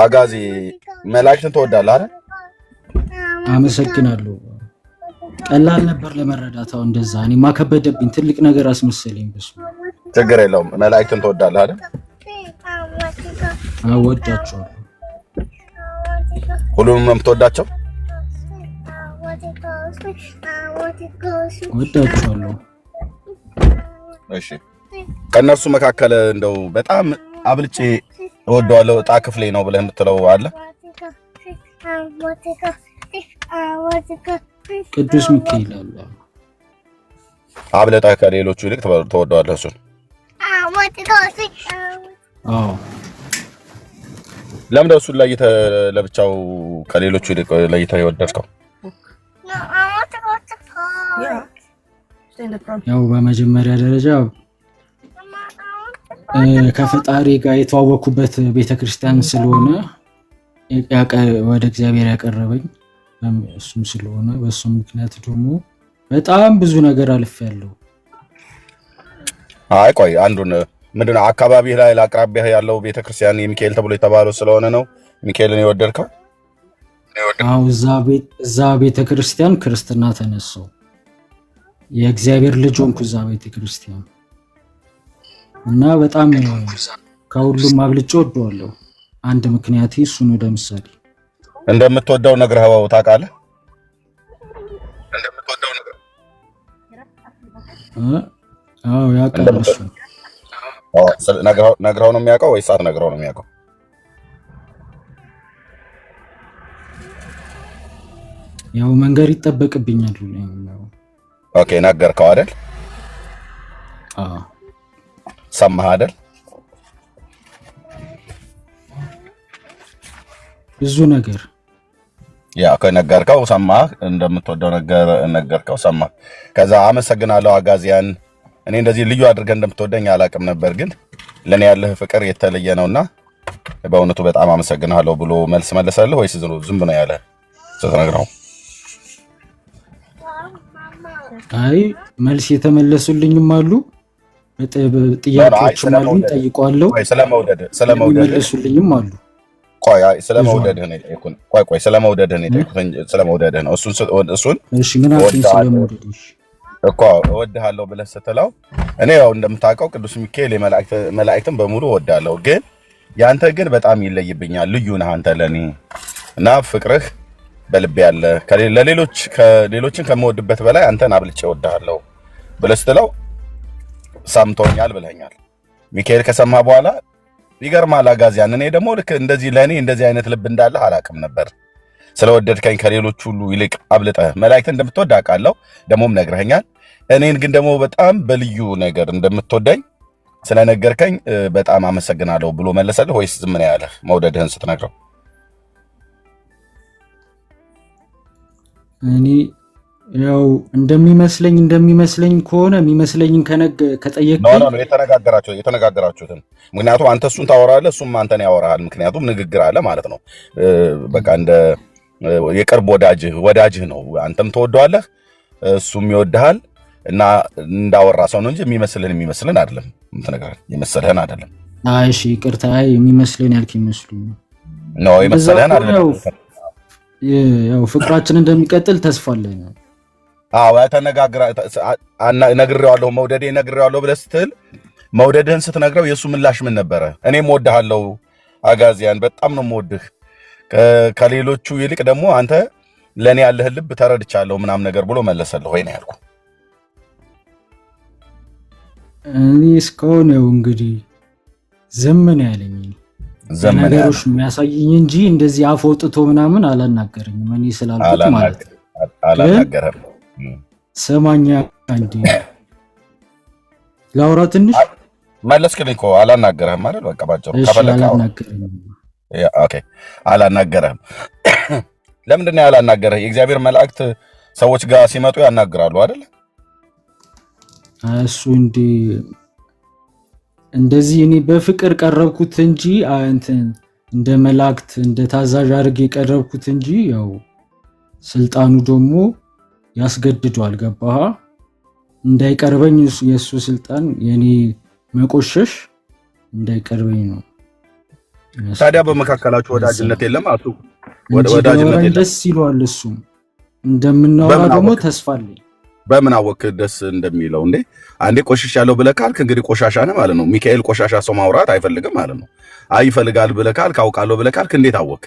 አጋዚ መላእክትን ትወዳለህ አይደል? አመሰግናለሁ። ቀላል ነበር ለመረዳት። አሁን እንደዛ እኔማ ከበደብኝ፣ ትልቅ ነገር አስመሰለኝ። በሱ ችግር የለውም። መላእክትን ትወዳለህ አይደል? እወዳቸዋለሁ። ሁሉንም ነው የምትወዳቸው? እወዳቸዋለሁ። እሺ፣ ከእነርሱ መካከል እንደው በጣም አብልጬ እወደዋለሁ ዕጣ ክፍሌ ነው ብለህ የምትለው አለ? ቅዱስ ሚካኤል አለ። አብልጠህ ከሌሎቹ ይልቅ ትወደዋለህ እሱን? አዎ። ለምንድነው እሱን ለብቻው ከሌሎቹ ይልቅ ለይተህ የወደድከው? ያው በመጀመሪያ ደረጃ ከፈጣሪ ጋር የተዋወኩበት ቤተክርስቲያን ስለሆነ ወደ እግዚአብሔር ያቀረበኝ እሱም ስለሆነ በሱም ምክንያት ደግሞ በጣም ብዙ ነገር አልፌያለሁ። አይ ቆይ አንዱን ምንድነው አካባቢህ ላይ ለአቅራቢያህ ያለው ቤተክርስቲያን የሚካኤል ተብሎ የተባለው ስለሆነ ነው ሚካኤልን የወደድከው? አዎ፣ እዛ ቤተክርስቲያን ክርስትና ተነሳው። የእግዚአብሔር ልጅ ሆንኩ እዛ ቤተክርስቲያን እና በጣም ከሁሉም አብልጬ ወደዋለሁ። አንድ ምክንያት እሱ ነው። ለምሳሌ እንደምትወደው ነግረኸው ታውቃለህ? አዎ ያውቃል። እሱ ነግረኸው ነው የሚያውቀው ወይስ አትነግረው ነው የሚያውቀው? ያው መንገር ይጠበቅብኛል። ኦኬ፣ ነገርከው አይደል? አዎ። ሰማህ አይደል? ብዙ ነገር ያ ከነገርከው ሰማህ፣ እንደምትወደው ነገርከው ሰማህ። ከዛ አመሰግናለሁ አጋዚያን፣ እኔ እንደዚህ ልዩ አድርገህ እንደምትወደኝ አላውቅም ነበር፣ ግን ለኔ ያለህ ፍቅር የተለየ ነውና በእውነቱ በጣም አመሰግናለሁ ብሎ መልስ መለሰልህ ወይስ ዝም ብሎ ያለ ስትነግረው? አይ መልስ የተመለሱልኝም አሉ፣ ጥያቄዎችም አሉ፣ ጠይቀዋለሁ። ስለመውደድልኝም አሉ። ቆይ ስለመውደድህ ነው የጠየኩህ። ቆይ ስለመውደድህ ነው የጠየኩህ፣ ስለመውደድህ ነው እሱን። እሺ ምን አልከኝ? ስለመውደድሽ እኮ እወድሃለሁ ብለህ ስትለው እኔ ያው እንደምታውቀው ቅዱስ ሚካኤል መላእክትን በሙሉ እወዳለሁ፣ ግን ያንተ ግን በጣም ይለይብኛል። ልዩ ነህ አንተ ለኔ እና ፍቅርህ በልቤ ያለ ከሌሎችን ከመወድበት በላይ አንተን አብልጬ እወድሃለሁ ብለህ ስትለው ሰምቶኛል ብለኛል። ሚካኤል ከሰማ በኋላ ይገርማል አጋዚያን፣ እኔ ደግሞ ልክ እንደዚህ ለኔ እንደዚህ አይነት ልብ እንዳለህ አላውቅም ነበር። ስለወደድከኝ ከሌሎች ሁሉ ይልቅ አብልጠህ መላእክትን እንደምትወድ አውቃለሁ፣ ደግሞም ነግረኸኛል። እኔን ግን ደግሞ በጣም በልዩ ነገር እንደምትወደኝ ስለነገርከኝ በጣም አመሰግናለሁ ብሎ መለሰልህ ወይስ ዝም ነው ያለህ መውደድህን ስትነግረው? እኔ ያው እንደሚመስለኝ ከሆነ የሚመስለኝን ከጠየቀኝ ነው የተነጋገራችሁትን። ምክንያቱም አንተ እሱን ታወራለህ፣ እሱም አንተን ያወራሃል። ምክንያቱም ንግግር አለ ማለት ነው። በቃ እንደ የቅርብ ወዳጅህ ነው። አንተም ትወደዋለህ፣ እሱም ይወድሃል እና እንዳወራ ሰው ነው እንጂ የሚመስልን አይደለም። የምትነግረን የመሰለህን አይደለም። አይ እሺ ይቅርታ፣ የሚመስልን ያልክ ይመስሉኝ ነው። የመሰለህን አይደለም። ያው ፍቅራችን እንደሚቀጥል ተስፋ አለኝ። አዎ ነግሬዋለሁ፣ ነግሬዋለሁ ብለህ ስትል መውደድህን ስትነግረው የእሱ ምላሽ ምን ነበረ? እኔም እወድሃለሁ አጋዚያን፣ በጣም ነው የምወድህ፣ ከሌሎቹ ይልቅ ደግሞ አንተ ለእኔ ያለህን ልብ ተረድቻለሁ ምናምን ነገር ብሎ መለሰልህ ወይ ነው ያልኩህ። እኔ እስካሁን ያው እንግዲህ ዝም ነው ያለኝ፣ ነገሮች የሚያሳይኝ እንጂ እንደዚህ አፍ ወጥቶ ምናምን አላናገረኝም። እኔ ስላልኩት ማለት አላናገረም። ሰማኛ አንዴ ላውራ ትንሽ መለስክልኝ እኮ አላናገረህም አይደል? በቃ ባጭሩ አላናገረህም። ለምንድን ነው ያላናገረህ? የእግዚአብሔር መላእክት ሰዎች ጋር ሲመጡ ያናግራሉ አይደል? እሱ እንደዚህ እኔ በፍቅር ቀረብኩት እንጂ እንደ መላእክት እንደ ታዛዥ አድርጌ ቀረብኩት እንጂ ያው ስልጣኑ ደግሞ ያስገድዷል። ገባህ? እንዳይቀርበኝ የእሱ ስልጣን የኔ መቆሸሽ እንዳይቀርበኝ ነው። ታዲያ በመካከላችሁ ወዳጅነት የለም? አቱ ወዳጅነት የለም? ደስ ይለዋል እሱ እንደምናወራ ደግሞ ተስፋ አለኝ። በምን አወክ ደስ እንደሚለው እንዴ? አንዴ ቆሽሽ ያለው ብለህ ካልክ እንግዲህ ቆሻሻ ነህ ማለት ነው። ሚካኤል ቆሻሻ ሰው ማውራት አይፈልግም ማለት ነው። አይ ይፈልጋል ብለህ ካልክ አውቃለሁ ብለህ ካልክ እንዴት አወክ?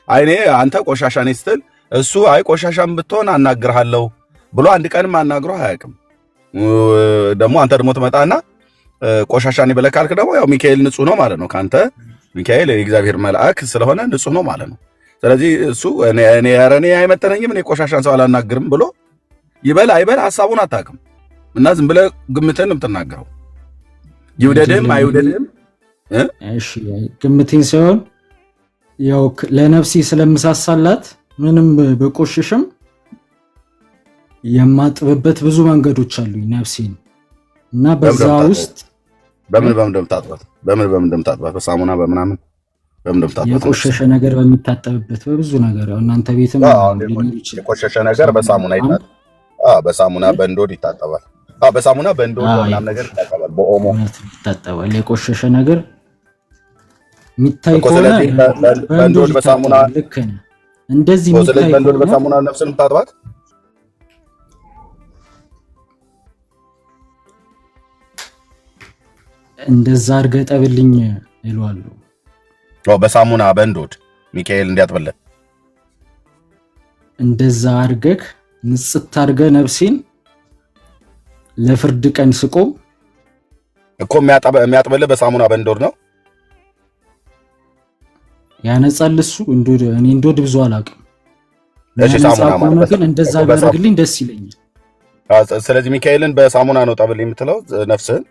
አይኔ አንተ ቆሻሻ ነኝ ስትል እሱ አይ ቆሻሻም ብትሆን አናግርሃለሁ ብሎ አንድ ቀንም አናግሮ አያውቅም። ደግሞ አንተ ደግሞ ትመጣና ቆሻሻ ነኝ ብለህ ካልክ ደግሞ ያው ሚካኤል ንጹህ ነው ማለት ነው። ካንተ ሚካኤል የእግዚአብሔር መልአክ ስለሆነ ንጹህ ነው ማለት ነው። ስለዚህ እሱ እኔ አይመጠነኝም እኔ ቆሻሻን ሰው አላናግርም ብሎ ይበል አይበል ሐሳቡን አታውቅም እና ዝም ብለህ ግምትህን የምትናገረው ይውደድህም አይውደድህም። እሺ ግምቴን ሳይሆን ያው ለነፍሴ ስለምሳሳላት ምንም በቆሽሽም የማጥብበት ብዙ መንገዶች አሉኝ ነፍሴን እና በዛ ውስጥ በምን እንደምታጥባት በሳሙና በምናምን በምን እንደምታጥባት የቆሸሸ ነገር በሚታጠብበት በብዙ ነገር ያው እናንተ ቤትም የቆሸሸ ነገር በሳሙና ይታጠባል። በሳሙና በእንዶድ ይታጠባል። በሳሙና በእንዶድ ምናምን ነገር ይታጠባል። በኦሞ ይታጠባል። የቆሸሸ ነገር የሚታይ ከሆነ በእንዶድ በሳሙና ልክ ነህ። እንደዚህ የሚታይ በእንዶድ በሳሙና ነፍስን ታጥባት እንደዛ አድርገህ ጠብልኝ እለዋለሁ። በሳሙና በእንዶድ ሚካኤል እንዲያጥብልህ እንደዛ አድርገህ ንጽት አድርገህ ነፍሴን ለፍርድ ቀን ስቆም እኮ የሚያጥብልህ በሳሙና በእንዶድ ነው። ያነጻል እሱ እንዶድ። እኔ እንዶድ ብዙ አላውቅም። እሺ ሳሙና ማለት ግን እንደዛ ቢያደርግልኝ ደስ ይለኛል። ስለዚህ ሚካኤልን በሳሙና ነው ጠብልኝ የምትለው ነፍስህን።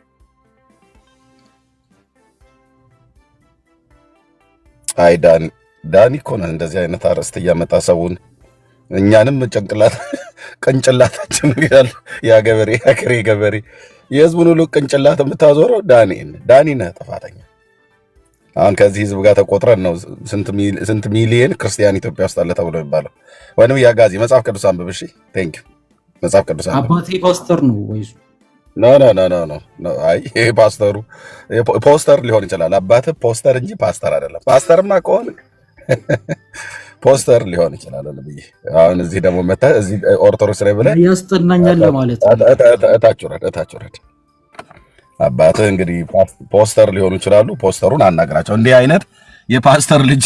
አይ ዳኒ እኮ ነው እንደዚህ አይነት አርዕስት እያመጣ ሰውን እኛንም ቅንጭላታችን ያለ የአገሬ ገበሬ የህዝቡን ሁሉ ቅንጭላት የምታዞረው ዳኒ ነህ ጥፋተኛ። አሁን ከዚህ ህዝብ ጋር ተቆጥረን ነው ስንት ሚሊየን ክርስቲያን ኢትዮጵያ ውስጥ አለ ተብሎ የሚባለው። ወይንም ያጋዚ መጽሐፍ ቅዱስ አንብብ። እሺ ቴንክ ዩ መጽሐፍ ቅዱስ አንብብ። አባቴ ፓስተር ነው ወይስ? ኖ አይ ይሄ ፓስተሩ ፖስተር ሊሆን ይችላል። አባትህ ፖስተር እንጂ ፓስተር አይደለም። ፓስተርማ ከሆነ ፖስተር ሊሆን ይችላል ብዬ አሁን እዚህ ደግሞ መጣህ እዚህ ኦርቶዶክስ ላይ ብለህ ያስጠናኛል ማለት ነው። እታች ወረድ። አባትህ እንግዲህ ፖስተር ሊሆኑ ይችላሉ። ፖስተሩን አናግራቸው። እንዲህ አይነት የፓስተር ልጅ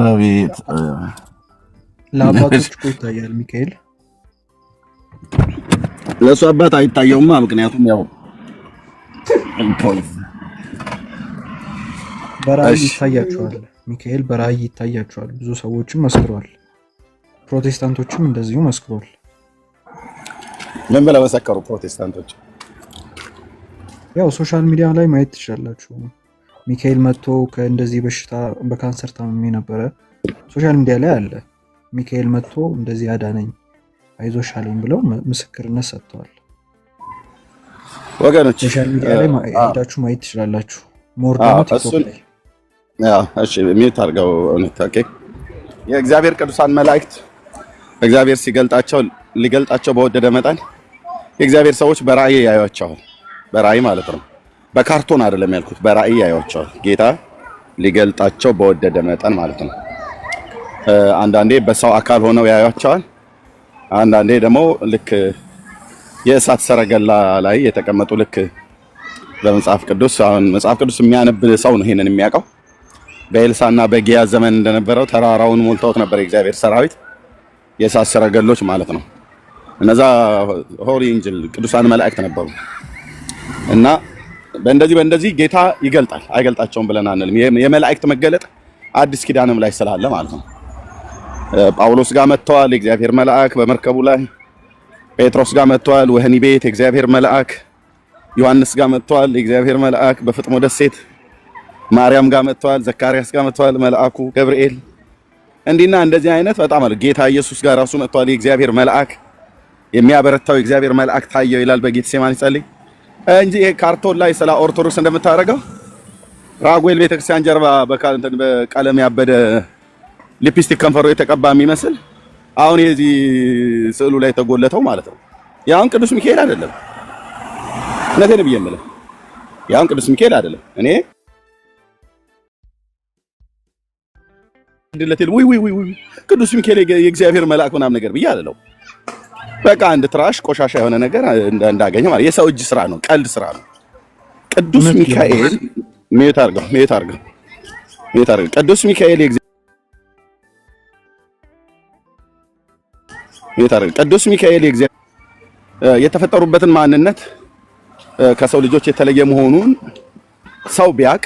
አቤት ለአባቶች እኮ ይታያል ሚካኤል። ለሱ አባት አይታየውማ። ምክንያቱም ያው በራእይ ይታያቸዋል። ሚካኤል በራእይ ይታያቸዋል። ብዙ ሰዎችም መስክረዋል። ፕሮቴስታንቶችም እንደዚሁ መስክረዋል። ምን ብለው መሰከሩ ፕሮቴስታንቶች? ያው ሶሻል ሚዲያ ላይ ማየት ትችላላችሁ። ሚካኤል መጥቶ ከእንደዚህ በሽታ በካንሰር ታምሜ ነበረ፣ ሶሻል ሚዲያ ላይ አለ። ሚካኤል መጥቶ እንደዚህ አዳነኝ አይዞሽ አለኝ ብለው ምስክርነት ሰጥተዋል። ወገኖች ሶሻል ሚዲያ ላይ ሄዳችሁ ማየት ትችላላችሁ። ሞርዳኖ ቲክቶክ ላይ እሺ ሚዩት አድርገው። ኦኬ የእግዚአብሔር ቅዱሳን መላእክት እግዚአብሔር ሊገልጣቸው በወደደ መጠን የእግዚአብሔር ሰዎች በራእይ ያዩዋቸዋል። በራእይ ማለት ነው፣ በካርቶን አይደለም ያልኩት፣ በራእይ ያዩዋቸዋል። ጌታ ሊገልጣቸው በወደደ መጠን ማለት ነው። አንዳንዴ በሰው አካል ሆነው ያዩዋቸዋል። አንዳንዴ ደግሞ ልክ የእሳት ሰረገላ ላይ የተቀመጡ ልክ በመጽሐፍ ቅዱስ አሁን መጽሐፍ ቅዱስ የሚያነብ ሰው ነው ይሄንን የሚያውቀው። በኤልሳና በጊያዝ ዘመን እንደነበረው ተራራውን ሞልተውት ነበር የእግዚአብሔር ሰራዊት፣ የእሳት ሰረገሎች ማለት ነው። እነዛ ሆሊ ኤንጅል ቅዱሳን መላእክት ነበሩ። እና በእንደዚህ ጌታ ይገልጣል። አይገልጣቸውም ብለን አንልም። የመላእክት መገለጥ አዲስ ኪዳንም ላይ ስላለ ማለት ነው። ጳውሎስ ጋር መጥተዋል የእግዚአብሔር መልአክ በመርከቡ ላይ። ጴጥሮስ ጋር መጥተዋል ወህኒ ቤት የእግዚአብሔር መልአክ። ዮሐንስ ጋር መጥተዋል የእግዚአብሔር መልአክ በፍጥሞ ደሴት። ማርያም ጋር መጥተዋል፣ ዘካርያስ ጋር መጥተዋል መልአኩ ገብርኤል። እንዲና እንደዚህ አይነት በጣም አለ። ጌታ ኢየሱስ ጋር ራሱ መጥተዋል የእግዚአብሔር መልአክ። የሚያበረታው የእግዚአብሔር መልአክ ታየው ይላል በጌቴሴማኒ ጸልይ እንጂ ይሄ ካርቶን ላይ ስለ ኦርቶዶክስ እንደምታደርገው ራጉኤል ቤተክርስቲያን ጀርባ በቀለም ያበደ ሊፕስቲክ ከንፈሩ የተቀባ የሚመስል አሁን የዚህ ስዕሉ ላይ ተጎለተው ማለት ነው። ያውን ቅዱስ ሚካኤል አይደለም። እውነቴን ብዬ የምልህ ያን ቅዱስ ሚካኤል አይደለም። እኔ ድለቴል ወይ ቅዱስ ሚካኤል የእግዚአብሔር መልአክ ምናምን ነገር ብዬ አይደለም። በቃ አንድ ትራሽ ቆሻሻ የሆነ ነገር እንዳገኘ ማለት የሰው እጅ ስራ ነው፣ ቀልድ ስራ ነው። ቅዱስ ሚካኤል ሜት አርገው ቅዱስ ሚካኤል ቅዱስ ሚካኤል የተፈጠሩበትን ማንነት ከሰው ልጆች የተለየ መሆኑን ሰው ቢያቅ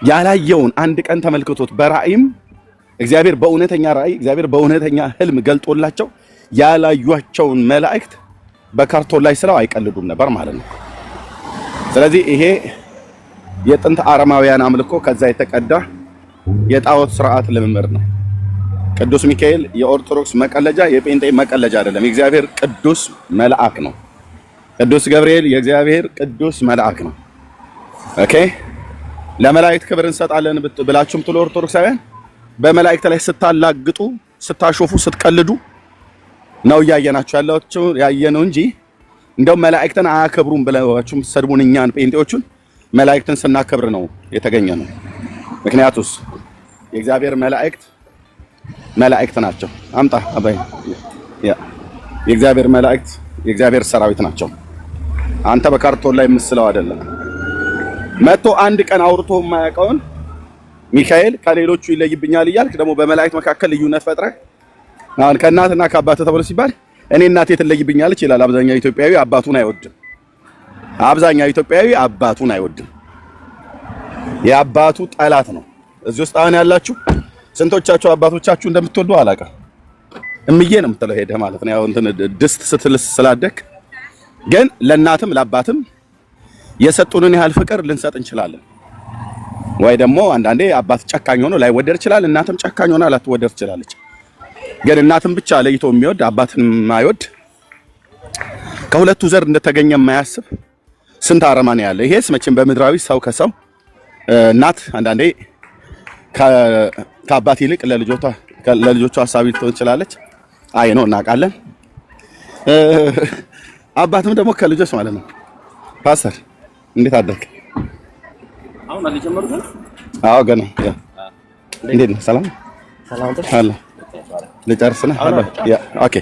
ያላየውን አንድ ቀን ተመልክቶት በራእይም እግዚአብሔር በእውነተኛ ራእይ እግዚአብሔር በእውነተኛ ህልም ገልጦላቸው ያላዩአቸውን መላእክት በካርቶን ላይ ስለው አይቀልዱም ነበር ማለት ነው። ስለዚህ ይሄ የጥንት አረማውያን አምልኮ ከዛ የተቀዳ የጣዖት ስርዓት ልምምድ ነው። ቅዱስ ሚካኤል የኦርቶዶክስ መቀለጃ የጴንጤ መቀለጃ አይደለም፣ የእግዚአብሔር ቅዱስ መልአክ ነው። ቅዱስ ገብርኤል የእግዚአብሔር ቅዱስ መልአክ ነው። ኦኬ ለመላእክት ክብር እንሰጣለን ብላችሁም ትሉ ኦርቶዶክሳውያን በመላእክት ላይ ስታላግጡ፣ ስታሾፉ፣ ስትቀልዱ ነው ያየነው እንጂ እንደው መላእክትን አያከብሩም ብላችሁም ሰድቡን እኛን ጴንጤዎቹን መላእክትን ስናከብር ነው የተገኘ ነው። ምክንያቱስ የእግዚአብሔር መላእክት ናቸው። አምጣ አባይ የእግዚአብሔር መላእክት የእግዚአብሔር ሰራዊት ናቸው። አንተ በካርቶን ላይ ምስለው አይደለም። መጥቶ አንድ ቀን አውርቶ የማያውቀውን ሚካኤል ከሌሎቹ ይለይብኛል እያልክ ደግሞ በመላእክት መካከል ልዩነት ፈጥረህ አሁን ከእናትና ከአባት ተብሎ ሲባል እኔ እናቴ ትለይብኛለች ይላል። አብዛኛው ኢትዮጵያዊ አባቱን አይወድም። የአባቱ ጠላት ነው። እዚህ ውስጥ አሁን ያላችሁ ስንቶቻችሁ አባቶቻችሁ እንደምትወዱ አላውቅም። እምዬ ነው የምትለው ሄደህ ማለት ነው። ያው እንትን ድስት ስትልስ ስላደክ ግን ለእናትም ለአባትም የሰጡንን ያህል ፍቅር ልንሰጥ እንችላለን። ወይ ደግሞ አንዳንዴ አባት ጨካኝ ሆኖ ላይወደድ ይችላል፣ እናትም ጨካኝ ሆና ላትወደድ ትችላለች። ግን እናትም ብቻ ለይቶ የሚወድ አባትን የማይወድ ከሁለቱ ዘር እንደተገኘ የማያስብ ስንት አረማን ያለ። ይሄስ መቼም በምድራዊ ሰው ከሰው እናት አንዳንዴ ከአባት ይልቅ ለልጆቿ ሀሳቢ ልትሆን ትችላለች። አይ ነው እናውቃለን። አባትም ደግሞ ከልጆች ማለት ነው። ፓስተር እንዴት አደርክ? አሁን አልጀመሩት? አዎ ገና ያ እንዴት ነው? ሰላም አለ ልጨርስ ነው። ኦኬ።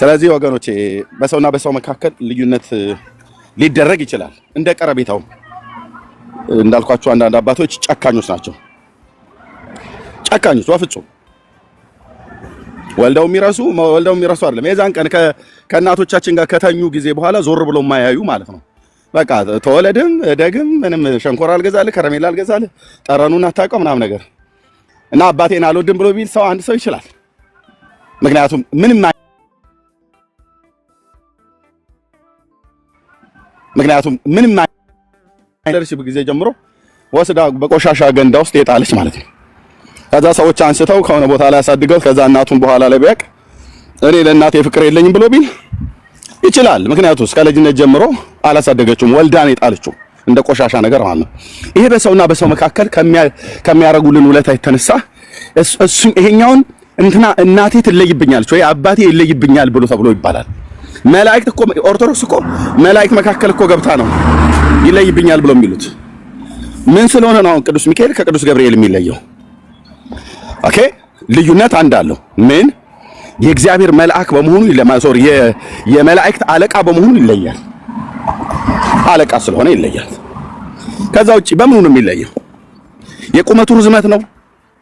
ስለዚህ ወገኖቼ በሰውና በሰው መካከል ልዩነት ሊደረግ ይችላል እንደ ቀረቤታው። እንዳልኳችሁ አንዳንድ አባቶች ጨካኞች ናቸው። ጨካኞች በፍጹም ወልደው የሚረሱ አይደለም። የዛን ቀን ከእናቶቻችን ጋር ከተኙ ጊዜ በኋላ ዞር ብሎ የማያዩ ማለት ነው። በቃ ተወለድም እደግም ምንም ሸንኮራ አልገዛልህ፣ ከረሜላ አልገዛልህ፣ ጠረኑን አታውቀው ምናምን ነገር እና አባቴን አልወድም ብሎ ቢል አንድ ሰው ይችላል። ምክንያቱም ምንም አይደርሽ ጊዜ ጀምሮ ወስዳ በቆሻሻ ገንዳ ውስጥ የጣለች ማለት ነው። ከዛ ሰዎች አንስተው ከሆነ ቦታ ላይ አሳድገው ከዛ እናቱን በኋላ ላይ ቢያቅ እኔ ለእናቴ ፍቅር የለኝም ብሎ ቢል ይችላል። ምክንያቱም እስከ ልጅነት ጀምሮ አላሳደገችውም፣ ወልዳን የጣለችው እንደ ቆሻሻ ነገር ማለት ነው። ይሄ በሰውና በሰው መካከል ከሚያረጉልን ውለታ የተነሳ እሱ ይሄኛውን እንትና እናቴ ትለይብኛለች ወይ አባቴ ይለይብኛል ብሎ ተብሎ ይባላል። መላእክት እኮ ኦርቶዶክስ እኮ መላእክት መካከል እኮ ገብታ ነው ይለይብኛል ብሎ የሚሉት። ምን ስለሆነ ነው ቅዱስ ሚካኤል ከቅዱስ ገብርኤል የሚለየው? ኦኬ ልዩነት አንድ አለው። ምን የእግዚአብሔር መልአክ በመሆኑ የመላእክት አለቃ በመሆኑ ይለያል። አለቃ ስለሆነ ይለያል። ከዛ ውጪ በምኑ ነው የሚለየው? የቁመቱ ርዝመት ነው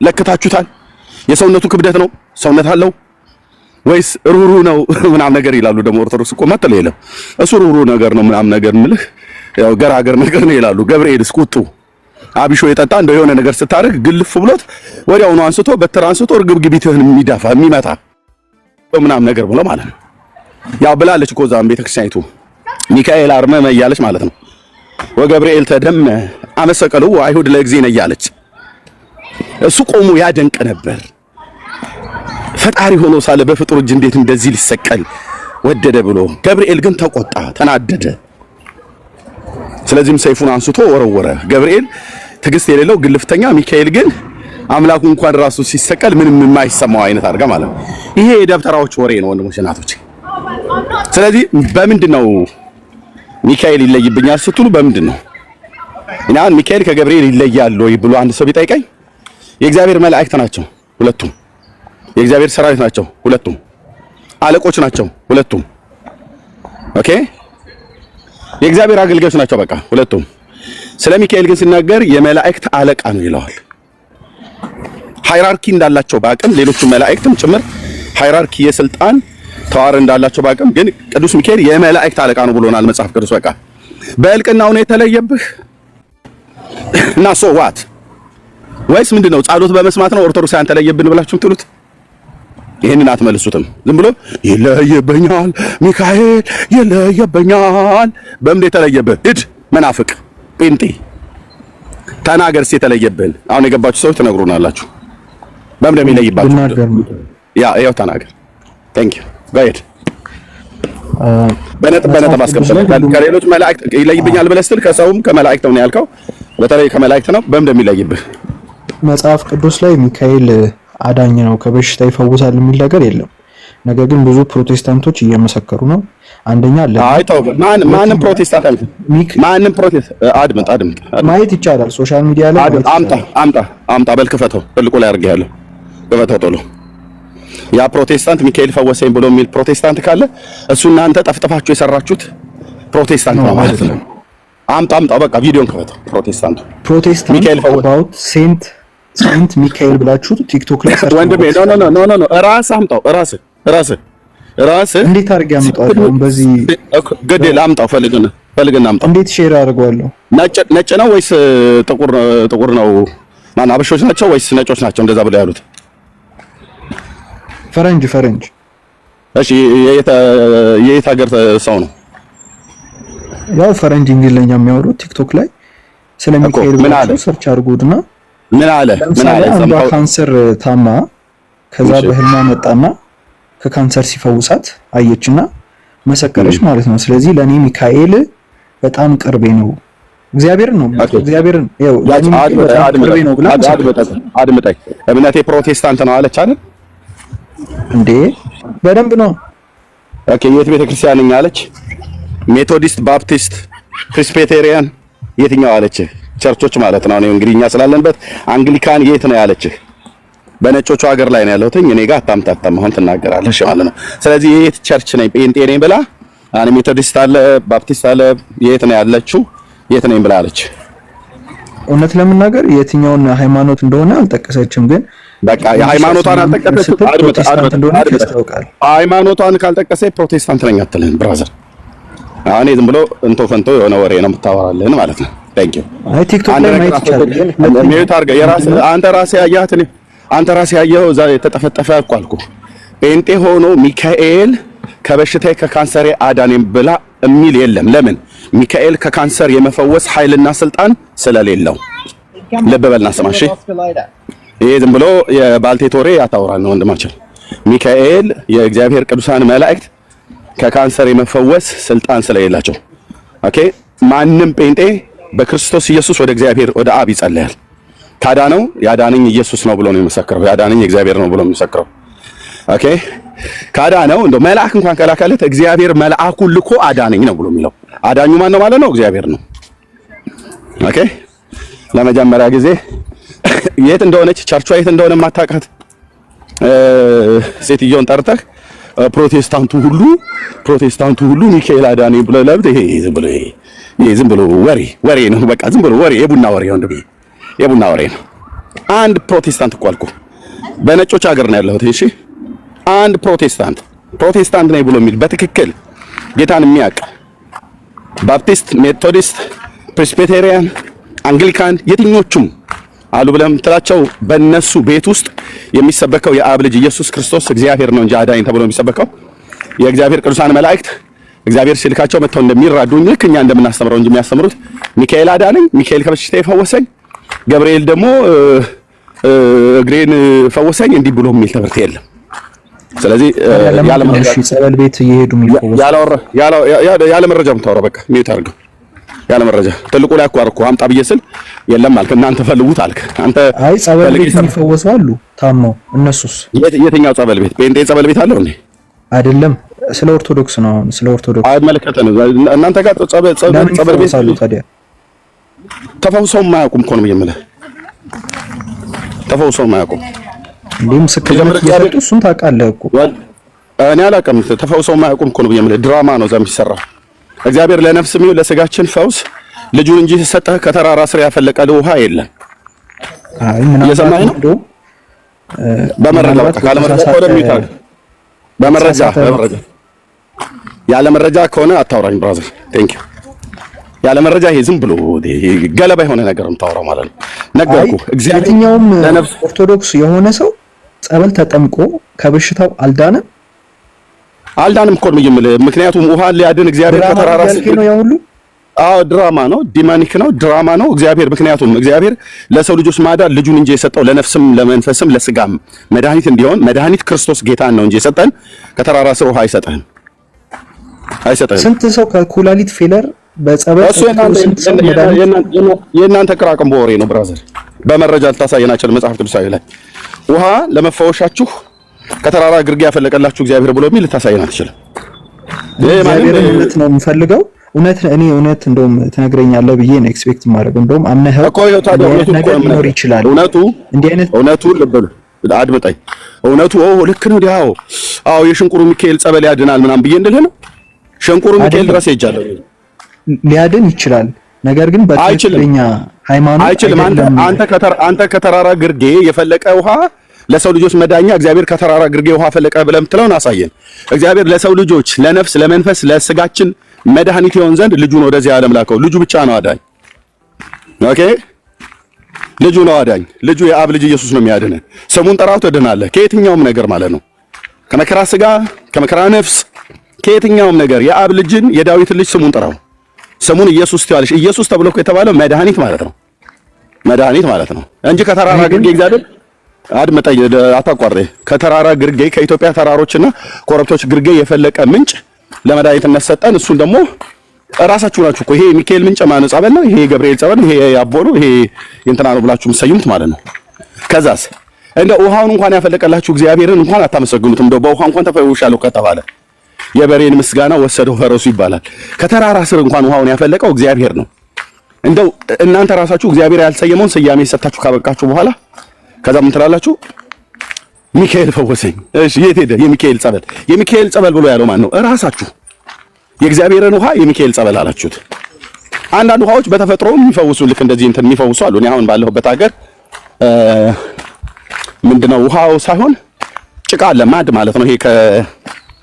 ለክታችሁታል? የሰውነቱ ክብደት ነው ሰውነት አለው ወይስ ሩሩ ነው ምናምን ነገር ይላሉ። ደግሞ ኦርቶዶክስ እኮ መጥተው የለም እሱ ሩሩ ነገር ነው ምናምን ነገር ምልህ ያው ገራገር ነገር ነው ይላሉ። ገብርኤልስ ቁጡ አብሾ የጠጣ እንደው የሆነ ነገር ስታደርግ ግልፍ ብሎት ወዲያውኑ አንስቶ በትር አንስቶ እርግብግቢትህን የሚዳፋ የሚመታ ምናምን ነገር ብሎ ማለት ነው። ያው ብላለች እኮ እዛም ቤተክርስቲያኒቱ ሚካኤል አርመመ እያለች ማለት ነው። ወገብርኤል ተደመ አመሰቀሉ አይሁድ ለእግዚእነ እያለች እሱ ቆሞ ያደንቅ ነበር። ፈጣሪ ሆኖ ሳለ በፍጡር እጅ እንዴት እንደዚህ ሊሰቀል ወደደ ብሎ። ገብርኤል ግን ተቆጣ፣ ተናደደ። ስለዚህም ሰይፉን አንስቶ ወረወረ። ገብርኤል ትዕግስት የሌለው ግልፍተኛ፣ ሚካኤል ግን አምላኩ እንኳን ራሱ ሲሰቀል ምንም የማይሰማው አይነት አድርጋ ማለት ነው። ይሄ የደብተራዎች ወሬ ነው ወንድሞች እናቶች። ስለዚህ በምንድን ነው ሚካኤል ይለይብኛል ስትሉ በምንድን ነው? እኔ አሁን ሚካኤል ከገብርኤል ይለያል ወይ ብሎ አንድ ሰው ቢጠይቀኝ የእግዚአብሔር መላእክት ናቸው ሁለቱም። የእግዚአብሔር ሰራዊት ናቸው ሁለቱም። አለቆች ናቸው ሁለቱም። ኦኬ የእግዚአብሔር አገልጋዮች ናቸው በቃ ሁለቱም። ስለ ሚካኤል ግን ሲናገር የመላእክት አለቃ ነው ይለዋል። ሃይራርኪ እንዳላቸው ባቅም ሌሎቹ መላእክትም ጭምር ሃይራርኪ የስልጣን ተዋር እንዳላቸው ባቅም ግን ቅዱስ ሚካኤል የመላእክት አለቃ ነው ብሎናል መጽሐፍ ቅዱስ። በቃ በእልቅናው ነው የተለየብህ እና ሶ ዋት ወይስ ምንድነው? ጸሎት በመስማት ነው ኦርቶዶክሳውያን ተለየብን ብላችሁ ትሉት? ይሄንን አትመልሱትም። ዝም ብሎ ይለየብኛል ሚካኤል ይለየብኛል። በምን የተለየብህ? እድ መናፍቅ ጴንጤ ተናገር እስኪ የተለየብህን። አሁን የገባችሁ ሰዎች ትነግሩናላችሁ። በምን የሚለይባችሁ? ያው ተናገር። ቴንክ ዩ ጋይድ በነጥብ አስቀምጠን ከሌሎች መላእክት ይለይብኛል ብለህ ስትል ከሰውም ከመላእክት ነው ያልከው። በተለይ ከመላእክት ነው። በምን እንደሚለይብህ መጽሐፍ ቅዱስ ላይ ሚካኤል አዳኝ ነው ከበሽታ ይፈውሳል የሚል ነገር የለም። ነገር ግን ብዙ ፕሮቴስታንቶች እየመሰከሩ ነው። አንደኛ ማንም ፕሮቴስታንት አድምጥ ማየት ይቻላል ሶሻል ሚዲያ ላይ አምጣ በል ክፈተው። ትልቁ ላይ አድርጌያለሁ። ክፈተው ቶሎ። ያ ፕሮቴስታንት ሚካኤል ፈወሰኝ ብሎ የሚል ፕሮቴስታንት ካለ እሱ እናንተ ጠፍጥፋችሁ የሰራችሁት ፕሮቴስታንት ነው ማለት ነው። አምጣ በቃ ቪዲዮን ክፈተው። ፕሮቴስታንት ሚካኤል ፈወሰኝ ሴንት ሚካኤል ብላችሁ ቲክቶክ ላይ ሰርች ወንድሜ ኖ ራስህ አምጣው። ራስህ እንዴት አድርጌ አምጣው? በዚህ ገደል አምጣው። ፈልግና አምጣው። እንዴት ሼር አድርገዋለሁ? ነጭ ነው ወይስ ጥቁር ነው? ማን አበሾች ናቸው ወይስ ነጮች ናቸው እንደዛ ብለው ያሉት? ፈረንጅ። እሺ የየት ሀገር ሰው ነው? ያው ፈረንጅ እንግሊዝኛ የሚያወሩት ቲክቶክ ላይ ስለሚካኤል ብላችሁ ሰርች አድርጉትና ምን አለ ካንሰር ታማ ከዛ በህልማ መጣና ከካንሰር ሲፈውሳት አየችና መሰከረች ማለት ነው። ስለዚህ ለኔ ሚካኤል በጣም ቅርቤ ነው። እግዚአብሔርን ነው ያው ቅርቤ ነው ብላ አድምጠኝ። እምነቴ ፕሮቴስታንት ነው አለች አይደል እንዴ? በደንብ ነው። ኦኬ የት ቤተክርስቲያን ነኝ አለች? ሜቶዲስት፣ ባፕቲስት፣ ፕሬስቢቴሪያን የትኛው አለች? ቸርቾች ማለት ነው። እኔ እንግዲህ እኛ ስላለንበት አንግሊካን የት ነው ያለችህ? በነጮቹ ሀገር ላይ ነው ያለሁት። እኔ ጋር አታምታታም አሁን ትናገራለሽ ማለት ነው። ስለዚህ የት ቸርች ነኝ ጴንጤ ነኝ ብላ አኔ ሜቶዲስት አለ ባፕቲስት አለ የት ነው ያለችው? የት ነኝ ብላ አለች። እውነት ለመናገር የትኛውን ሃይማኖት እንደሆነ አልጠቀሰችም። ግን በቃ የሃይማኖቷን አልጠቀሰችም። ሃይማኖቷን ካልጠቀሰ ፕሮቴስታንት ነኝ አትልም ብራዘር። አሁን ዝም ብሎ እንቶ ፈንቶ የሆነ ወሬ ነው የምታወራልን ማለት ነው። ታንክ ዩ አይ ቲክቶክ ላይ ማየት ይቻላል። ሚዩት አድርገህ የራስህ አንተ ራስህ ያየኸው እዛ የተጠፈጠፈ አልኩ። ጴንጤ ሆኖ ሚካኤል ከበሽታዬ ከካንሰሬ አዳነኝ ብላ የሚል የለም። ለምን? ሚካኤል ከካንሰር የመፈወስ ኃይልና ስልጣን ስለሌለው። ልብ በልና ስማ እሺ። ይሄ ዝም ብሎ የባልቴት ወሬ ያታወራል ነው ወንድማችን። ሚካኤል የእግዚአብሔር ቅዱሳን መላእክት ከካንሰር የመፈወስ ስልጣን ስለሌላቸው ኦኬ። ማንም ጴንጤ በክርስቶስ ኢየሱስ ወደ እግዚአብሔር ወደ አብ ይጸልያል። ካዳነው ያዳነኝ ኢየሱስ ነው ብሎ ነው የሚመሰክረው። ያዳነኝ እግዚአብሔር ነው ብሎ ነው የሚመሰክረው። ኦኬ ካዳነው እንደው መልአክ እንኳን ከላከለት እግዚአብሔር መልአኩን ልኮ አዳነኝ ነው ብሎ የሚለው። አዳኙ ማን ነው ማለት ነው? እግዚአብሔር ነው። ኦኬ ለመጀመሪያ ጊዜ የት እንደሆነች ቸርቿ የት እንደሆነ ማታውቃት ሴትዮን ጠርተህ ፕሮቴስታንቱ ሁሉ ሚካኤል አዳነኝ ብሎ ለብት ይሄ ዝም ብሎ ወሬ ነው። በቃ ዝም ብሎ ወሬ የቡና ወሬ ነው። የቡና ወሬ ነው። አንድ ፕሮቴስታንት እኮ አልኩህ በነጮች ሀገር ነው ያለሁት። እሺ አንድ ፕሮቴስታንት ነኝ ብሎ የሚል በትክክል ጌታን የሚያውቅ ባፕቲስት፣ ሜቶዲስት፣ ፕሬስቢቴሪያን፣ አንግሊካን የትኞቹም አሉ ብለህ የምትላቸው በእነሱ ቤት ውስጥ የሚሰበከው የአብ ልጅ ኢየሱስ ክርስቶስ እግዚአብሔር ነው እንጂ አዳኝ ተብሎ የሚሰበከው የእግዚአብሔር ቅዱሳን መላእክት እግዚአብሔር ሲልካቸው መጥተው እንደሚራዱኝ ልክ እኛ እንደምናስተምረው እንጂ የሚያስተምሩት ሚካኤል አዳነኝ፣ ሚካኤል ከበሽታ ፈወሰኝ፣ ገብርኤል ደግሞ እግሬን ፈወሰኝ እንዲህ ብሎ የሚል ትምህርት የለም። ስለዚህ ጸበል ቤት እየሄዱ ያለ መረጃ የምታወራው በቃ ሚዩት አድርገው። ያለ መረጃ ትልቁ ላይ አቋርኩ አምጣ ብዬ ስል የለም አልክ። እናንተ ፈልጉት አልክ አንተ። አይ ጸበል ቤት የሚፈወሱ አሉ ታመው። እነሱስ የትኛው ጸበል ቤት? ጴንጤ ጸበል ቤት አለው እንዴ? አይደለም ስለ ኦርቶዶክስ ነው። አሁን ስለ ኦርቶዶክስ አይመለከተንም። እናንተ ጋር ጸበል ቤት ታዲያ ተፈውሰው የማያውቁም እኮ ነው የምልህ። ተፈውሰው የማያውቁም እንዲሁም ምስክርነት እየሰጡ እሱን ታውቃለህ እኮ። እኔ አላውቅም። ተፈውሰው የማያውቁም እኮ ነው የምልህ። ድራማ ነው እዛ የሚሰራው። እግዚአብሔር ለነፍስም ይሁን ለስጋችን ፈውስ ልጁን እንጂ ሲሰጠህ ከተራራ ስር ያፈለቀልህ ውሃ የለም። አይ ምናልባት ነው በመረጃ ካለመረጃ ወደሚታል በመረጃ ያለ መረጃ ከሆነ አታውራኝ ብራዘር። ቴንክ ዩ። ያለ መረጃ ይሄ ዝም ብሎ ገለባ የሆነ ነገር የምታወራው ማለት ነው። ነገርኩህ። የትኛውም ኦርቶዶክስ የሆነ ሰው ጸበል ተጠምቆ ከበሽታው አልዳነም እኮ ነው የምልህ። ምክንያቱም ውሃ ሊያድን እግዚአብሔር ከተራራ ነው ያሁሉ። አዎ ድራማ ነው፣ ዲማኒክ ነው፣ ድራማ ነው። ምክንያቱም እግዚአብሔር ለሰው ልጆች ማዳን ልጁን እንጂ የሰጠው ለነፍስም ለመንፈስም ለስጋም መድኃኒት እንዲሆን መድኃኒት ክርስቶስ ጌታን ነው እንጂ የሰጠን ከተራራ ስር ውሃ አይሰጠህም። ስንት ሰው ከኩላሊት ፌለር በጸበል የእናንተ ቅራቅም በወሬ ነው ብራዘር። በመረጃ ልታሳየናቸው መጽሐፍ ቅዱሳዊ ላይ ውሃ ለመፈወሻችሁ ከተራራ ግርጌ ያፈለቀላችሁ እግዚአብሔር ብሎ የሚል ልታሳየን አትችልም። እውነት ነው የምፈልገው። እውነት እንደውም ትነግረኛለህ ብዬ ነው ኤክስፔክት የማደርገው። እንደውም አምነኸው ነገር ሊኖር ይችላል። እውነቱ ልብ በል አድምጠኝ። እውነቱ ልክ ነው ዲያው የሽንቁሩ ሚካኤል ጸበል ያድናል ምናምን ብዬ እንድልህ ነው። ሽንቁሩ ሚካኤል ድረስ ሄጃለሁ። ሊያድን ይችላል፣ ነገር ግን በትክክለኛ ሃይማኖት አይችልም። አንተ ከተራራ ግርጌ የፈለቀ ውሃ ለሰው ልጆች መዳኛ እግዚአብሔር ከተራራ ግርጌ ውሃ ፈለቀ ብለህ የምትለውን አሳየን። እግዚአብሔር ለሰው ልጆች ለነፍስ፣ ለመንፈስ፣ ለስጋችን መድኃኒት ይሆን ዘንድ ልጁን ወደዚህ ዓለም ላከው። ልጁ ብቻ ነው አዳኝ። ኦኬ፣ ልጁ ነው አዳኝ። ልጁ የአብ ልጅ ኢየሱስ ነው የሚያድነን። ስሙን ጠራው ትድናለህ፣ ከየትኛውም ነገር ማለት ነው። ከመከራ ስጋ፣ ከመከራ ነፍስ፣ ከየትኛውም ነገር የአብ ልጅን የዳዊት ልጅ ስሙን ጠራው። ስሙን ኢየሱስ ትያለሽ። ኢየሱስ ተብሎ እኮ የተባለው መድኃኒት ማለት ነው። መድኃኒት ማለት ነው እንጂ ከተራራ ግርጌ እግዚአብሔር አድመጠኝ፣ አታቋርጥ። ከተራራ ግርጌ ከኢትዮጵያ ተራሮችና ኮረብቶች ግርጌ የፈለቀ ምንጭ ለመድኃኒትነት ሰጠን። እሱን ደግሞ ራሳችሁ ናችሁ እኮ ይሄ ሚካኤል ምንጭ ማነው ጸበል ነው፣ ይሄ ገብርኤል ጸበል፣ ይሄ አቦ ነው፣ ይሄ እንትና ነው ብላችሁ የምትሰይሙት ማለት ነው። ከዛስ እንደ ውሃውን እንኳን ያፈለቀላችሁ እግዚአብሔርን እንኳን አታመሰግኑትም። እንደው በውሃ እንኳን ተፈውሻለሁ ከተባለ የበሬን ምስጋና ወሰደው ፈረሱ ይባላል። ከተራራ ስር እንኳን ውሃውን ያፈለቀው እግዚአብሔር ነው። እንደው እናንተ ራሳችሁ እግዚአብሔር ያልሰየመውን ስያሜ ሰጣችሁ ካበቃችሁ በኋላ ከዛ ምን ትላላችሁ? ሚካኤል ፈወሰኝ። እሺ የት ሄደ የሚካኤል ጸበል? የሚካኤል ጸበል ብሎ ያለው ማን ነው? እራሳችሁ የእግዚአብሔርን ውሃ የሚካኤል ጸበል አላችሁት። አንዳንድ ውሃዎች በተፈጥሮ የሚፈውሱ ልክ እንደዚህ እንትን የሚፈውሱ አሉ። እኔ አሁን ባለሁበት ሀገር ምንድነው ውሃው ሳይሆን ጭቃ አለ፣ ማድ ማለት ነው። ይሄ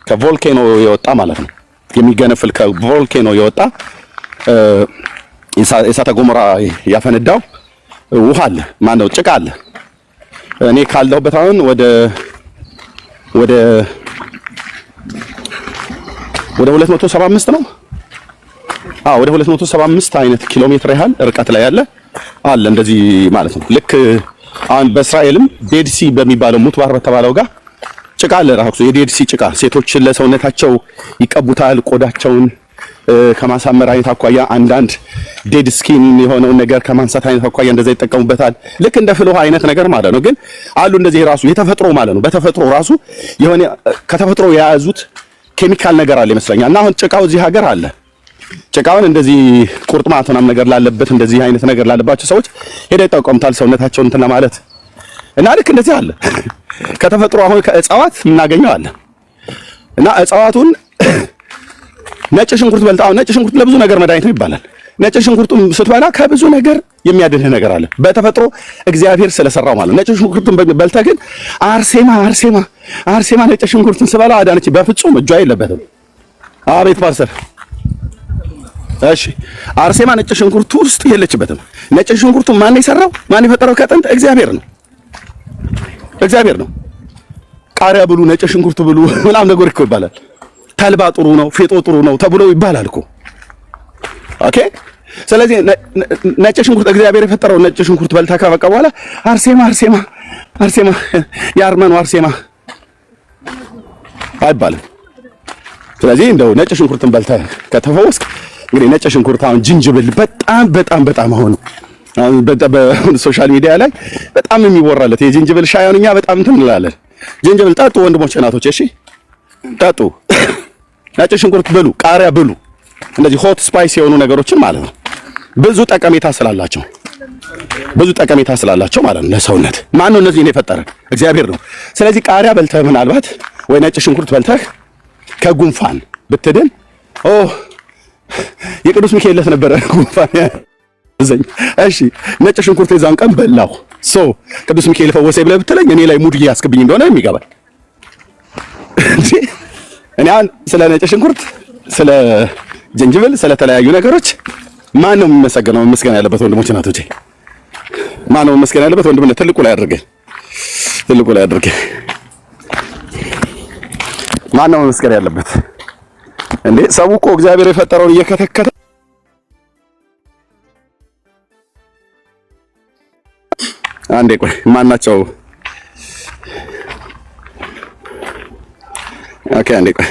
ከቮልኬኖ የወጣ ማለት ነው። የሚገነፍል ከቮልኬኖ የወጣ የእሳተ ገሞራ ያፈነዳው ውሃ አለ፣ ማነው ጭቃ አለ። እኔ ካለሁበት አሁን ወደ 275 ነው። ወደ 275 አይነት ኪሎ ሜትር ያህል ርቀት ላይ አለ እንደዚህ ማለት ነው። ልክ አሁን በእስራኤልም ዴድሲ በሚባለው ሙት ባር በተባለው ጋር ጭቃ አለ። ራሱ የዴድሲ ጭቃ ሴቶችን ለሰውነታቸው ይቀቡታል። ቆዳቸውን ከማሳመር አይነት አኳያ አንዳንድ ዴድ ስኪን የሆነውን ነገር ከማንሳት አይነት አኳያ እንደዛ ይጠቀሙበታል። ልክ እንደ ፍልውሃ አይነት ነገር ማለት ነው። ግን አሉ እንደዚህ ራሱ የተፈጥሮ ማለት ነው። በተፈጥሮ ራሱ የሆነ ከተፈጥሮ የያዙት ኬሚካል ነገር አለ ይመስለኛል። እና አሁን ጭቃው እዚህ ሀገር አለ። ጭቃውን እንደዚህ ቁርጥማት ምናምን ነገር ላለበት እንደዚህ አይነት ነገር ላለባቸው ሰዎች ሄደው ይጠቀሙታል ሰውነታቸውን እንትን ማለት እና ልክ እንደዚህ አለ። ከተፈጥሮ አሁን ከእጽዋት የምናገኘው አለ እና እጽዋቱን ነጭ ሽንኩርት በልተህ ነጭ ሽንኩርት ለብዙ ነገር መድኃኒት ነው ይባላል። ነጭ ሽንኩርቱን ስትበላ ከብዙ ነገር የሚያድንህ ነገር አለ በተፈጥሮ እግዚአብሔር ስለሰራው ማለት ነው። ነጭ ሽንኩርቱን በልተህ ግን አርሴማ ነጭ ሽንኩርቱን ስበላ አዳነች፣ በፍጹም እጇ የለበትም። አቤት ፓስተር፣ እሺ አርሴማ ነጭ ሽንኩርቱ ውስጥ የለችበትም። ነጭ ሽንኩርቱን ማን የሰራው ማን የፈጠረው? ከጥንት እግዚአብሔር ነው። እግዚአብሔር ነው። ቃሪያ ብሉ፣ ነጭ ሽንኩርት ብሉ ምናምን ነገር እኮ ይባላል። ተልባ ጥሩ ነው፣ ፌጦ ጥሩ ነው ተብሎ ይባላል እኮ። ኦኬ። ስለዚህ ነጭ ሽንኩርት እግዚአብሔር የፈጠረው ነጭ ሽንኩርት በልታ ካበቃ በኋላ አርሴማ የአርመኑ አርሴማ አይባልም። ስለዚህ እንደው ነጭ ሽንኩርትን በልታ ከተፈወስክ እንግዲህ ነጭ ሽንኩርት አሁን ዝንጅብል በጣም አሁን በሶሻል ሚዲያ ላይ በጣም የሚወራለት የዝንጅብል ሻይ አሁን እኛ በጣም እንትን እንላለን። ዝንጅብል ጠጡ ወንድሞች እናቶች፣ እሺ ጠጡ። ነጭ ሽንኩርት ብሉ፣ ቃሪያ ብሉ። እንደዚህ ሆት ስፓይስ የሆኑ ነገሮችን ማለት ነው። ብዙ ጠቀሜታ ስላላቸው ማለት ነው ለሰውነት። ማን ነው እነዚህን የፈጠረ? እግዚአብሔር ነው። ስለዚህ ቃሪያ በልተህ ምናልባት ወይ ነጭ ሽንኩርት በልተህ ከጉንፋን ብትድን የቅዱስ ሚካኤል ዕለት ነበረ ጉንፋን ያዘኝ። እሺ ነጭ ሽንኩርት የዛን ቀን በላሁ ቅዱስ ሚካኤል ፈወሰኝ ብለህ ብትለኝ እኔ ላይ ሙድ እያስገብኝ እንደሆነ የሚገባል። እኔ ስለ ነጭ ሽንኩርት፣ ስለ ጅንጅብል፣ ስለ ተለያዩ ነገሮች ማን ነው የሚመሰገነው? መመስገን ያለበት ወንድሞች እናቶቼ፣ ማን ነው መመስገን ያለበት? ወንድምነት ትልቁ ላይ አድርገህ ማን ነው መመስገን ያለበት? እንዴ ሰው እኮ እግዚአብሔር የፈጠረውን እየከተከተ አንዴ ቆይ ማናቸው? ኦኬ አንዴ ቆይ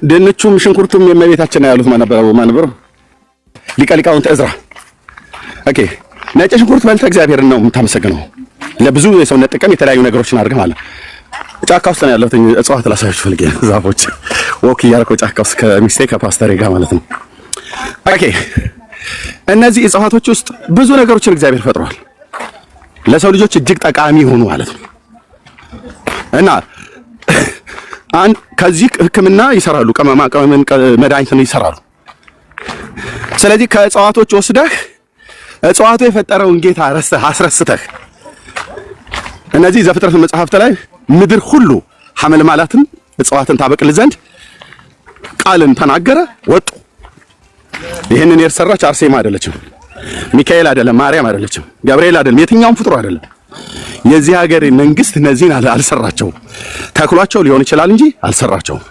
ድንቹም ሽንኩርቱም የእመቤታችን ያሉት ማን ነበሩ? ሊቀ ሊቃውንት ዕዝራ። ኦኬ ነጭ ሽንኩርት በልተህ እግዚአብሔርን ነው የምታመሰግነው። ለብዙ የሰውነት ጥቅም የተለያዩ ነገሮችን አድርገህ ማለት ጫካ ውስጥ ነው ያለሁት። እጽዋት ላሳያችሁ ፈልጌ ዛፎች ወክ እያደረኩ ጫካ ውስጥ ከሚስቴ ከፓስተሬ ጋር ማለት ነው። ኦኬ እነዚህ እጽዋቶች ውስጥ ብዙ ነገሮችን እግዚአብሔር ፈጥሯል ለሰው ልጆች እጅግ ጠቃሚ ሆኑ ማለት ነው። እና ከዚህ ሕክምና ይሰራሉ፣ ቅመማ ቅመምን መድኃኒትን ይሰራሉ። ስለዚህ ከእጽዋቶች ወስደህ እጽዋቱ የፈጠረውን ጌታ አስረስተህ እነዚህ ዘፍጥረት መጽሐፍት ላይ ምድር ሁሉ ሐመልማላትን እጽዋትን ታበቅል ዘንድ ቃልን ተናገረ፣ ወጡ። ይህንን የሰራች አርሴማ አይደለችም፣ ሚካኤል አይደለም፣ ማርያም አይደለችም፣ ገብርኤል አይደለም፣ የትኛውም ፍጡር አይደለም። የዚህ ሀገር መንግስት እነዚህን አልሰራቸውም። ተክሏቸው ሊሆን ይችላል እንጂ አልሰራቸውም።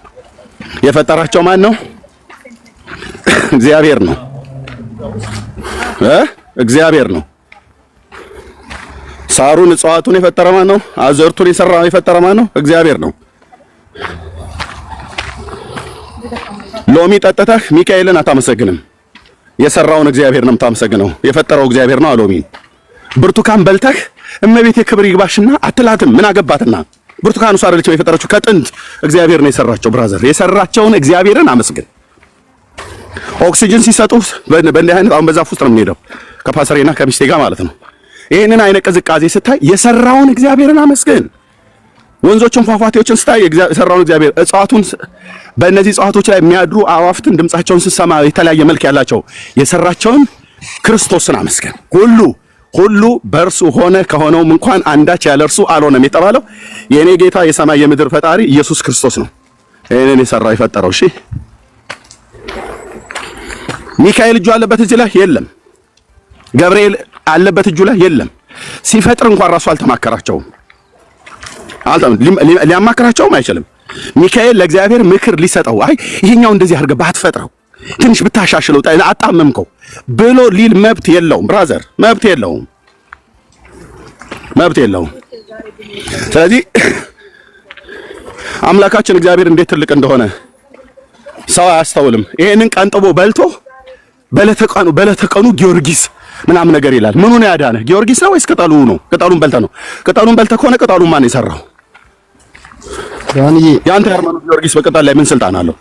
የፈጠራቸው ማን ነው? እግዚአብሔር ነው። እግዚአብሔር ነው። ሳሩን እጽዋቱን የፈጠረ ማን ነው? አዘርቱን የፈጠረ ማን ነው? እግዚአብሔር ነው። ሎሚ ጠጥተህ ሚካኤልን አታመሰግንም። የሰራውን እግዚአብሔር ነው የምታመሰግነው። የፈጠረው እግዚአብሔር ነው። ሎሚን ብርቱካን በልተህ እመቤቴ ክብር ይግባሽና አትላትም። ምን አገባትና? ብርቱካን እሷ አይደለችም የፈጠረችው፣ ከጥንት እግዚአብሔር ነው የሰራቸው። ብራዘር የሰራቸውን እግዚአብሔርን አመስግን። ኦክሲጅን ሲሰጡ በእንዲህ አይነት አሁን በዛፍ ውስጥ ነው የምንሄደው ከፓሰሬና ከሚስቴ ጋር ማለት ነው። ይሄንን አይነት ቅዝቃዜ ስታይ የሰራውን እግዚአብሔርን አመስግን። ወንዞችን ፏፏቴዎችን ስታይ የሰራውን እግዚአብሔር፣ እጽዋቱን በእነዚህ እጽዋቶች ላይ የሚያድሩ አዋፍትን ድምጻቸውን ስትሰማ የተለያየ መልክ ያላቸው የሰራቸውን ክርስቶስን አመስግን። ሁሉ በእርሱ ሆነ፣ ከሆነውም እንኳን አንዳች ያለ እርሱ አልሆነም የተባለው የእኔ ጌታ የሰማይ የምድር ፈጣሪ ኢየሱስ ክርስቶስ ነው። ይሄንን የሰራው የፈጠረው። እሺ ሚካኤል እጁ አለበት እዚህ ላይ የለም። ገብርኤል አለበት እጁ ላይ የለም። ሲፈጥር እንኳን ራሱ አልተማከራቸውም፣ ሊያማከራቸውም አይችልም። ሚካኤል ለእግዚአብሔር ምክር ሊሰጠው ይሄኛው እንደዚህ አድርገህ ባትፈጥረው ትንሽ ብታሻሽለው አጣመምከው ብሎ ሊል መብት የለውም። ብራዘር መብት የለውም። ስለዚህ አምላካችን እግዚአብሔር እንዴት ትልቅ እንደሆነ ሰው አያስተውልም። ይሄንን ቀንጥቦ በልቶ በለተቀኑ ጊዮርጊስ ምናምን ነገር ይላል። ምኑ ነው ያዳነ? ጊዮርጊስ ነው ወይስ ቅጠሉ ነው? ቅጠሉን በልተህ ነው? ቅጠሉን በልተህ ከሆነ ቅጠሉን ማን የሰራው? ዳንዬ ያንተ ሃይማኖት ጊዮርጊስ በቅጠል ላይ ምን ስልጣን አለው?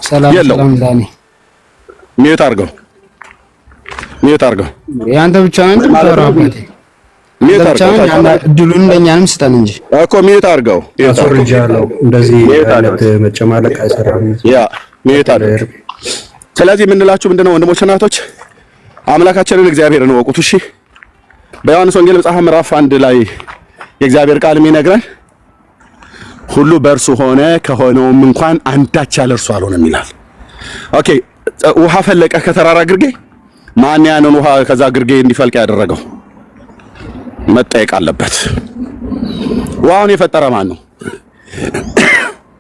ሰላም ዳኒ ሚዩት አድርገው። ያንተ ብቻ ነው የምታወራው። ሚዩት አድርገው። እድሉን ለኛንም ስጠን እንጂ እኮ ሚዩት አድርገው። አስወርጃለሁ። እንደዚህ አይነት መጨማለቅ አይሰራም። ሚዩት አድርገው። ስለዚህ የምንላችሁ ምንድነው ወንድሞች እናቶች፣ አምላካችንን እግዚአብሔርን ወቁት። እሺ በዮሐንስ ወንጌል መጽሐፍ ምዕራፍ 1 ላይ የእግዚአብሔር ቃል የሚነግረን ሁሉ በእርሱ ሆነ፣ ከሆነውም እንኳን አንዳች ያለ እርሱ አልሆነም ይላል። ኦኬ ውሃ ፈለቀ ከተራራ ግርጌ። ማን ያንን ውሃ ከዛ ግርጌ እንዲፈልቅ ያደረገው? መጠየቅ አለበት። ውሃውን የፈጠረ ማን ነው?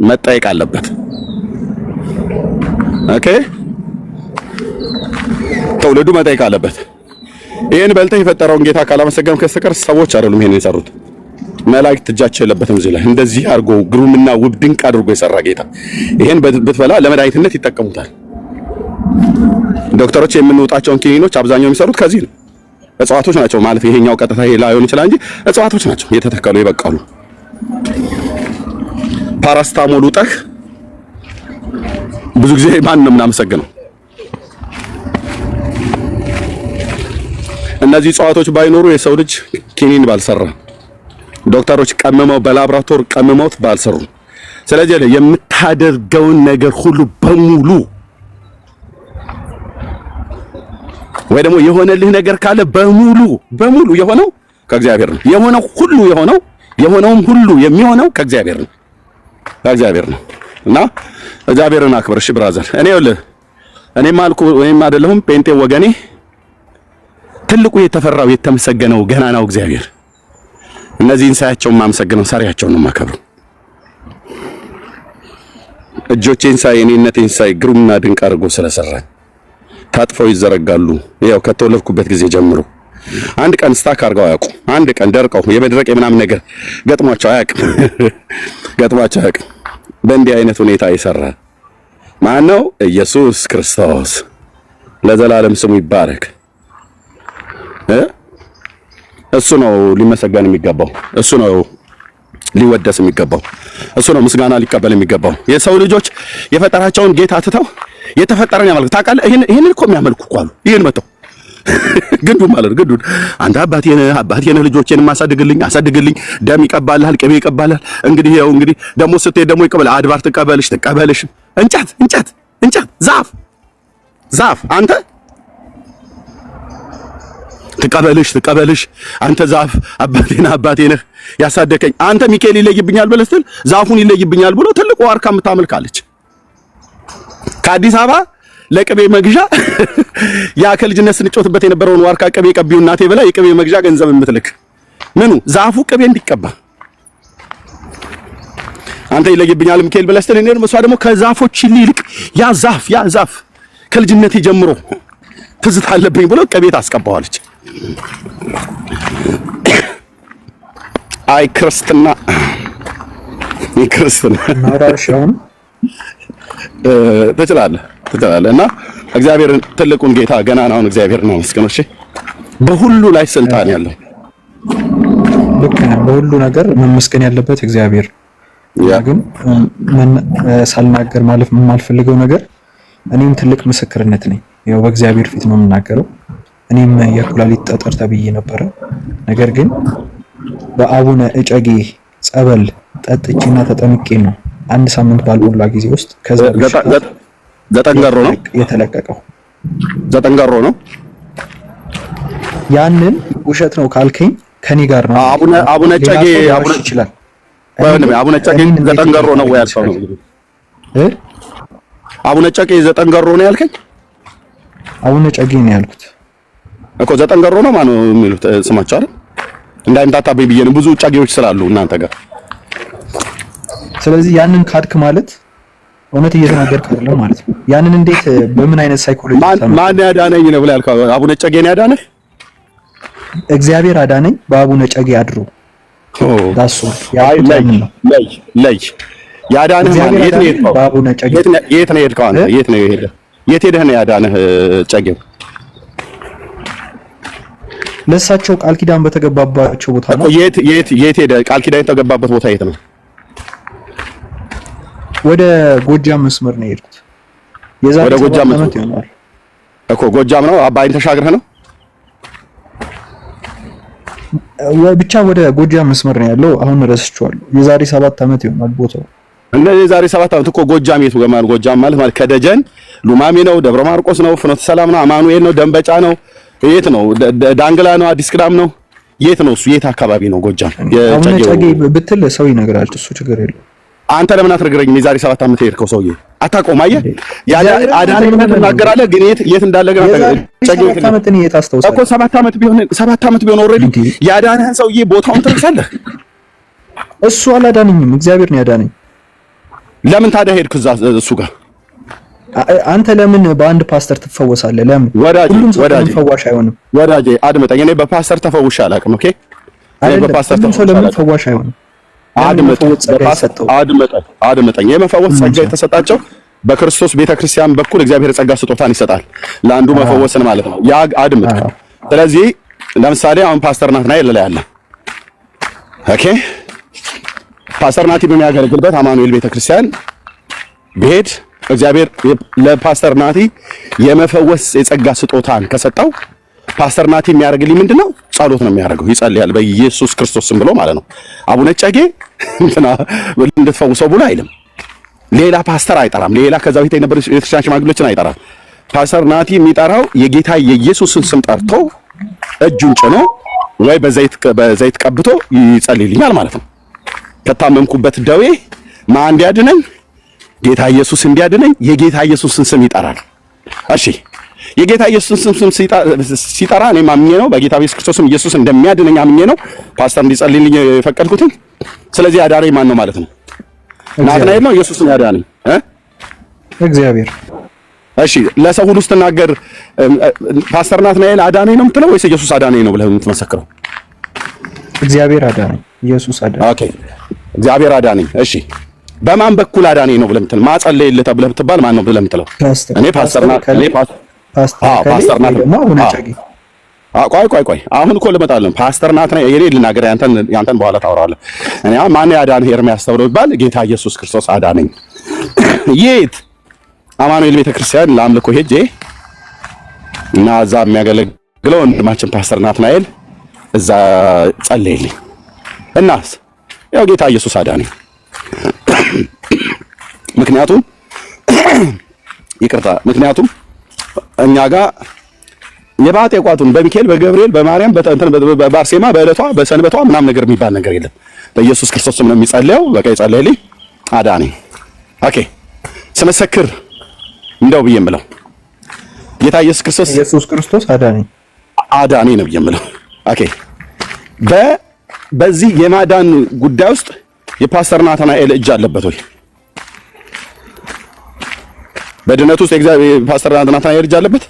መጠየቅ አለበት። ኦኬ ትውልዱ መጠየቅ አለበት። ይሄን በልተህ የፈጠረውን ጌታ ካላመሰገንክ በስተቀር ሰዎች አይደሉም ይሄን የሰሩት። መላእክት እጃቸው የለበትም እዚህ ላይ። እንደዚህ አድርጎ ግሩምና ውብ ድንቅ አድርጎ የሰራ ጌታ ይሄን ብትበላ ለመድኃኒትነት ይጠቀሙታል። ዶክተሮች የምንወጣቸውን ኪኒኖች አብዛኛው የሚሰሩት ከዚህ ነው። እጽዋቶች ናቸው ማለት ይሄኛው ቀጥታ ይሄ ላይሆን ይችላል እንጂ እጽዋቶች ናቸው የተተከሉ የበቀሉ። ፓራስታሞል ውጠህ ብዙ ጊዜ ማን ነው የምናመሰግነው? እነዚህ እጽዋቶች ባይኖሩ የሰው ልጅ ኪኒን ባልሰራ፣ ዶክተሮች ቀምመው በላብራቶሪ ቀምመውት ባልሰሩ። ስለዚህ የምታደርገውን ነገር ሁሉ በሙሉ ወይ ደግሞ የሆነልህ ነገር ካለ በሙሉ የሆነው ከእግዚአብሔር ነው። የሆነውም ሁሉ የሚሆነው ከእግዚአብሔር ነው እና እግዚአብሔርን አክብር። እሺ ብራዘር፣ እኔም አልኩ ወይም አይደለሁም ጴንጤ ወገኔ፣ ትልቁ የተፈራው የተመሰገነው ገናናው እግዚአብሔር፣ እነዚህን ሳያቸው የማመሰግነው ሰሪያቸውን ነው የማከብረው። እጆቼን ሳይ እኔነቴን ሳይ ግሩምና ድንቅ አድርጎ ስለሰራኝ ታጥፈው ይዘረጋሉ። ያው ከተወለድኩበት ጊዜ ጀምሮ አንድ ቀን ስታክ አድርገው አያውቁም። አንድ ቀን ደርቀው የመድረቅ የምናምን ነገር ገጥሟቸው አያውቅም። በእንዲህ አይነት ሁኔታ ይሰራል። ማን ነው? ኢየሱስ ክርስቶስ ለዘላለም ስሙ ይባረክ። እሱ ነው ሊመሰገን የሚገባው፣ እሱ ነው ሊወደስ የሚገባው፣ እሱ ነው ምስጋና ሊቀበል የሚገባው። የሰው ልጆች የፈጠራቸውን ጌታ ትተው የተፈጠረን ያመልኩ ታውቃለህ። ይሄንን እኮ የሚያመልኩ እኮ አሉ። ይሄን መተው ግንዱን አንተ አባቴ ነህ ልጆቼን አሳድግልኝ፣ ደም ይቀባልሃል፣ ቅቤ ይቀባልሃል። እንግዲህ ደግሞ ስትሄድ ደግሞ ይቀበል፣ አድባር ትቀበልሽ፣ እንጨት፣ ዛፍ አንተ ትቀበልሽ አንተ ዛፍ አባቴ ነህ ያሳደከኝ። አንተ ሚካኤል ይለይብኛል ብለህ ስትል ዛፉን ይለይብኛል ብሎ ትልቁ ዋርካ የምታመልካለች። ከአዲስ አበባ ለቅቤ መግዣ ያ ከልጅነት ስንጮትበት የነበረውን ዋርካ ቅቤ ቀቢው እናቴ ብላ የቅቤ መግዣ ገንዘብ የምትልክ ምኑ ዛፉ ቅቤ እንዲቀባ አንተ ይለይብኛል ሚካኤል ብለህ ስትል እኔ እሷ ደግሞ ከዛፎች ይልቅ ያ ዛፍ ከልጅነቴ ጀምሮ ትዝታ አለብኝ ብሎ ቅቤ ታስቀባዋለች። አይ ክርስትና ማራሻውን ትችላለህ እና እግዚአብሔርን ትልቁን ጌታ ገናናውን እግዚአብሔር ነው መስገን። እሺ በሁሉ ላይ ስልጣን ያለው ልክ ነው። በሁሉ ነገር መመስገን ያለበት እግዚአብሔር። ግን ሳልናገር ማለፍ የማልፈልገው ነገር እኔም ትልቅ ምስክርነት ነኝ። ያው በእግዚአብሔር ፊት ነው የምናገረው። እኔም የኩላሊት ጠጠር ተብዬ ነበረ። ነገር ግን በአቡነ እጨጌ ጸበል ጠጥቼና ተጠምቄ ነው አንድ ሳምንት ባልሞላ ጊዜ ውስጥ ከዛ ዘጠንገሮ ነው የተለቀቀው። ዘጠንገሮ ነው። ያንን ውሸት ነው ካልከኝ ከኔ ጋር ነው። አቡነ እጨጌ ይችላል። አቡነ እጨጌ ዘጠንገሮ ነው ወይ ያልከው ነው? አቡነ እጨጌ ዘጠንገሮ ነው ያልከኝ? አቡነ እጨጌ ነው ያልኩት እኮ። ዘጠንገሮ ነው ማነው የሚሉት ስማቸው አይደል? እንዳይምታታብኝ ብዬ ነው፣ ብዙ እጨጌዎች ስላሉ እናንተ ጋር። ስለዚህ ያንን ካድክ ማለት እውነት እየተናገርክ አይደለም ማለት ነው። ያንን እንዴት በምን አይነት ሳይኮሎጂ ማን ያዳነኝ ነው ብለህ ያልከው? አቡነ እጨጌ ነው ያዳነህ? እግዚአብሔር አዳነኝ በአቡነ እጨጌ አድሮ። ዳሱ ለይ ያዳነህ ማለት የት ነው የሄድከው? በአቡነ እጨጌ የት ነው የሄድከው አንተ? የት ሄደህ ነው ያዳነህ እጨጌው? ለእሳቸው ቃል ኪዳን በተገባባቸው ቦታ ነው። የት ሄደ? ቃል ኪዳን የተገባበት ቦታ የት ነው? ወደ ጎጃም መስመር ነው የሄድኩት። ወደ ጎጃም መስመር ይሆናል እኮ። ጎጃም ነው አባይን ተሻግረህ ነው? ብቻ ወደ ጎጃም መስመር ነው ያለው። አሁን ረስቼዋለሁ። የዛሬ 7 ዓመት ይሆናል ቦታው። የዛሬ 7 ዓመት እኮ ጎጃም የቱ ገማን? ጎጃም ማለት ከደጀን ሉማሜ ነው፣ ደብረ ማርቆስ ነው፣ ፍኖተ ሰላም ነው፣ አማኑኤል ነው፣ ደንበጫ ነው፣ የት ነው? ዳንግላ ነው፣ አዲስ ቅዳም ነው፣ የት ነው እሱ? የት አካባቢ ነው ጎጃም? አቡነ እጨጌ ብትል ሰው ይነግራል። እሱ ችግር የለው። አንተ ለምን አትነግረኝም? የዛሬ 7 ዓመት የሄድከው ሰውዬ አታውቀውም? አየህ አዳነኝ ትናገራለህ፣ ግን የት እንዳለ ግን እጨጌ እኮ 7 ዓመት ቢሆን ኦልሬዲ ያዳነህን ሰውዬ ቦታውን ትረሳለህ። እሱ አላዳነኝም፣ እግዚአብሔር ነው ያዳነኝ። ለምን ታዲያ ሄድክ እሱ ጋር? አንተ ለምን በአንድ ፓስተር ትፈወሳለህ? ለምን ሁሉም ሰው ፈዋሽ አይሆንም? ወዳጄ አድምጠኝ። እኔ በፓስተር ተፈውሼ አላውቅም። ኦኬ ሁሉም ሰው ለምን ፈዋሽ አይሆንም? አድምጠኝ። የመፈወስ ጸጋ የተሰጣቸው በክርስቶስ ቤተክርስቲያን በኩል እግዚአብሔር ጸጋ ስጦታን ይሰጣል፣ ለአንዱ መፈወስን ማለት ነው። ያ አድምጥ። ስለዚህ ለምሳሌ አሁን ፓስተር ናትናኤል ላይ ያለ ኦኬ ፓስተር ናቲ በሚያገለግልበት አማኑኤል ቤተክርስቲያን ብሄድ እግዚአብሔር ለፓስተር ናቲ የመፈወስ የጸጋ ስጦታን ከሰጠው ፓስተር ናቲ የሚያደርግልኝ ምንድነው? ጸሎት ነው የሚያደርገው። ይጸልያል በኢየሱስ ክርስቶስ ስም ብሎ ማለት ነው። አቡነ እጨጌ እንድትፈውሰው ብሎ አይልም። ሌላ ፓስተር አይጠራም። ሌላ ከዛ በፊት የነበሩ የክርስቲያን ሽማግሌዎችን አይጠራም። ፓስተር ናቲ የሚጠራው የጌታ የኢየሱስን ስም ጠርቶ እጁን ጭኖ ወይ በዘይት ቀብቶ ይጸልይልኛል ማለት ነው። ከታመምኩበት ደዌ ማን እንዲያድነኝ? ጌታ ኢየሱስ እንዲያድነኝ የጌታ ኢየሱስን ስም ይጠራል። እሺ የጌታ ኢየሱስን ስም ሲጠራ እኔ ማምኜ ነው በጌታ ኢየሱስ ክርስቶስም ኢየሱስ እንደሚያድነኝ አምኜ ነው ፓስተር እንዲጸልይልኝ የፈቀድኩት። ስለዚህ አዳነኝ ማን ነው ማለት ነው? ናትናኤል ነው ኢየሱስ ነው ያዳነኝ እግዚአብሔር። እሺ ለሰው ሁሉ ስትናገር ፓስተር ናትናኤል አዳነኝ ነው የምትለው ወይስ ኢየሱስ አዳነኝ ነው ብለህ የምትመሰክረው? እግዚአብሔር አዳነኝ፣ ኢየሱስ አዳነኝ። ኦኬ እግዚአብሔር አዳነኝ። እሺ በማን በኩል አዳነኝ ነው ብለህ የምትል ማጸለይልህ ተብለህ ብትባል ማን ነው ብለህ የምትለው? እኔ ፓስተር ናትናኤል ፓስተር ናትናኤል ቆይ አሁን እኮ ልመጣለን። ፓስተር ናትናኤል የኔ ልናገር ያንተን በኋላ ታወራለህ። እኔ ማን ያዳነህ ኤርሚያስ ተብሎ ይባል ጌታ ኢየሱስ ክርስቶስ አዳነኝ። የት አማኑኤል ቤተክርስቲያን ለአምልኮ ሄጄ እና እዛ የሚያገለግለው ወንድማችን ፓስተር ናትናኤል እዛ ጸለየልኝ። እናስ ያው ጌታ ኢየሱስ አዳነኝ። ምክንያቱም እኛ ጋር የባጤ ቋጡን በሚካኤል በገብርኤል በማርያም በአርሴማ በዕለቷ በሰንበቷ ምናምን ነገር የሚባል ነገር የለም። በኢየሱስ ክርስቶስ ስም ነው የሚጸልየው። በቃ ይጸልይልኝ አዳነኝ። ኦኬ ስመሰክር እንደው ብዬ የምለው ጌታ ኢየሱስ ክርስቶስ አዳነኝ ነው ብዬ የምለው። ኦኬ በዚህ የማዳን ጉዳይ ውስጥ የፓስተር ናትናኤል እጅ አለበት ወይ? በድነት ውስጥ የእግዚአብሔር ፓስተር ናትናኤል እጅ አለበት?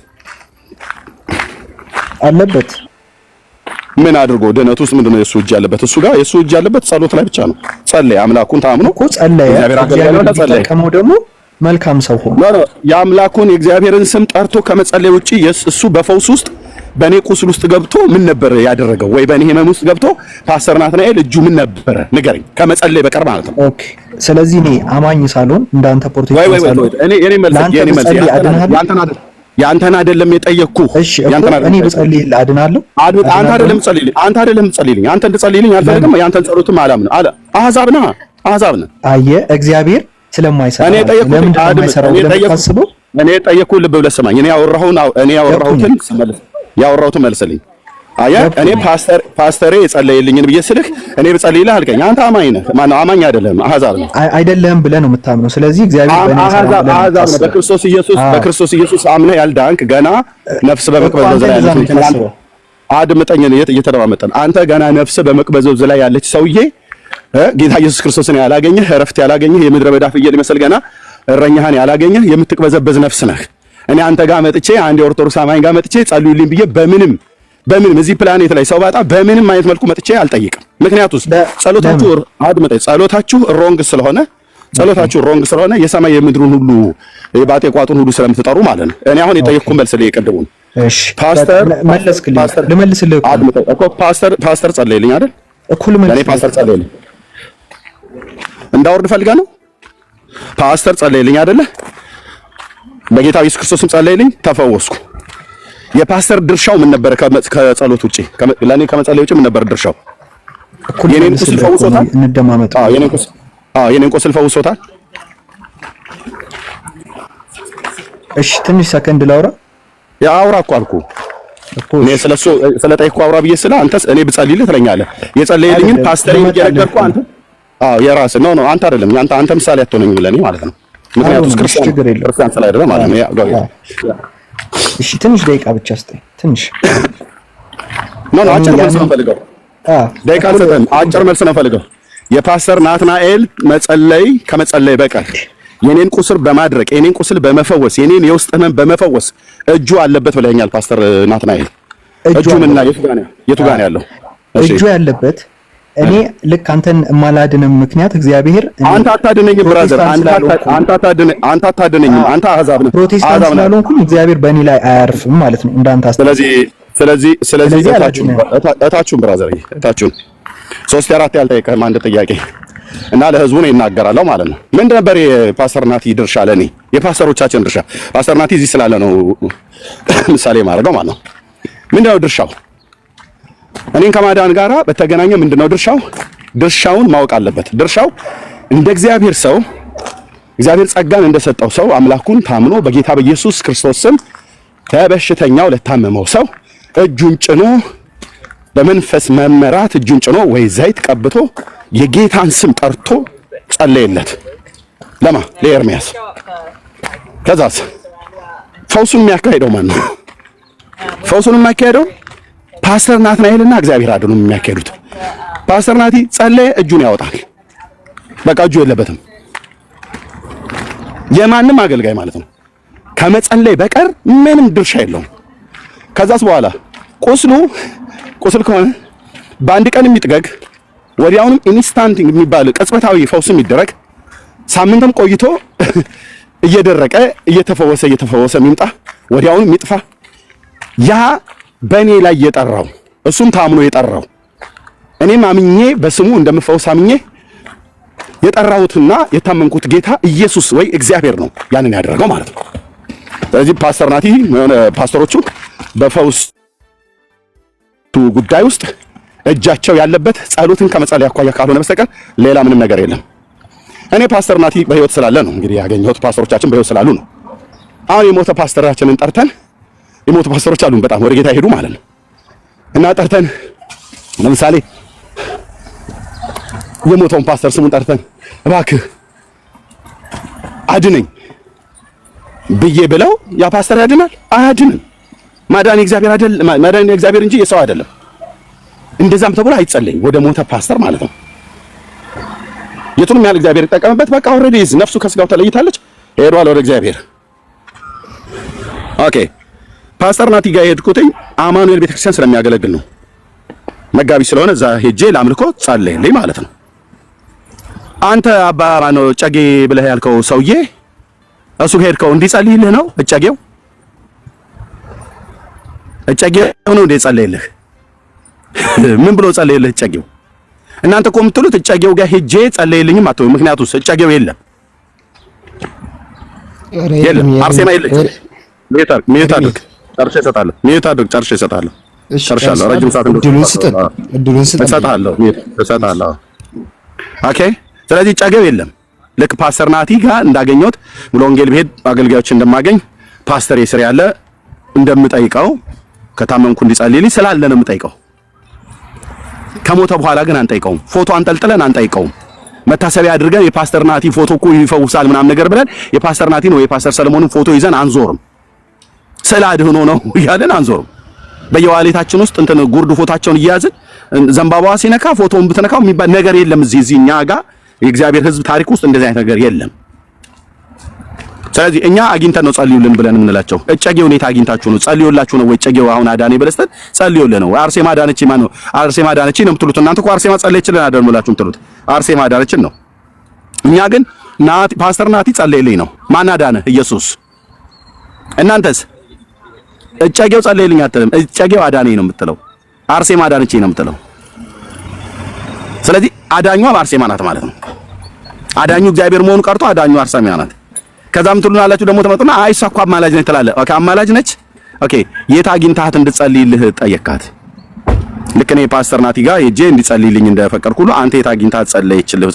ምን አድርጎ ድነት ውስጥ ምንድነው የሱ እጅ ያለበት? እሱ ጋር የሱ እጅ ያለበት ጸሎት ላይ ብቻ ነው። ጸለየ፣ አምላኩን ታምኖ እኮ ጸለየ። እግዚአብሔር ከመው ደግሞ መልካም ሰው ሆኖ የአምላኩን የእግዚአብሔርን ስም ጠርቶ ከመጸለይ ውጪ እሱ በፈውስ ውስጥ በኔ ቁስል ውስጥ ገብቶ ምን ነበር ያደረገው? ወይ በኔ ህመም ውስጥ ገብቶ ፓስተር ናትናኤል እጁ ምን ነበር ንገረኝ፣ ከመጸለይ በቀር ማለት ነው። ኦኬ ስለዚህ እኔ አማኝ ሳልሆን እንዳንተ ፕሮቴክት ሳልሆን እኔ መልስ ያንተን አይደለም የጠየቅኩህ። እኔ ብጸልይልህ አድናለሁ። አንተ አይደለም ጸልይልኝ አንተ እንድጸልይልኝ አልፈልግም። ያንተን ጸሎትም አላምንም አለ። አሕዛብ ነህ። አየህ እግዚአብሔር ስለማይሰራ እኔ ጠየቅኩህ። ልብ ብለህ ስማኝ። እኔ ያወራሁትን መልስልኝ። አየህ እኔ ፓስተሬ የጸለየልኝን ብዬ ስልህ እኔ ብጸልይልህ አልከኝ። አንተ አማኝ ነህ። ማነው አማኝ አይደለም? አሕዛብ ነህ። አይደለም ብለህ ነው የምታምነው። ስለዚህ እግዚአብሔር በእኔ አሕዛብ ነህ። በክርስቶስ ኢየሱስ አምነህ ያልዳንክ ገና ነፍስ በመቅበዝበዝ ላይ ያለች አድምጠኝ፣ እየተደማመጠን አንተ ገና ነፍስ በመቅበዝበዝ ላይ ያለች ሰውዬ ጌታ ኢየሱስ ክርስቶስን ያላገኘህ እረፍት ያላገኘህ የምድረ በዳ ፍየል ይመስል ገና እረኛህን ያላገኘህ የምትቅበዘበዝ ነፍስ ነህ። እኔ አንተ ጋር መጥቼ አንድ የኦርቶዶክስ አማኝ ጋር መጥቼ ጸልዩልኝ ብዬ በምንም እዚህ ፕላኔት ላይ ሰው ባጣ በምንም አይነት መልኩ መጥቼ አልጠይቅም። ምክንያቱም ጸሎታችሁ ሮንግ ስለሆነ የሰማይ የምድሩን ሁሉ የባጤ ቋጡን ሁሉ ስለምትጠሩ ማለት ነው። እኔ አሁን የጠየቅኩህ መልስ ላይ የቀደሙን ፓስተር ጸለየልኝ አይደል? ለኔ ፓስተር ጸለየልኝ እንዳወርድ ፈልጋ ነው። ፓስተር ጸለየልኝ አይደለ? በጌታ ኢየሱስ ክርስቶስም ጸለየልኝ፣ ተፈወስኩ። የፓስተር ድርሻው ምን ነበር? ከጸሎት ውጪ ለኔ ከመጸለይ ውጪ ምን ነበር ድርሻው? የኔን ቁስል ፈውሶታል። እንደማመጣ የኔን ቁስል ፈውሶታል። እሺ ትንሽ ሰከንድ ላውራ። አውራ እኮ አልኩህ። እኔ ስለሱ ስለጠይቅኩ አውራ ብዬ ስለ አንተስ እኔ ብጸልይልህ ትለኛለህ። የጸለየልኝን ፓስተር እየነገርኩህ አንተ የራስህ ነው አንተ አይደለም። አንተ ምሳሌ አትሆነኝም ለኔ ማለት ነው። ምክንያቱም ክርስቲያን ስላይደለ ማለት ነው። እሺ ትንሽ ደቂቃ ብቻ ስጠኝ። ትንሽ አጭር መልስ ነው ፈልገው። ደቂቃ አልሰጠህም። አጭር መልስ ነው ፈልገው። የፓስተር ናትናኤል መጸለይ ከመጸለይ በቀር የኔን ቁስል በማድረቅ የኔን ቁስል በመፈወስ የኔን የውስጥ ህመም በመፈወስ እጁ አለበት ብለኛል ፓስተር ናትናኤል። እጁ ምንና የቱ ጋር ነው ያለው? እጁ ያለበት እኔ ልክ አንተን የማላድንም ምክንያት እግዚአብሔር አንተ አታድነኝም ብራዘር፣ አንተ አታድነኝም። አንተ አሕዛብ ነህ። ፕሮቴስታንት ስላልሆንኩኝ እግዚአብሔር በእኔ ላይ አያርፍም ማለት ነው እንዳንተ አስተሳሰብ። ስለዚህ እታችሁን ብራዘር፣ እታችሁን 3 4 ያልጠየቀህም አንድ ጥያቄ እና ለህዝቡ ነው ይናገራለሁ ማለት ነው። ምን ነበር የፓስተር ናቲ ድርሻ? ለኔ የፓስተሮቻችን ድርሻ ፓስተር ናቲ እዚህ ስላለ ነው ምሳሌ ማድረገው ማለት ነው። ምንድነው ድርሻው? እኔን ከማዳን ጋራ በተገናኘ ምንድነው ድርሻው? ድርሻውን ማወቅ አለበት። ድርሻው እንደ እግዚአብሔር ሰው እግዚአብሔር ጸጋን እንደሰጠው ሰው አምላኩን ታምኖ በጌታ በኢየሱስ ክርስቶስ ስም ለበሽተኛው ለታመመው ሰው እጁን ጭኖ በመንፈስ መመራት እጁን ጭኖ ወይ ዘይት ቀብቶ የጌታን ስም ጠርቶ ጸለየለት። ለማ ለኤርሚያስ። ከዛስ ፈውሱን የሚያካሂደው ማን ነው? ፈውሱን የሚያካሂደው ፓስተር ናትናኤልና እግዚአብሔር አድኖ የሚያካሂዱት። ፓስተር ናቲ ጸለየ፣ እጁን ያወጣል። በቃ እጁ የለበትም። የማንም አገልጋይ ማለት ነው ከመጸለይ በቀር ምንም ድርሻ የለውም። ከዛስ በኋላ ቁስል ከሆነ በአንድ ቀን የሚጥገግ ወዲያውንም ኢንስታንት የሚባል ቅጽበታዊ ፈውስ የሚደረግ ሳምንትም ቆይቶ እየደረቀ እየተፈወሰ የሚምጣ ወዲያውንም የሚጥፋ ያ በእኔ ላይ የጠራው እሱም ታምኖ የጠራው እኔም አምኜ በስሙ እንደምፈውስ አምኜ የጠራሁትና የታመንኩት ጌታ ኢየሱስ ወይ እግዚአብሔር ነው ያንን ያደረገው ማለት ነው። ስለዚህ ፓስተር ናቲ የሆነ ፓስተሮቹ በፈውስ ጉዳይ ውስጥ እጃቸው ያለበት ጸሎትን ከመጸለይ አኳያ ካልሆነ በስተቀር ሌላ ምንም ነገር የለም። እኔ ፓስተር ናቲ በህይወት ስላለ ነው እንግዲህ ያገኘሁት። ፓስተሮቻችን በህይወት ስላሉ ነው። አሁን የሞተ ፓስተራችንን ጠርተን የሞቱ ፓስተሮች አሉን በጣም ወደ ጌታ ሄዱ ማለት ነው እና ጠርተን ለምሳሌ የሞተውን ፓስተር ስሙን ጠርተን እባክህ አድነኝ ብዬ ብለው ያ ፓስተር ያድናል? አያድንም። ማዳን የእግዚአብሔር አይደለም፣ ማዳን የእግዚአብሔር እንጂ የሰው አይደለም። እንደዛም ተብሎ አይጸለይም ወደ ሞተ ፓስተር ማለት ነው። የቱንም ያህል እግዚአብሔር ይጠቀምበት፣ በቃ ኦልሬዲ ነፍሱ ከስጋው ተለይታለች፣ ሄዷል ወደ እግዚአብሔር። ኦኬ ፓስተር ናቲ ጋር የሄድኩትኝ አማኑኤል ቤተክርስቲያን ስለሚያገለግል ነው። መጋቢ ስለሆነ እዛ ሄጄ ለአምልኮ ጸለየልኝ ማለት ነው። አንተ አባ ማነው ጨጌ ብለህ ያልከው ሰውዬ እሱ ሄድከው እንዲጸልይልህ ነው? እጨጌው ነው እንደ ጸለየልህ? ምን ብሎ ጸለየልህ እጨጌው? እናንተ እኮ የምትሉት እጨጌው ጋር ሄጄ ጸለየልኝም አትበሉ። ምክንያቱም እጨጌው የለም። አርሴማ የለች። ሚዩት አድርግ ጨርሼ እሰጣለሁ። ጨርሻለሁ። ረጅም ሰዓት እድሉን እሰጣለሁ። ኦኬ። ስለዚህ ጨጌው የለም። ልክ ፓስተር ናቲ ጋር እንዳገኘሁት ሙሉ ወንጌል ብሄድ አገልጋዮች እንደማገኝ ፓስተር የስር ያለ እንደምጠይቀው ከታመምኩ እንዲጸልይልኝ ስላለ ነው የምጠይቀው። ከሞተ በኋላ ግን አንጠይቀውም። ፎቶ አንጠልጥለን አንጠይቀውም። መታሰቢያ አድርገን የፓስተር ናቲ ፎቶ እኮ ይፈውሳል ምናምን ነገር ብለን የፓስተር ናቲን ወይ የፓስተር ሰለሞንን ፎቶ ይዘን አንዞርም። ስለ አድህኖ ነው እያለን አንዞርም። በየዋሌታችን ውስጥ እንትን ጉርድ ፎታቸውን እያያዝን ዘንባባዋ ሲነካ ፎቶውን ብትነካው የሚባል ነገር የለም። እዚህ እኛ ጋር የእግዚአብሔር ሕዝብ ታሪክ ውስጥ እንደዚህ አይነት ነገር የለም። ስለዚህ እኛ አግኝተን ነው ጸልዩልን ብለን የምንላቸው። እጨጌው ሁኔታ አግኝታችሁ ነው ጸልዩላችሁ ነው ወይ? እጨጌው አሁን አዳኔ በለስተን ጸልዩልን ነው? አርሴማ አዳነች ማን ነው? አርሴማ አዳነች ነው የምትሉት እናንተ እኮ አርሴማ ጸለየችልን አይደል ብላችሁ የምትሉት አርሴማ አዳነችን ነው። እኛ ግን ናቲ ፓስተር ናቲ ጸለየልኝ ነው። ማን አዳነ? ኢየሱስ። እናንተስ እጨጌው ጸለየልኝ አትልም። እጨጌው አዳነኝ ነው የምትለው። አርሴማ አዳነች ነው የምትለው። ስለዚህ አዳኙ አርሴማ ናት ማለት ነው። አዳኙ እግዚአብሔር መሆኑ ቀርቶ አዳኙ አርሴማ ናት። ከዛም ትሉናላችሁ ደግሞ ተመጡና አይ እሷ እኮ አማላጅ ነች ትላለህ። ኦኬ አማላጅ ነች። ኦኬ የት አግኝታት እንድጸልይልህ ጠየካት? ልክ እኔ ፓስተር ናቲ ጋር ሄጄ እንዲጸልይልኝ እንደፈቀድኩ ሁሉ አንተ የት አግኝታት ጸለየችልህ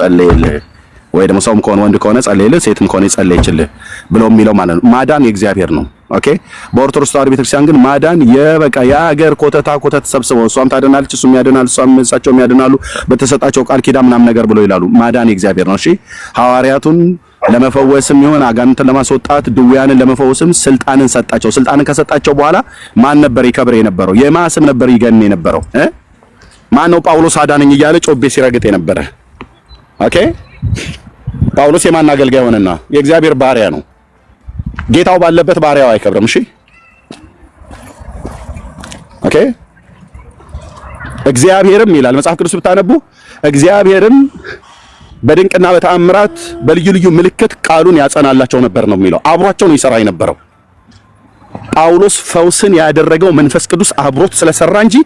ወይ ደግሞ ሰውም ከሆነ ወንድ ከሆነ ጸለየልህ፣ ሴትም ከሆነ ጸለየችልህ ብሎ የሚለው ማለት ነው። ማዳን የእግዚአብሔር ነው። ኦኬ በኦርቶዶክስ ተዋሕዶ ቤተክርስቲያን ግን ማዳን የበቃ የሀገር ኮተት ሰብስበው እሷም ታደናለች እሱም ያድናል እሳቸውም ያድናሉ በተሰጣቸው ቃል ኪዳን ምናምን ነገር ብሎ ይላሉ። ማዳን የእግዚአብሔር ነው። እሺ ሐዋርያቱን ለመፈወስም ይሁን አጋንንትን ለማስወጣት ድውያንን ለመፈወስም ስልጣንን ሰጣቸው። ስልጣንን ከሰጣቸው በኋላ ማን ነበር ይከብር የነበረው? የማስም ነበር ይገን የነበረው? ማን ነው ጳውሎስ አዳነኝ እያለ ጮቤ ሲረግጥ የነበረ? ኦኬ ጳውሎስ የማን አገልጋይ ሆነና? የእግዚአብሔር ባሪያ ነው። ጌታው ባለበት ባሪያው አይከብርም። እሺ ኦኬ እግዚአብሔርም ይላል መጽሐፍ ቅዱስ ብታነቡ እግዚአብሔርም በድንቅና በተአምራት በልዩ ልዩ ምልክት ቃሉን ያጸናላቸው ነበር ነው የሚለው። አብሯቸው ነው ይሰራ የነበረው። ጳውሎስ ፈውስን ያደረገው መንፈስ ቅዱስ አብሮት ስለሰራ እንጂ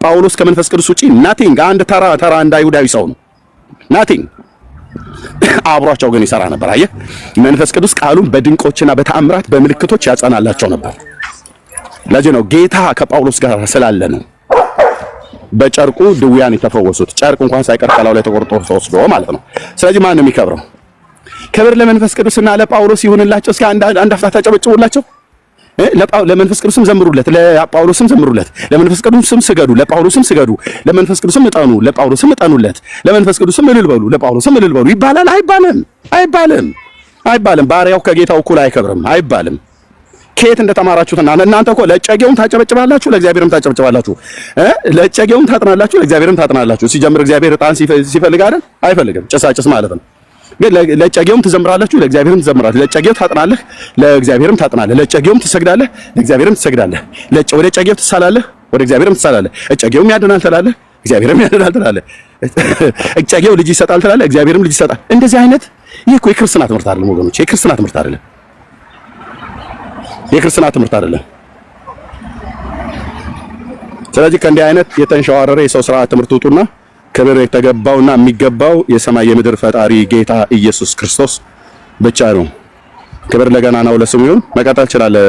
ጳውሎስ ከመንፈስ ቅዱስ ውጪ ናቲንግ፣ አንድ ተራ እንደ አይሁዳዊ ሰው ነው። ናቲንግ አብሯቸው ግን ይሰራ ነበር። አየህ መንፈስ ቅዱስ ቃሉን በድንቆችና በተአምራት በምልክቶች ያጸናላቸው ነበር። ለዚህ ነው ጌታ ከጳውሎስ ጋር ስላለ ነው በጨርቁ ድውያን የተፈወሱት። ጨርቅ እንኳን ሳይቀር ከላዩ ላይ ተቆርጦ ተወስዶ ማለት ነው። ስለዚህ ማን ነው የሚከብረው? ክብር ለመንፈስ ቅዱስና ለጳውሎስ ይሁንላቸው። እስኪ አንድ አፍታ ተጨብጭቡላቸው። ለመንፈስ ቅዱስም ዘምሩለት፣ ለጳውሎስም ዘምሩለት። ለመንፈስ ቅዱስም ስገዱ፣ ለጳውሎስም ስገዱ። ለመንፈስ ቅዱስም እጠኑ፣ ለጳውሎስም እጠኑለት። ለመንፈስ ቅዱስም እልል በሉ፣ ለጳውሎስም እልል በሉ ይባላል? አይባልም። ባሪያው ከጌታው እኩል አይከብርም አይባልም። ከየት እንደተማራችሁትና እናንተ እኮ ለጨጌውም ታጨበጭባላችሁ፣ ለእግዚአብሔርም ታጨበጭባላችሁ። ለጨጌውም ታጥናላችሁ፣ ለእግዚአብሔርም ታጥናላችሁ። ሲጀምር እግዚአብሔር ዕጣን ሲፈልግ አይደል? አይፈልግም። ጭሳጭስ ማለት ነው። ግን ለጨጌውም ትዘምራላችሁ፣ ለእግዚአብሔርም ትዘምራላችሁ። ለጨጌው ታጥናለህ፣ ለእግዚአብሔርም ታጥናለህ። ለጨጌውም ትሰግዳለህ፣ ለእግዚአብሔርም ትሰግዳለህ። ወደ ጨጌው ትሳላለህ፣ ወደ እግዚአብሔርም ትሳላለህ። ጨጌውም ያድናል ትላለህ፣ እግዚአብሔርም ያድናል ትላለህ። ጨጌው ልጅ ይሰጣል ትላለህ፣ እግዚአብሔርም ልጅ ይሰጣል። እንደዚህ አይነት ይህ እኮ የክርስትና ትምህርት አይደለም ወገኖች፣ የክርስትና ትምህርት አይደለም። የክርስትና ትምህርት አይደለም። ስለዚህ ከእንዲህ አይነት የተንሸዋረረ የሰው ስርዓት ትምህርት ውጡና ክብር የተገባውና የሚገባው የሰማይ የምድር ፈጣሪ ጌታ ኢየሱስ ክርስቶስ ብቻ ነው። ክብር ለገናናው ለስሙ ይሁን። መቀጠል ትችላለህ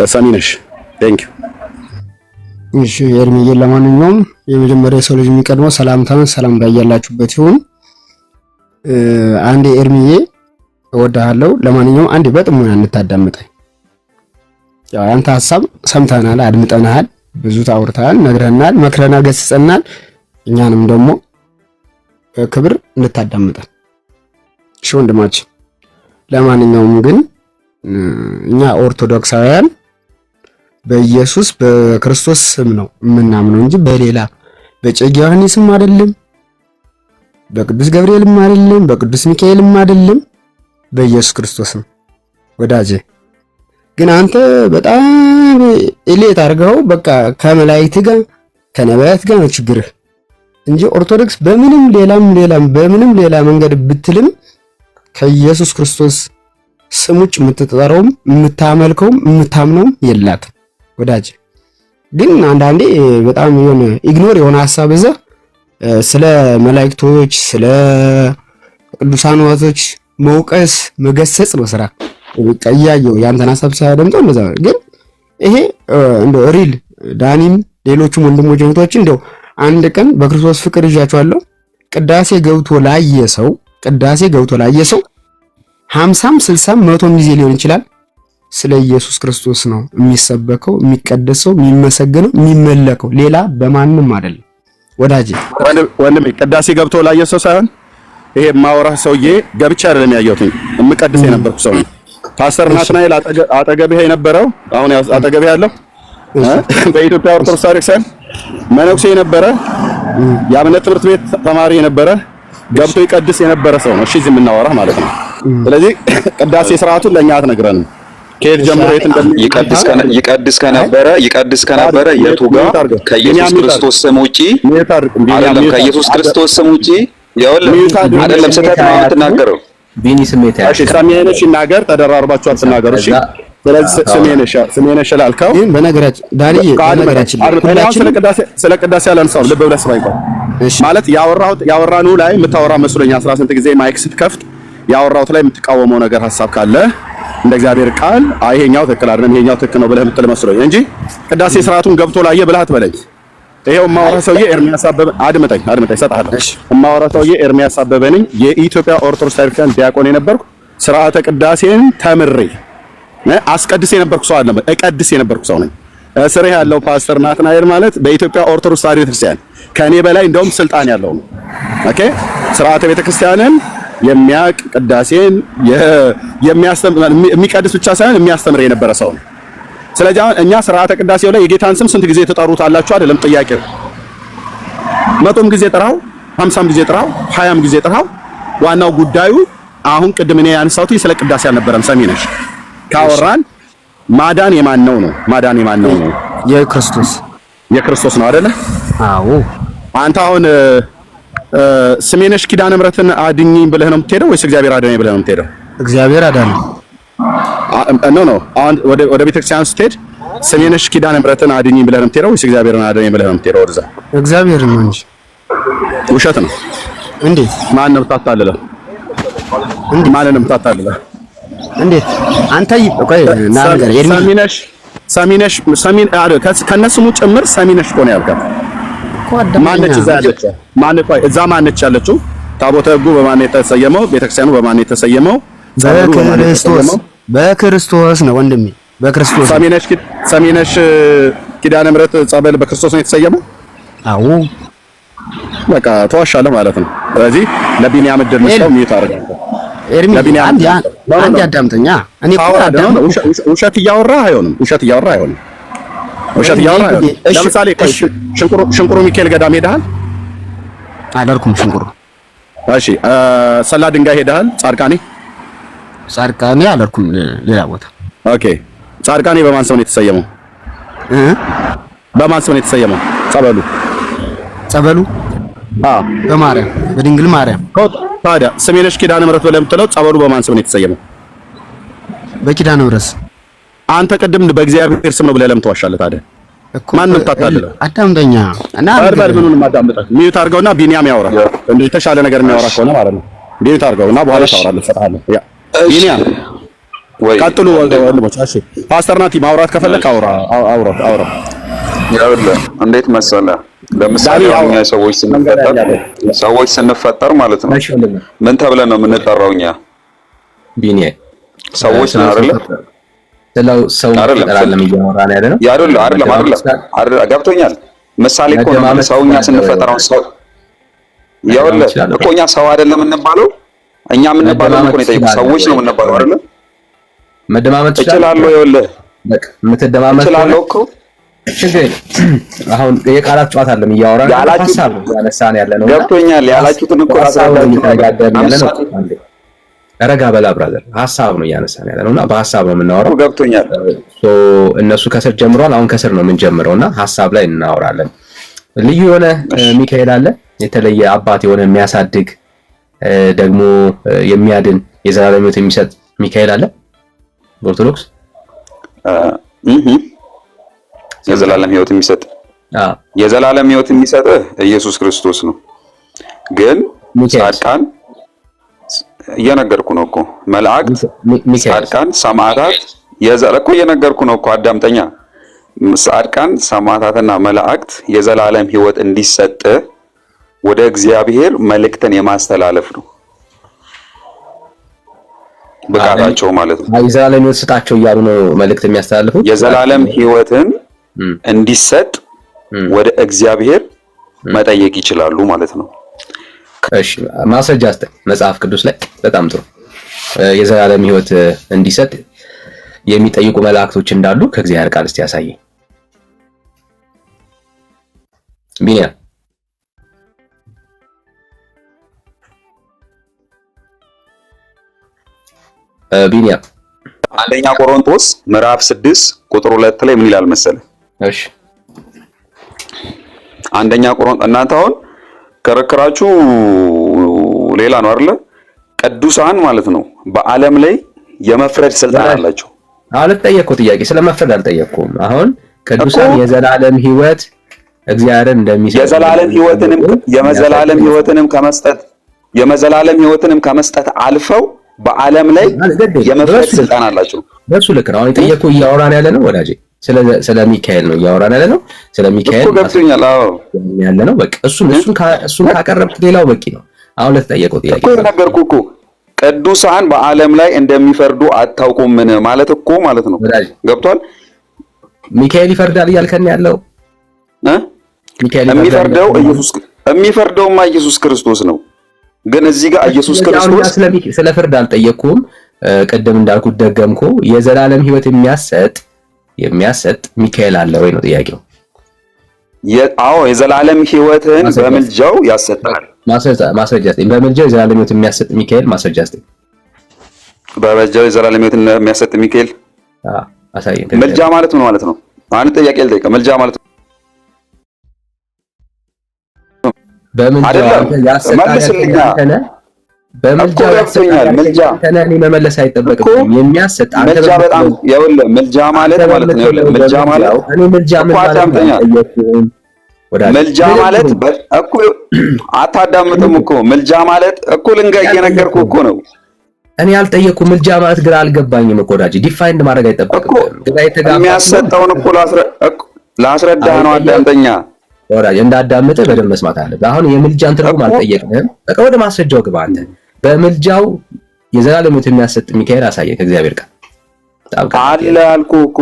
ሰሚነሽ። ቴንክ ዩ። እሺ ኤርሚዬ፣ ለማንኛውም የመጀመሪያ የሰው ልጅ የሚቀድመው ሰላም ባያላችሁበት ይሁን። አንዴ ኤርሚዬ እወድሃለሁ። ለማንኛውም አንዴ በጥሞና እንታዳምጠኝ። ያው አንተ ሐሳብ ሰምተናል፣ አድምጠናል፣ ብዙ ታውርተናል፣ ነግረናል፣ መክረናል፣ ገስጸናል። እኛንም ደግሞ ክብር እንታዳምጠን። እሺ ወንድማችን። ለማንኛውም ግን እኛ ኦርቶዶክሳውያን በኢየሱስ በክርስቶስ ስም ነው የምናምነው እንጂ በሌላ በጨጌ ዮሐንስም አይደለም፣ በቅዱስ ገብርኤልም አይደለም፣ በቅዱስ ሚካኤልም አይደለም፣ በኢየሱስ ክርስቶስም። ወዳጄ ግን አንተ በጣም ኤሌት አድርገው በቃ ከመላእክት ጋር ከነቢያት ጋር ነው ችግርህ እንጂ ኦርቶዶክስ በምንም በምንም ሌላ መንገድ ብትልም ከኢየሱስ ክርስቶስ ስም ውጭ የምትጠራውም የምታመልከውም የምታምነውም የላትም ወዳጅ። ግን አንዳንዴ በጣም የሆነ ኢግኖር የሆነ ሐሳብ እዛ ስለ መላእክቶች ስለ ቅዱሳን ዋቶች መውቀስ መገሰጽ ነው ስራ። በቃ እያየው ያንተን ሐሳብ ሳያደምጠው እንደዛ። ግን ይሄ እንደው ሪል ዳኒም ሌሎችም ወንድሞች እህቶች እንደው አንድ ቀን በክርስቶስ ፍቅር ይዣቸዋለሁ ቅዳሴ ገብቶ ላየ ሰው 50ም 60ም 100ም ጊዜ ሊሆን ይችላል ስለ ኢየሱስ ክርስቶስ ነው የሚሰበከው፣ የሚቀደሰው፣ የሚመሰገነው፣ የሚመለከው ሌላ በማንም አይደለም ወዳጄ። ወንድሜ ቅዳሴ ገብቶ ላየ ሰው ሳይሆን ይሄ ማወራህ ሰውዬ ገብቼ አይደለም ያየሁት፣ የምቀድስ የነበርኩ ሰው ነው። ፓስተር ናትናኤል አጠገብህ የነበረው አሁን አጠገብህ ያለው በኢትዮጵያ ኦርቶዶክስ ቤተክርስቲያን መነኩሴ የነበረ የአብነት ትምህርት ቤት ተማሪ የነበረ ገብቶ ይቀድስ የነበረ ሰው ነው። እሺ እዚህ የምናወራህ ማለት ነው። ስለዚህ ቅዳሴ ስርዓቱን ለኛ አትነግረንም። ከየት ጀምሮ የት ይቀድስ ከነበረ የቱ ጋር ከኢየሱስ ክርስቶስ ስም ውጪ አይደለም፣ ከኢየሱስ ክርስቶስ ስም ውጪ አይደለም። ስህተት ነው የምትናገረው። ቢኒ ስሜት ያሽ ሰሜነሽ ይናገር፣ ተደራርባችሁ አትናገሩ። እሺ ስለዚህ ስሜነሽ ላልከው ግን በነገራችን ዳንዬ ስለ ቅዳሴ ያለንሳው ልብ ብለህ ስማኝ። ማለት ያወራነው ላይ የምታወራ መስሎኝ 18 ጊዜ ማይክ ስትከፍት ያወራሁት ላይ የምትቃወመው ነገር ሐሳብ ካለ እንደ እግዚአብሔር ቃል ይሄኛው ትክክል አይደለም ይሄኛው ትክክል ነው ብለህ የምትል መስሎኝ እንጂ ቅዳሴ ስርዓቱን ገብቶ ላየ ብለህ አትበለኝ። ይሄው ማወራ ሰውዬ ኤርሚያስ አበበ አድምጠኝ እሰጥሃለሁ። ማወራ ሰውዬ ኤርሚያስ አበበ ነኝ። የኢትዮጵያ ኦርቶዶክስ ቤተክርስቲያን ዲያቆን የነበርኩ ስርዓተ ቅዳሴን ተምሬ አስቀድስ የነበርኩ ሰው አይደለም፣ እቀድስ የነበርኩ ሰው ነኝ። እስሬ ያለው ፓስተር ናትናኤል ማለት በኢትዮጵያ ኦርቶዶክስ ቤተክርስቲያን ከኔ በላይ እንደውም ስልጣን ያለው ነው። ኦኬ ስርዓተ ቤተክርስቲያንን የሚያቅ ቅዳሴን የሚቀድስ ብቻ ሳይሆን የሚያስተምር የነበረ ሰው ነው። ስለዚህ አሁን እኛ ስርዓተ ቅዳሴው ላይ የጌታን ስም ስንት ጊዜ ተጠሩታላችሁ አይደለም ጥያቄው። 100ም ጊዜ ጥራው፣ 50ም ጊዜ ጥራው፣ 20ም ጊዜ ጥራው። ዋናው ጉዳዩ አሁን ቅድም እኔ ያነሳሁት ስለ ቅዳሴ አልነበረም። ሰሚነሽ ካወራን ማዳን የማን ነው? የክርስቶስ ነው አይደለ? አዎ። አንተ አሁን ስሜነሽ ኪዳነ ምሕረትን አድኝኝ ብለህ ነው የምትሄደው ወይስ እግዚአብሔር አዳነኝ ብለህ ነው የምትሄደው? እግዚአብሔር አዳነኝ ኖ አሁን ወደ ቤተክርስቲያን ስትሄድ ስሜነሽ ኪዳነ ምሕረትን አድኝኝ ብለህ ነው የምትሄደው ወይስ እግዚአብሔርን አዳነኝ ብለህ ነው የምትሄደው? ወደዛ እግዚአብሔር ነው እንጂ ውሸት ነው። እንዴት ማን ነው የምታታልለው? ማንን ነው የምታታልለው? እንዴት አንተ ቆይ እና ነገር ሰሚነሽ ከነስሙ ጭምር ሰሚነሽ እኮ ነው ያልከው። ማነች እዛ ያለችው? እዛ ማነች ያለችው? ታቦተ ሕጉ በማን የተሰየመው? ቤተክርስቲያኑ በማን የተሰየመው? በክርስቶስ ነው ወንድሜ፣ በክርስቶስ። ሰሚነሽ ኪዳነ ምሕረት ጸበል በክርስቶስ ነው የተሰየመው? አዎ በቃ ተዋሻለህ ማለት ነው። ስለዚህ ለቢኒያም እድል መስጠው ሚዩት አደርጋለሁ። ኤርሚ አንድ አዳምጠኛ። እኔ እኮ ውሸት እያወራህ አይሆንም። ለምሳሌ ሽንቁሩ ሚካኤል ገዳም ሄደሃል? አላልኩም ሽንቁሩ። እሺ ሰላ ድንጋይ ሄደሃል? ጻድቃኔ አላልኩም፣ ሌላ ቦታ። ኦኬ ጻድቃኔ በማን ስም ነው የተሰየመው? በማን ስም ነው የተሰየመው? ጸበሉ በማርያም በድንግል ማርያም። ታዲያ ሰሚነሽ ኪዳነ ምሕረት ብለህ የምትለው ጸበሉ በማን ስም ነው የተሰየመው? በኪዳነ ምሕረት። አንተ ቅድም በእግዚአብሔር ስም ነው ብለህ ለምን ትዋሻለህ ታዲያ? ማን ነው ታታልለው? አዳምጠኛ እና ምኑንም አዳምጠህ ሚዩት አድርገውና ቢኒያም ያወራ እንደ የተሻለ ነገር የሚያወራ ከሆነ ማለት ነው። ሚዩት አድርገውና በኋላ ታወራለህ። ፈታለህ። ያ ቢኒያም ቀጥሉ ወንድሞች። እሺ ፓስተር ናቲ ማውራት ከፈለክ አውራ። ይኸውልህ እንዴት መሰለህ፣ ለምሳሌ እኛ ሰዎች ስንፈጠር ማለት ነው ምን ተብለን ነው የምንጠራው? እኛ ቢኒ ሰዎች ነው አይደል? ሰው ተጠራለም እያወራን ያለ ነው። አይደለም ገብቶኛል። ምሳሌ እኮ ነው ሰውኛ ስንፈጠረው ሰው ይኸውልህ እኮ እኛ ሰው አይደለም የምንባለው። እኛ የምንባለው እኮ ነው የጠየቁት ሰዎች ነው የምንባለው አይደል? መደማመጥ እችላለሁ። ይኸውልህ በቃ የምትደማመጥ እችላለሁ እኮ ችግር አሁን የቃላት ጨዋታ አይደለም እያወራን ሐሳብ ነው ያነሳን ያለ ነው። ገብቶኛል። ያላችሁትን እኮ ራሳችሁ ተነጋገርን ያለ ነው። ረጋ በላ ብራዘር፣ ሐሳብ ነው እያነሳን ያለ ነውና በሐሳብ ነው የምናወራው። ገብቶኛል። እነሱ ከስር ጀምሯል፣ አሁን ከስር ነው የምንጀምረውና ሐሳብ ላይ እናወራለን። ልዩ የሆነ ሚካኤል አለ፣ የተለየ አባት የሆነ የሚያሳድግ ደግሞ የሚያድን የዘላለም ሕይወት የሚሰጥ ሚካኤል አለ በኦርቶዶክስ የዘላለም ሕይወት የሚሰጥ ኢየሱስ ክርስቶስ ነው። ግን ጻድቃን እየነገርኩ ነው እኮ መላእክት፣ ጻድቃን፣ ሰማዕታት እኮ እየነገርኩ ነው እኮ አዳምጠኛ። ጻድቃን፣ ሰማዕታትና መላእክት የዘላለም ሕይወት እንዲሰጥ ወደ እግዚአብሔር መልእክትን የማስተላለፍ ነው ብቃታቸው ማለት ነው። የዘላለም ሕይወት ስጣቸው እያሉ ነው መልእክት የሚያስተላልፉት። የዘላለም ሕይወትን እንዲሰጥ ወደ እግዚአብሔር መጠየቅ ይችላሉ ማለት ነው። እሺ ማስረጃ አስጠኝ መጽሐፍ ቅዱስ ላይ። በጣም ጥሩ። የዘላለም ሕይወት እንዲሰጥ የሚጠይቁ መላእክቶች እንዳሉ ከእግዚአብሔር ቃል እስቲ ያሳየኝ ቢኒያም። ቢኒያም አንደኛ ቆሮንቶስ ምዕራፍ 6 ቁጥር 2 ላይ ምን ይላል መሰለህ? እሺ አንደኛ ቆሮንቶስ እናንተ አሁን ከረከራችሁ ሌላ ነው አይደለ? ቅዱሳን ማለት ነው በዓለም ላይ የመፍረድ ስልጣን አላቸው። አልጠየቅኩ ጥያቄ ስለመፍረድ አልጠየቅኩም። አሁን ቅዱሳን የዘላለም ሕይወት እግዚአብሔርን እንደሚሰጥ የመዘላለም ሕይወትንም ከመስጠት አልፈው በዓለም ላይ የመፍረድ ስልጣን አላቸው። በሱ ልክ ነው አሁን የጠየቅኩ። እያወራን ያለ ነው ወዳጄ ስለ ሚካኤል ነው እያወራን ያለ ነው። ስለ ሚካኤል እኮ ገብቶኛል። አዎ ያለ ነው በቃ እሱን ካቀረብክ ሌላው በቂ ነው። አሁን ለተጠየቀው ጥያቄ እኮ ነገርኩህ እኮ ቅዱሳን በዓለም ላይ እንደሚፈርዱ አታውቁምን ማለት እኮ ማለት ነው። ገብቷል? ሚካኤል ይፈርዳል እያልከን ያለው የሚፈርደውማ ኢየሱስ ክርስቶስ ነው። ግን እዚህ ጋር ኢየሱስ ክርስቶስ ስለ ፍርድ አልጠየቅኩም። ቅድም እንዳልኩት ደገምኩ። የዘላለም ሕይወት የሚያሰጥ ሚካኤል አለ ወይ ነው ጥያቄው። አዎ የዘላለም ሕይወትን በምልጃው ያሰጣል። ማስረጃ ስጠኝ። በምልጃው የዘላለም ሕይወት የሚያሰጥ ሚካኤል ማስረጃ ስጠኝ። በምልጃው የዘላለም ሕይወትን የሚያሰጥ ሚካኤል አሳየኝ። ምልጃ ማለት ምን ማለት ነው? አንድ ጥያቄ ልጠይቅ። ምልጃ ማለት በምልጃው እኔ መመለስ አይጠበቅብኝም። የሚያሰጥ ምልጃ በጣም ይኸውልህ፣ ምልጃ ማለት ነው። ይኸውልህ ምልጃ ማለት እኔ ምልጃ ምን ማለት ነው? ምልጃ ማለት እኮ አታዳምጥም እኮ ምልጃ ማለት እኮ እየነገርኩህ እኮ ነው። እኔ ያልጠየቅኩ ምልጃ ማለት ግራ አልገባኝም እኮ ወዳጅ። ዲፋይንድ ማድረግ አይጠበቅብህም። ግራ የተጋባ የሚያሰጠውን እኮ ላስረዳህ ነው። አዳምጠኛ ወዳጅ፣ እንዳዳምጥህ በደንብ መስማት አለብህ። አሁን የምልጃን ትርጉም አልጠየቅህም። በቃ ወደ ማስረጃው ግባ አንተ። በምልጃው የዘላለም ሕይወት የሚያሰጥ ሚካኤል አሳየህ ከእግዚአብሔር ቃል አለ አልኩህ እኮ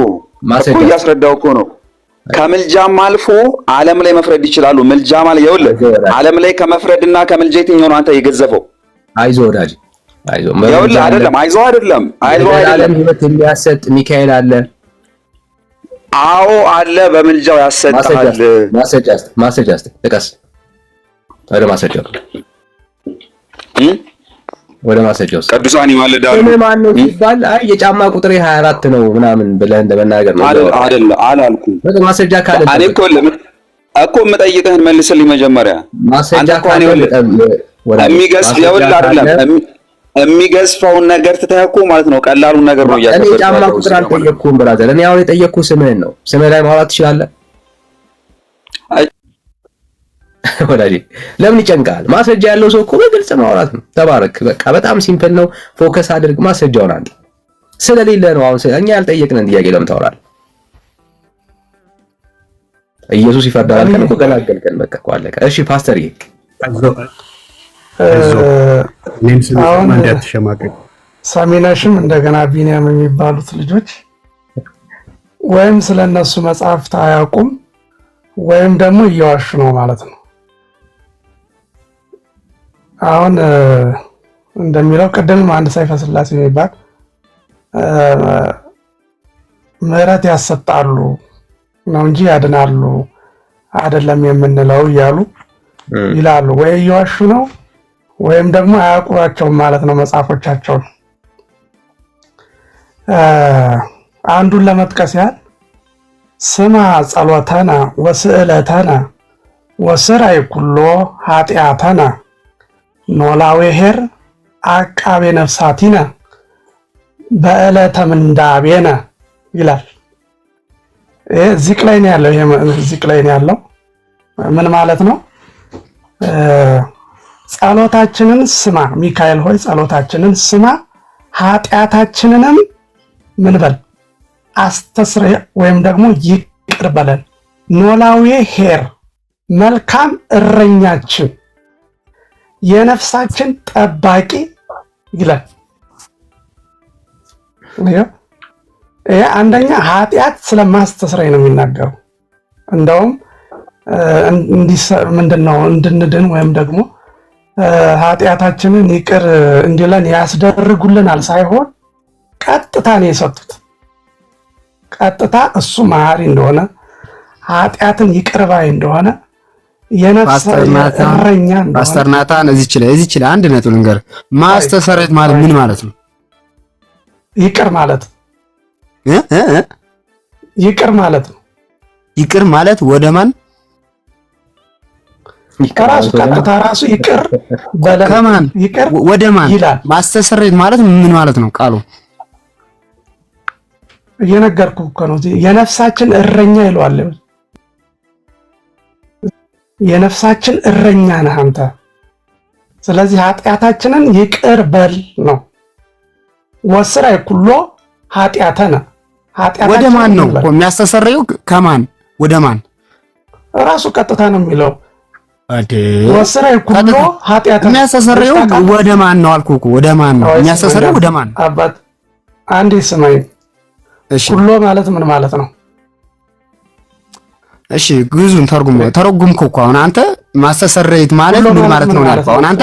እያስረዳው እኮ ነው። ከምልጃም አልፎ ዓለም ላይ መፍረድ ይችላሉ። ምልጃ ማለት ይኸውልህ ዓለም ላይ ከመፍረድና ከምልጃ የትኛው ነው አንተ የገዘፈው? አይዞህ ወዳጅ አይዞህ። ይኸውልህ አይደለም የዘላለም ሕይወት የሚያሰጥ ሚካኤል አለ። አዎ አለ። በምልጃው ያሰጣል። ማስረጃ ጥቀስ። ወደ ማስረጃው ቅዱሳን ይማልዳሉ። ማን ነው ሲባል አይ የጫማ ቁጥሬ 24 ነው ምናምን ብለህ እንደመናገር ነው አይደል? አላልኩም። በቃ ማስረጃ ካለ እኔ እኮ የምጠይቅህን መልስልኝ መጀመሪያ። ማስረጃ ካለ የሚገዝፈውን ነገር ትተህ እኮ ማለት ነው ቀላሉን ነገር ነው እያከበድክ። እኔ ጫማ ቁጥር አልጠየቅኩም ብራዘር። እኔ አሁን የጠየቅኩህ ስምህን ነው። ስምህ ላይ ማውራት ትችላለህ ወዳጅ። ለምን ይጨንቃል? ማስረጃ ያለው ሰው እኮ በግልጽ ማውራት ነው። ተባረክ። በቃ በጣም ሲምፕል ነው። ፎከስ አድርግ። ማስረጃውን አንተ ስለሌለ ነው አሁን እኛ ያልጠየቅንን ጥያቄ ለምን ታወራለህ? ኢየሱስ ይፈርዳል አልከን እኮ ገላገልከን። በቃ እኮ አለቀ። እሺ ፓስተር ይሄ አሁን እንዳትሸማቀቅ ሳሚናሽም እንደገና ቢኒያም የሚባሉት ልጆች ወይም ስለነሱ መጽሐፍት አያውቁም ወይም ደግሞ እየዋሹ ነው ማለት ነው። አሁን እንደሚለው ቅድም አንድ ሰይፈ ስላሴ የሚባል ምህረት ያሰጣሉ ነው እንጂ ያድናሉ አይደለም የምንለው እያሉ ይላሉ። ወይ እየዋሹ ነው ወይም ደግሞ አያውቁዋቸውም ማለት ነው መጽሐፎቻቸውን። አንዱን ለመጥቀስ ያህል ስማ ጸሎተነ ወስዕለተነ ወስራይ ኩሎ ኃጢአተነ ኖላዊ ኄር አቃቤ ነፍሳቲነ በዕለተ ምንዳቤነ ይላል። ዚቅ ላይ ነው ያለው። ዚቅ ላይ ነው ያለው። ምን ማለት ነው? ጸሎታችንን ስማ ሚካኤል ሆይ ጸሎታችንን ስማ፣ ኃጢአታችንንም ምን በል አስተስርይ ወይም ደግሞ ይቅር በለን። ኖላዊ ኄር መልካም እረኛችን የነፍሳችን ጠባቂ ይላል። ይሄ አንደኛ ኃጢአት ስለማስተስረይ ነው የሚናገረው። እንደውም ምንድነው እንድንድን ወይም ደግሞ ኃጢአታችንን ይቅር እንዲለን ያስደርጉልናል ሳይሆን ቀጥታ ነው የሰጡት። ቀጥታ እሱ መሐሪ እንደሆነ ኃጢአትን ይቅር ባይ እንደሆነ የነፍስ እረኛ እንደሆነ። ፓስተር ናታን እዚች ላይ አንድ ነጥብ ልንገር። ማስተሰረት ማለት ምን ማለት ነው? ይቅር ማለት ይቅር ማለት ነው። ይቅር ማለት ወደ ማን? ራሱ ቀጥታ ራሱ ይቅር በለን ከማን ይቅር ወደ ማን ይላል። ማስተሰረት ማለት ምን ማለት ነው? ቃሉ እየነገርኩህ እኮ ነው። የነፍሳችን እረኛ ይለዋል። የነፍሳችን እረኛ ነህ አንተ። ስለዚህ ኃጢአታችንን ይቅር በል ነው። ወስራይ ኩሎ ኃጢአተነ ወደ ማን ነው የሚያስተሰርየው? ከማን ወደ ማን? ራሱ ቀጥታ ነው የሚለው። ወስራይ ኩሎ ኃጢአተነ የሚያስተሰርየው ወደ ማን ነው አልኩህ እኮ። ወደ ማን ነው የሚያስተሰርየው? ወደ ማን? አባት አንዴ ስማኝ። ኩሎ ማለት ምን ማለት ነው? እሺ ግዙን ተረጉምኩ እኮ። አሁን አንተ ማስተሰረይት ማለት ምን ማለት ነው ያልከው? አሁን አንተ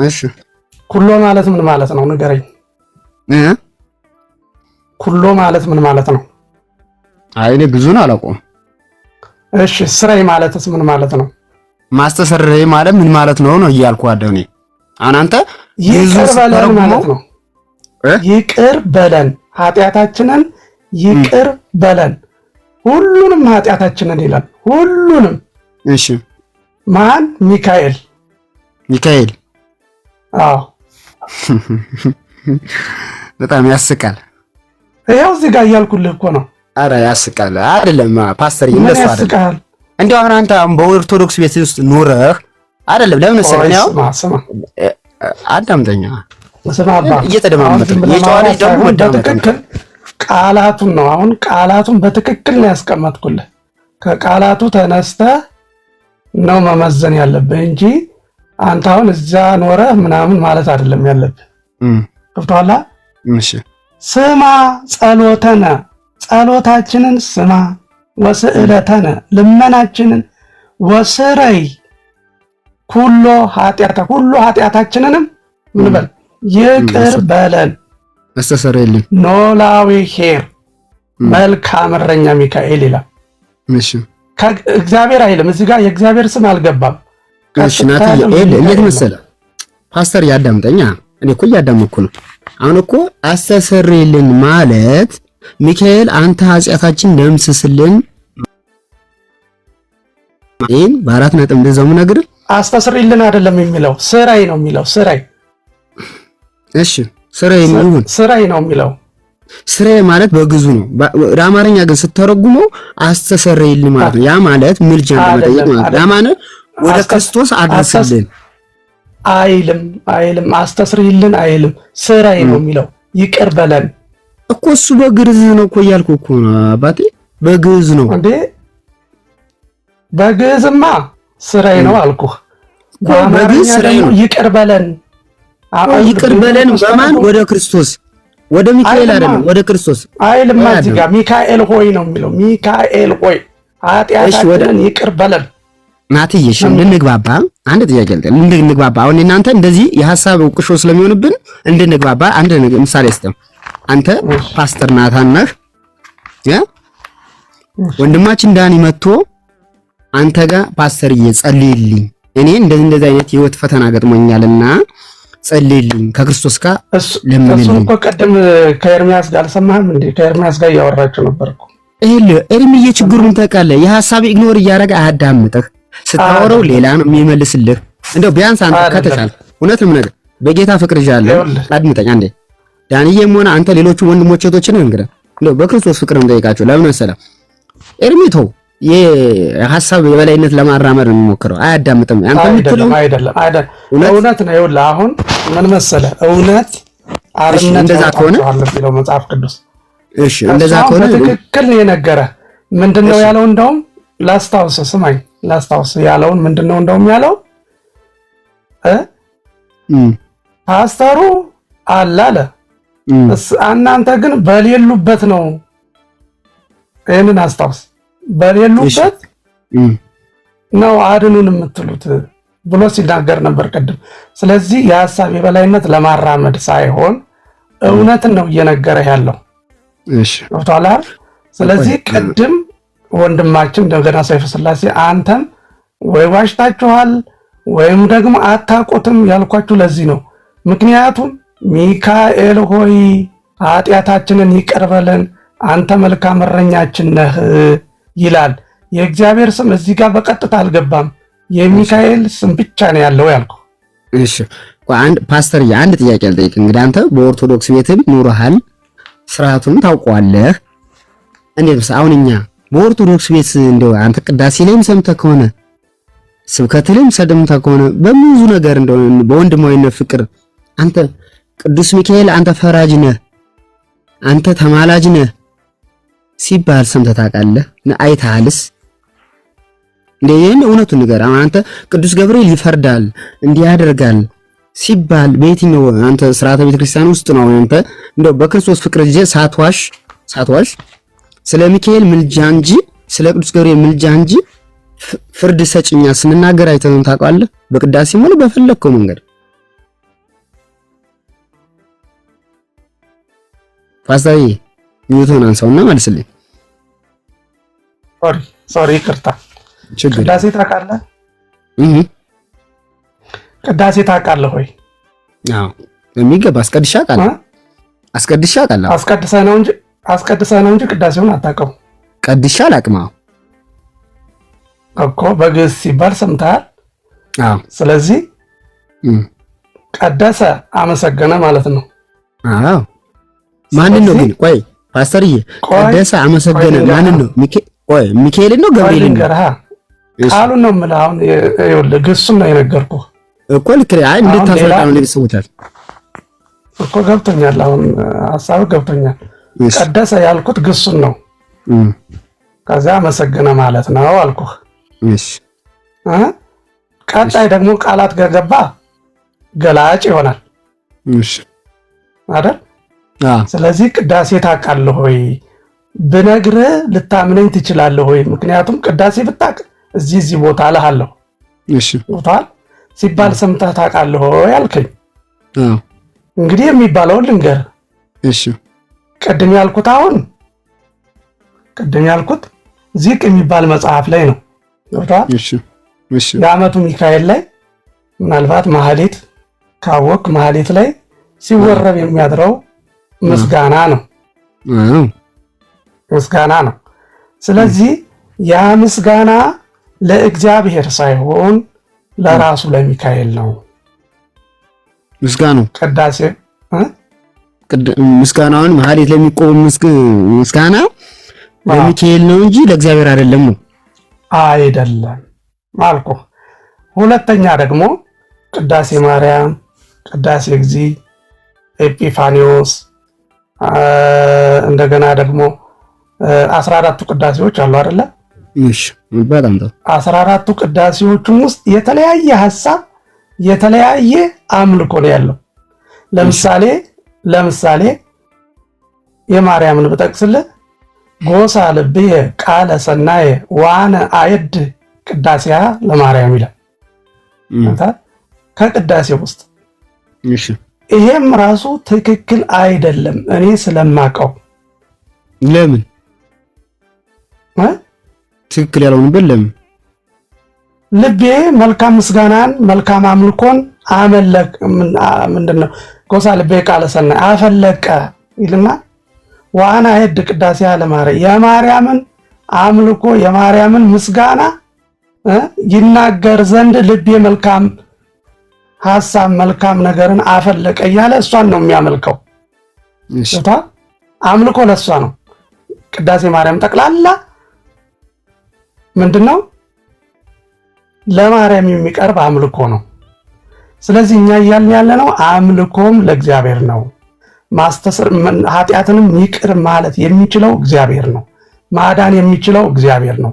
እሺ ኩሎ ማለት ምን ማለት ነው ንገረኝ። ኩሎ ማለት ምን ማለት ነው? አይ እኔ ብዙን አላውቀውም። እሺ ስራይ ማለትስ ምን ማለት ነው? ማስተሰረይ ማለት ምን ማለት ነው ነው እያልኩ አይደል? እኔ አሁን አንተ ይቅር በለን ማለት ነው። ይቅር በለን ኃጢአታችንን ይቅር በለን ሁሉንም ኃጢአታችንን ይላል። ሁሉንም። እሺ ማን? ሚካኤል። አዎ በጣም ያስቃል። ይኸው እዚህ ጋር እያልኩልህ እኮ ነው። አረ ያስቃል አይደለም ፓስተር? እንደሱ አይደለም። እንደው አሁን አንተ በኦርቶዶክስ ቤት ውስጥ ኑረህ አይደለም? ለምን መሰለህ ያው አዳምጠኛ እየተደማመጥን የጨዋ ልጅ ደግሞ በትክክል ቃላቱን ነው አሁን ቃላቱን በትክክል ነው ያስቀመጥኩልህ። ከቃላቱ ተነስተህ ነው መመዘን ያለብህ እንጂ አንተ አሁን እዛ ኖረህ ምናምን ማለት አይደለም ያለብህ። ገብቶሃል? እሺ ስማ ጸሎተነ ጸሎታችንን ስማ፣ ወስዕለተነ ልመናችንን፣ ወስረይ ሁሉ ኃጢአታችንንም ምን በል ይቅር በለን አስተሰርይልን ኖላዊ ሄር መልካም እረኛ ሚካኤል ይላል። እሺ እግዚአብሔር አይልም እዚህ ጋር የእግዚአብሔር ስም አልገባም። እሺ ናትዬ እንዴት መሰለህ ፓስተር ያዳምጠኛ። እኔ እኮ እያዳመጥኩ ነው። አሁን እኮ አስተሰርይልን ማለት ሚካኤል አንተ ኃጢአታችን ደምስስልን ይሄን በአራት ነጥብ እንደዛው ነገር አስተሰርይልን አይደለም የሚለው ስራይ ነው የሚለው ስራይ። እሺ ስራይ ይሁን ስራይ ነው የሚለው ስራይ ማለት በግዙ ነው። በአማርኛ ግን ስተረጉመው አስተሰርይልን ማለት ነው። ያ ማለት ምልጃ እንደመጠየቅ ማለት ያ ማለት ወደ ክርስቶስ አድርስልን አይልም። አስተሰርይልን አይልም ስራይ ነው የሚለው ይቅር በለን እኮ እሱ በግዕዝ ነው እኮ እያልኩ እኮ ነው አባቴ፣ በግዕዝ ነው እንዴ? በግዕዝማ ስራይ ነው አልኩህ። በግዕዝ ስራይ ነው ይቅር በለን። ይቅር በለን በማን? ወደ ክርስቶስ ወደ ሚካኤል አይደለም፣ ወደ ክርስቶስ አይልም። እዚህ ጋር ሚካኤል ሆይ ነው የሚለው። ሚካኤል ሆይ ኃጢአታችንን ይቅር በለን። ናትዬ እሺ እንድንግባባ አንድ ጥያቄ ልጠይቅ። እንድንግባባ አሁን እናንተ እንደዚህ የሐሳብ እውቅሾ ስለሚሆንብን እንድንግባባ አንድ ምሳሌ ስጠም። አንተ ፓስተር ናታን ነህ ያ ወንድማችን ዳኒ መጥቶ አንተ ጋር ፓስተር ጸልይልኝ፣ እኔ እንደዚህ አይነት ህይወት ፈተና ገጥሞኛልና ጸልይልኝ ከክርስቶስ ጋር ለምንልኝ። እሱ እኮ ቀደም ከኤርሚያስ ጋር አልሰማህም እንዴ? ከኤርሚያስ ጋር እያወራችሁ ነበርኩ። ኤርሚዬ ችግሩን ታውቃለህ። የሐሳብ ኢግኖር እያደረገ አያዳምጥህ። ስታወራው ሌላ ነው የሚመልስልህ። እንደው ቢያንስ አንተ ከተቻለ እውነትም ነገር በጌታ ፍቅር ይዣለሁ አድምጠኝ አንዴ። ዳንዬም ሆነ አንተ ሌሎቹ ወንድሞች እህቶችን እንግዲህ እንደው በክርስቶስ ፍቅር እንጠይቃቸው። ለምን መሰለህ ኤርሚቶ የሐሳብ የበላይነት ለማራመድ ነው የሚሞክረው። አያዳምጥም። አንተ የምትለው አይደለም እውነት ነው። ይኸውልህ አሁን ምን መሰለህ እውነት አርነት እንደዛ ከሆነ ነው መጽሐፍ ቅዱስ። እሺ እንደዛ ከሆነ ትክክል ነው የነገረህ። ምንድነው ያለው? እንደውም ስማኝ ላስታውስ ያለውን ምንድነው እንደውም ያለው ፓስተሩ አለ እናንተ ግን በሌሉበት ነው። ይሄንን አስታውስ። በሌሉበት ነው አድኑን የምትሉት ብሎ ሲናገር ነበር ቅድም። ስለዚህ የሐሳብ የበላይነት ለማራመድ ሳይሆን እውነትን ነው እየነገረ ያለው። እሺ ወጣላ። ስለዚህ ቅድም ወንድማችን እንደገና ሰይፈ ስላሴ አንተም ወይ ዋሽታችኋል ወይም ደግሞ አታውቁትም ያልኳችሁ ለዚህ ነው። ምክንያቱም ሚካኤል ሆይ ኃጢአታችንን ይቅር በለን አንተ መልካም እረኛችን ነህ ይላል። የእግዚአብሔር ስም እዚህ ጋር በቀጥታ አልገባም። የሚካኤል ስም ብቻ ነው ያለው ያልኩ። እሺ አንድ ፓስተር አንድ ጥያቄ ልጠይቅ። እንግዲህ አንተ በኦርቶዶክስ ቤትም ኑረሃል፣ ስርዓቱን ታውቀዋለህ። እንዴት አሁን እኛ በኦርቶዶክስ ቤት እንደው አንተ ቅዳሴ ላይም ሰምተህ ከሆነ ስብከት ላይም ሰምተህ ከሆነ በብዙ ነገር እንደው በወንድማዊነት ፍቅር አንተ ቅዱስ ሚካኤል አንተ ፈራጅ ነህ፣ አንተ ተማላጅ ነህ ሲባል ሰምተህ ታውቃለህ? አይተሃልስ? እንደየን እውነቱን ንገር። አንተ ቅዱስ ገብርኤል ይፈርዳል እንዲህ ያደርጋል ሲባል በየትኛው አንተ ስርዓተ ቤተክርስቲያን ውስጥ ነው? አንተ እንደው በክርስቶስ ፍቅር እጄ ሳትዋሽ ስለ ሚካኤል ምልጃ እንጂ ስለ ቅዱስ ገብርኤል ምልጃ እንጂ ፍርድ ሰጭኛ ስንናገር አይተኸው ታውቃለህ? በቅዳሴም ሆነ በፈለከው መንገድ ፓስተርዬ ሚዩቱን አንሳውና መልስልኝ። ሶሪ ይቅርታ። ቅዳሴ ታውቃለህ? ቅዳሴ ታውቃለህ ወይ? አዎ በሚገባ አስቀድሻ አውቃለሁ። አስቀድሰህ ነው እንጂ ቅዳሴውን አታውቀውም። ቀድሻ አላውቅም እኮ በግዕዝ ሲባል ሰምተሃል? አዎ። ስለዚህ ቀደሰ አመሰገነ ማለት ነው። አዎ። ማንን ነው ግን? ቆይ ፓስተርዬ፣ ቀደሰ አመሰገነ ማንን ነው? ቆይ ሚካኤልን ነው ገብርኤልን ነው? ቃሉን ነው የምልህ። አሁን ይኸውልህ ግሱን ነው የነገርኩህ እኮ ልክ አይ እንድታስረዳ ነው ለቤተሰቦቻችን እኮ ገብቶኛል። አሁን ሐሳብ ገብቶኛል። ቀደሰ ያልኩት ግሱን ነው። ከዛ መሰገነ ማለት ነው አልኩህ። እሺ ቀጣይ ደግሞ ቃላት ገባ ገላጭ ይሆናል። እሺ አይደል? ስለዚህ ቅዳሴ ታውቃለህ ወይ ብነግርህ ልታምነኝ ትችላለህ ወይ? ምክንያቱም ቅዳሴ ብታውቅ እዚህ ቦታ እልሃለሁ። እሺ ቦታል ሲባል ሰምተህ ታውቃለህ ወይ አልከኝ። እንግዲህ የሚባለውን ልንገርህ። እሺ ቅድም ያልኩት ዚቅ የሚባል መጽሐፍ ላይ ነው። ቦታል እሺ የዓመቱ ሚካኤል ላይ ምናልባት ማህሌት ካወቅ ማህሌት ላይ ሲወረብ የሚያድረው ምስጋና ነው። ስለዚህ ያ ምስጋና ለእግዚአብሔር ሳይሆን ለራሱ ለሚካኤል ነው። ምስጋናው ቅዳሴ ምስጋናውን ማህሌት ለሚቆም ምስጋና ለሚካኤል ነው እንጂ ለእግዚአብሔር አይደለም ነው። አይደለም ማልኩ። ሁለተኛ ደግሞ ቅዳሴ ማርያም፣ ቅዳሴ እግዚእ፣ ኤጲፋኒዮስ እንደገና ደግሞ 14ቱ ቅዳሴዎች አሉ አይደለ? እሺ በጣም ጥሩ። 14ቱ ቅዳሴዎችም ውስጥ የተለያየ ሐሳብ የተለያየ አምልኮ ነው ያለው። ለምሳሌ የማርያምን ብጠቅስልህ ጎሳ ልብየ ቃለ ሰናየ ዋነ አየድ ቅዳሴያ ለማርያም ይላል ከቅዳሴ ውስጥ። እሺ ይሄም ራሱ ትክክል አይደለም እኔ ስለማቀው። ለምን ትክክል ያልሆነበት ለምን? ልቤ መልካም ምስጋናን መልካም አምልኮን አመለክ ምንድነው ጎሳ ልቤ ቃለ ሰናይ አፈለቀ ይልና ዋና ሄድ ቅዳሴ ለማርያም የማርያምን አምልኮ የማርያምን ምስጋና ይናገር ዘንድ ልቤ መልካም ሐሳብ መልካም ነገርን አፈለቀ እያለ እሷን ነው የሚያመልከው። እሺ አምልኮ ለሷ ነው። ቅዳሴ ማርያም ጠቅላላ ምንድነው ለማርያም የሚቀርብ አምልኮ ነው። ስለዚህ እኛ እያልን ያለነው አምልኮም ለእግዚአብሔር ነው። ማስተሰር ኃጢአትንም ይቅር ማለት የሚችለው እግዚአብሔር ነው። ማዳን የሚችለው እግዚአብሔር ነው።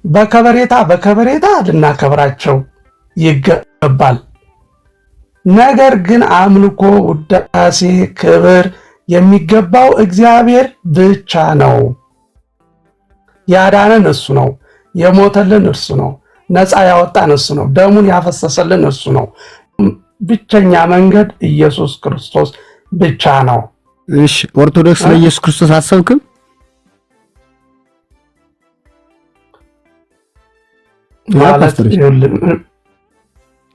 በከበሬታ ልናከብራቸው ይገባል። ነገር ግን አምልኮ፣ ውዳሴ፣ ክብር የሚገባው እግዚአብሔር ብቻ ነው። ያዳነን እሱ ነው። የሞተልን እርሱ ነው። ነፃ ያወጣን እሱ ነው። ደሙን ያፈሰሰልን እሱ ነው። ብቸኛ መንገድ ኢየሱስ ክርስቶስ ብቻ ነው። እሺ ኦርቶዶክስ ለኢየሱስ ክርስቶስ አሰብክም? ማለት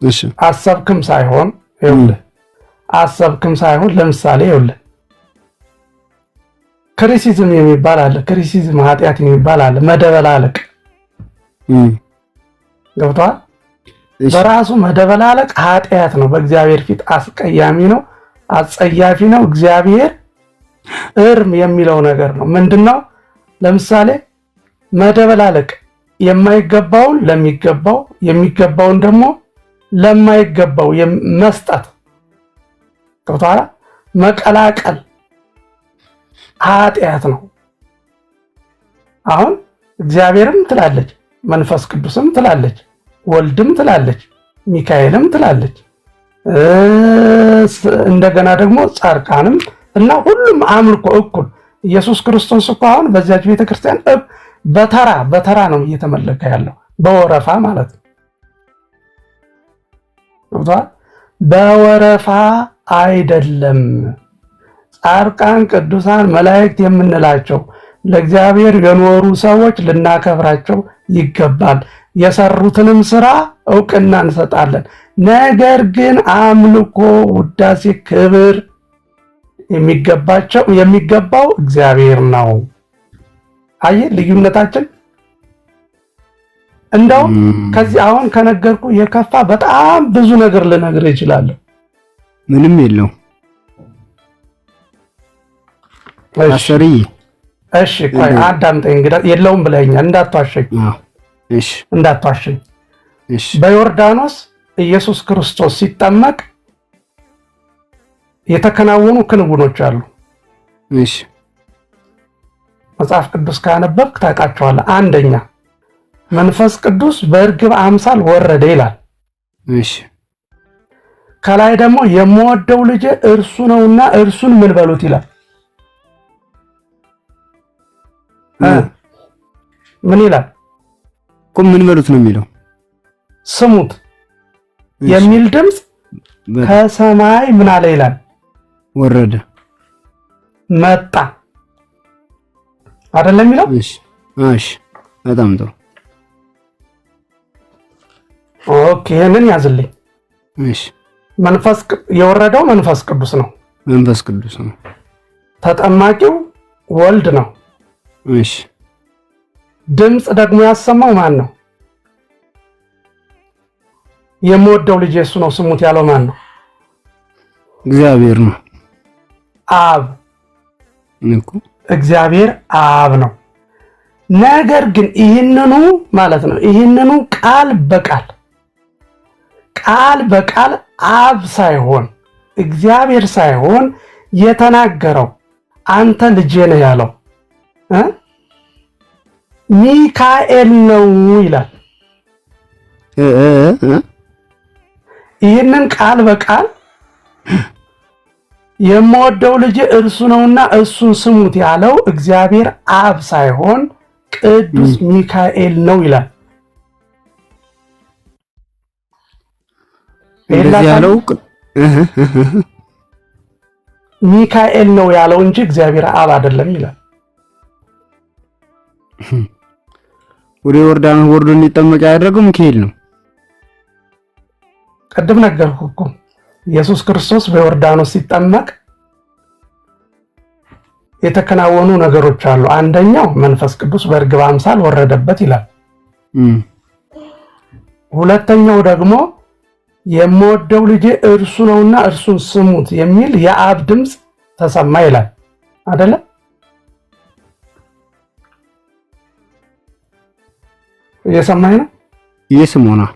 እሺ አሰብክም ሳይሆን ለምሳሌ ክሪሲዝም የሚባል አለ። ክሪሲዝም ኃጢአት የሚባል አለ። መደበላለቅ ገብቷል። በራሱ መደበላለቅ ኃጢአት ነው። በእግዚአብሔር ፊት አስቀያሚ ነው፣ አጸያፊ ነው። እግዚአብሔር እርም የሚለው ነገር ነው። ምንድነው? ለምሳሌ መደበላለቅ የማይገባውን ለሚገባው የሚገባውን ደግሞ ለማይገባው መስጠት ገብቷል። መቀላቀል ኃጢአት ነው። አሁን እግዚአብሔርም ትላለች፣ መንፈስ ቅዱስም ትላለች፣ ወልድም ትላለች፣ ሚካኤልም ትላለች፣ እንደገና ደግሞ ጻድቃንም እና ሁሉም አምልኮ እኩል። ኢየሱስ ክርስቶስ እኮ አሁን በዚያች ቤተክርስቲያን በተራ ነው እየተመለከ ያለው፣ በወረፋ ማለት ነው። በወረፋ አይደለም። ጻድቃን፣ ቅዱሳን፣ መላእክት የምንላቸው ለእግዚአብሔር የኖሩ ሰዎች ልናከብራቸው ይገባል። የሰሩትንም ስራ እውቅና እንሰጣለን። ነገር ግን አምልኮ፣ ውዳሴ፣ ክብር የሚገባው እግዚአብሔር ነው። አየህ ልዩነታችን። እንደውም ከዚህ አሁን ከነገርኩ የከፋ በጣም ብዙ ነገር ልነግርህ እችላለሁ። ምንም የለው አሰሪ። እሺ ቆይ አዳምጠኝ። እንግዲህ የለውም ብለኸኛል፣ እንዳትዋሸኝ። እሺ እንዳትዋሸኝ። እሺ በዮርዳኖስ ኢየሱስ ክርስቶስ ሲጠመቅ የተከናወኑ ክንውኖች አሉ። እሺ መጽሐፍ ቅዱስ ካነበብክ ታውቃቸዋለህ። አንደኛ መንፈስ ቅዱስ በእርግብ አምሳል ወረደ ይላል። እሺ ከላይ ደግሞ የምወደው ልጅ እርሱ ነውና እርሱን ምን በሉት ይላል። ምን ይላል? ምን በሉት ነው የሚለው? ስሙት የሚል ድምፅ ከሰማይ ምን አለ ይላል? ወረደ፣ መጣ አይደለም የሚለው? እሺ እሺ፣ በጣም ጥሩ። ኦኬ፣ ይሄንን ያዝልኝ። እሺ የወረደው መንፈስ ቅዱስ ነው። መንፈስ ቅዱስ ነው። ተጠማቂው ወልድ ነው። እሺ ድምፅ ደግሞ ያሰማው ማን ነው? የምወደው ልጅ እሱ ነው ስሙት ያለው ማን ነው? እግዚአብሔር ነው። አብ ንኩ እግዚአብሔር አብ ነው። ነገር ግን ይህንኑ ማለት ነው ይህንኑ ቃል በቃል አብ ሳይሆን እግዚአብሔር ሳይሆን የተናገረው አንተ ልጄ ነህ ያለው ሚካኤል ነው ይላል። ይህንን ቃል በቃል የምወደው ልጅ እርሱ ነውና እሱን ስሙት ያለው እግዚአብሔር አብ ሳይሆን ቅዱስ ሚካኤል ነው ይላል። ያለው ሚካኤል ነው ያለው እንጂ እግዚአብሔር አብ አይደለም ይላል። ወደ ዮርዳኖስ ወርዶ እንዲጠመቅ ያደረገው ሚካኤል ነው። ቀድም ነገርኩህ እኮ ኢየሱስ ክርስቶስ በዮርዳኖስ ሲጠመቅ የተከናወኑ ነገሮች አሉ። አንደኛው መንፈስ ቅዱስ በእርግብ አምሳል ወረደበት ይላል። ሁለተኛው ደግሞ የምወደው ልጅ እርሱ ነውና እርሱን ስሙት የሚል የአብ ድምፅ ተሰማ ይላል አይደለ? እየሰማኝ ነው? እየሰማሁ ነው።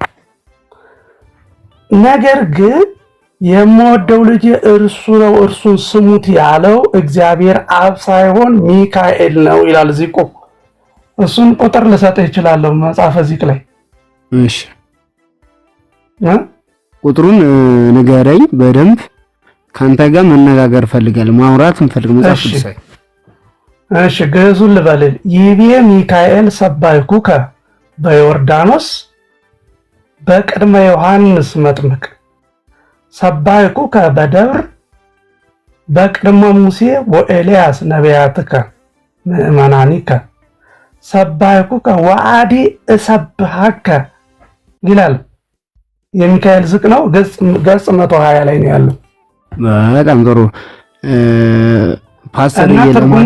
ነገር ግን የምወደው ልጅ እርሱ ነው እርሱን ስሙት ያለው እግዚአብሔር አብ ሳይሆን ሚካኤል ነው ይላል። እዚህ እሱን ቁጥር ልሰጥህ እችላለሁ መጽሐፈ ዚቅ ላይ። እሺ ቁጥሩን ንገረኝ በደንብ። ካንተ ጋር መነጋገር ፈልጋለሁ፣ ማውራት እንፈልግ መጽሐፍ ቅዱስ። እሺ ግዕዙን ልበልል። ይቤ ሚካኤል ሰባይኩከ በዮርዳኖስ በቅድመ ዮሐንስ መጥምቅ ሰባይኩከ በደብር በቅድመ ሙሴ ወኤልያስ ነቢያትከ ምእመናኒከ ሰባይኩከ ወአዲ እሰብሐከ ይላል። የሚካኤል ዝቅ ነው። ገጽ 120 ላይ ነው ያለው። በጣም ጥሩ ፓስተር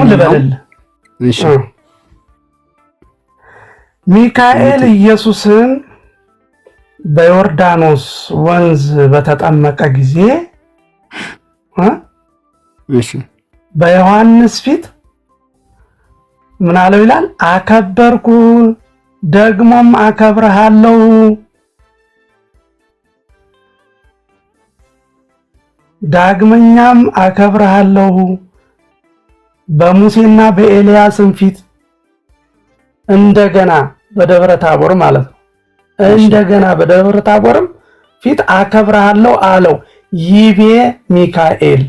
ልበልል። እሺ ሚካኤል ኢየሱስን በዮርዳኖስ ወንዝ በተጠመቀ ጊዜ በዮሐንስ ፊት ምን አለው ይላል? አከበርኩ ደግሞም አከብርሃለሁ። ዳግመኛም አከብርሃለሁ በሙሴና በኤልያስም ፊት እንደገና በደብረ ታቦር ማለት ነው። እንደገና በደብረ ታቦርም ፊት አከብርሃለሁ አለው። ይቤ ሚካኤል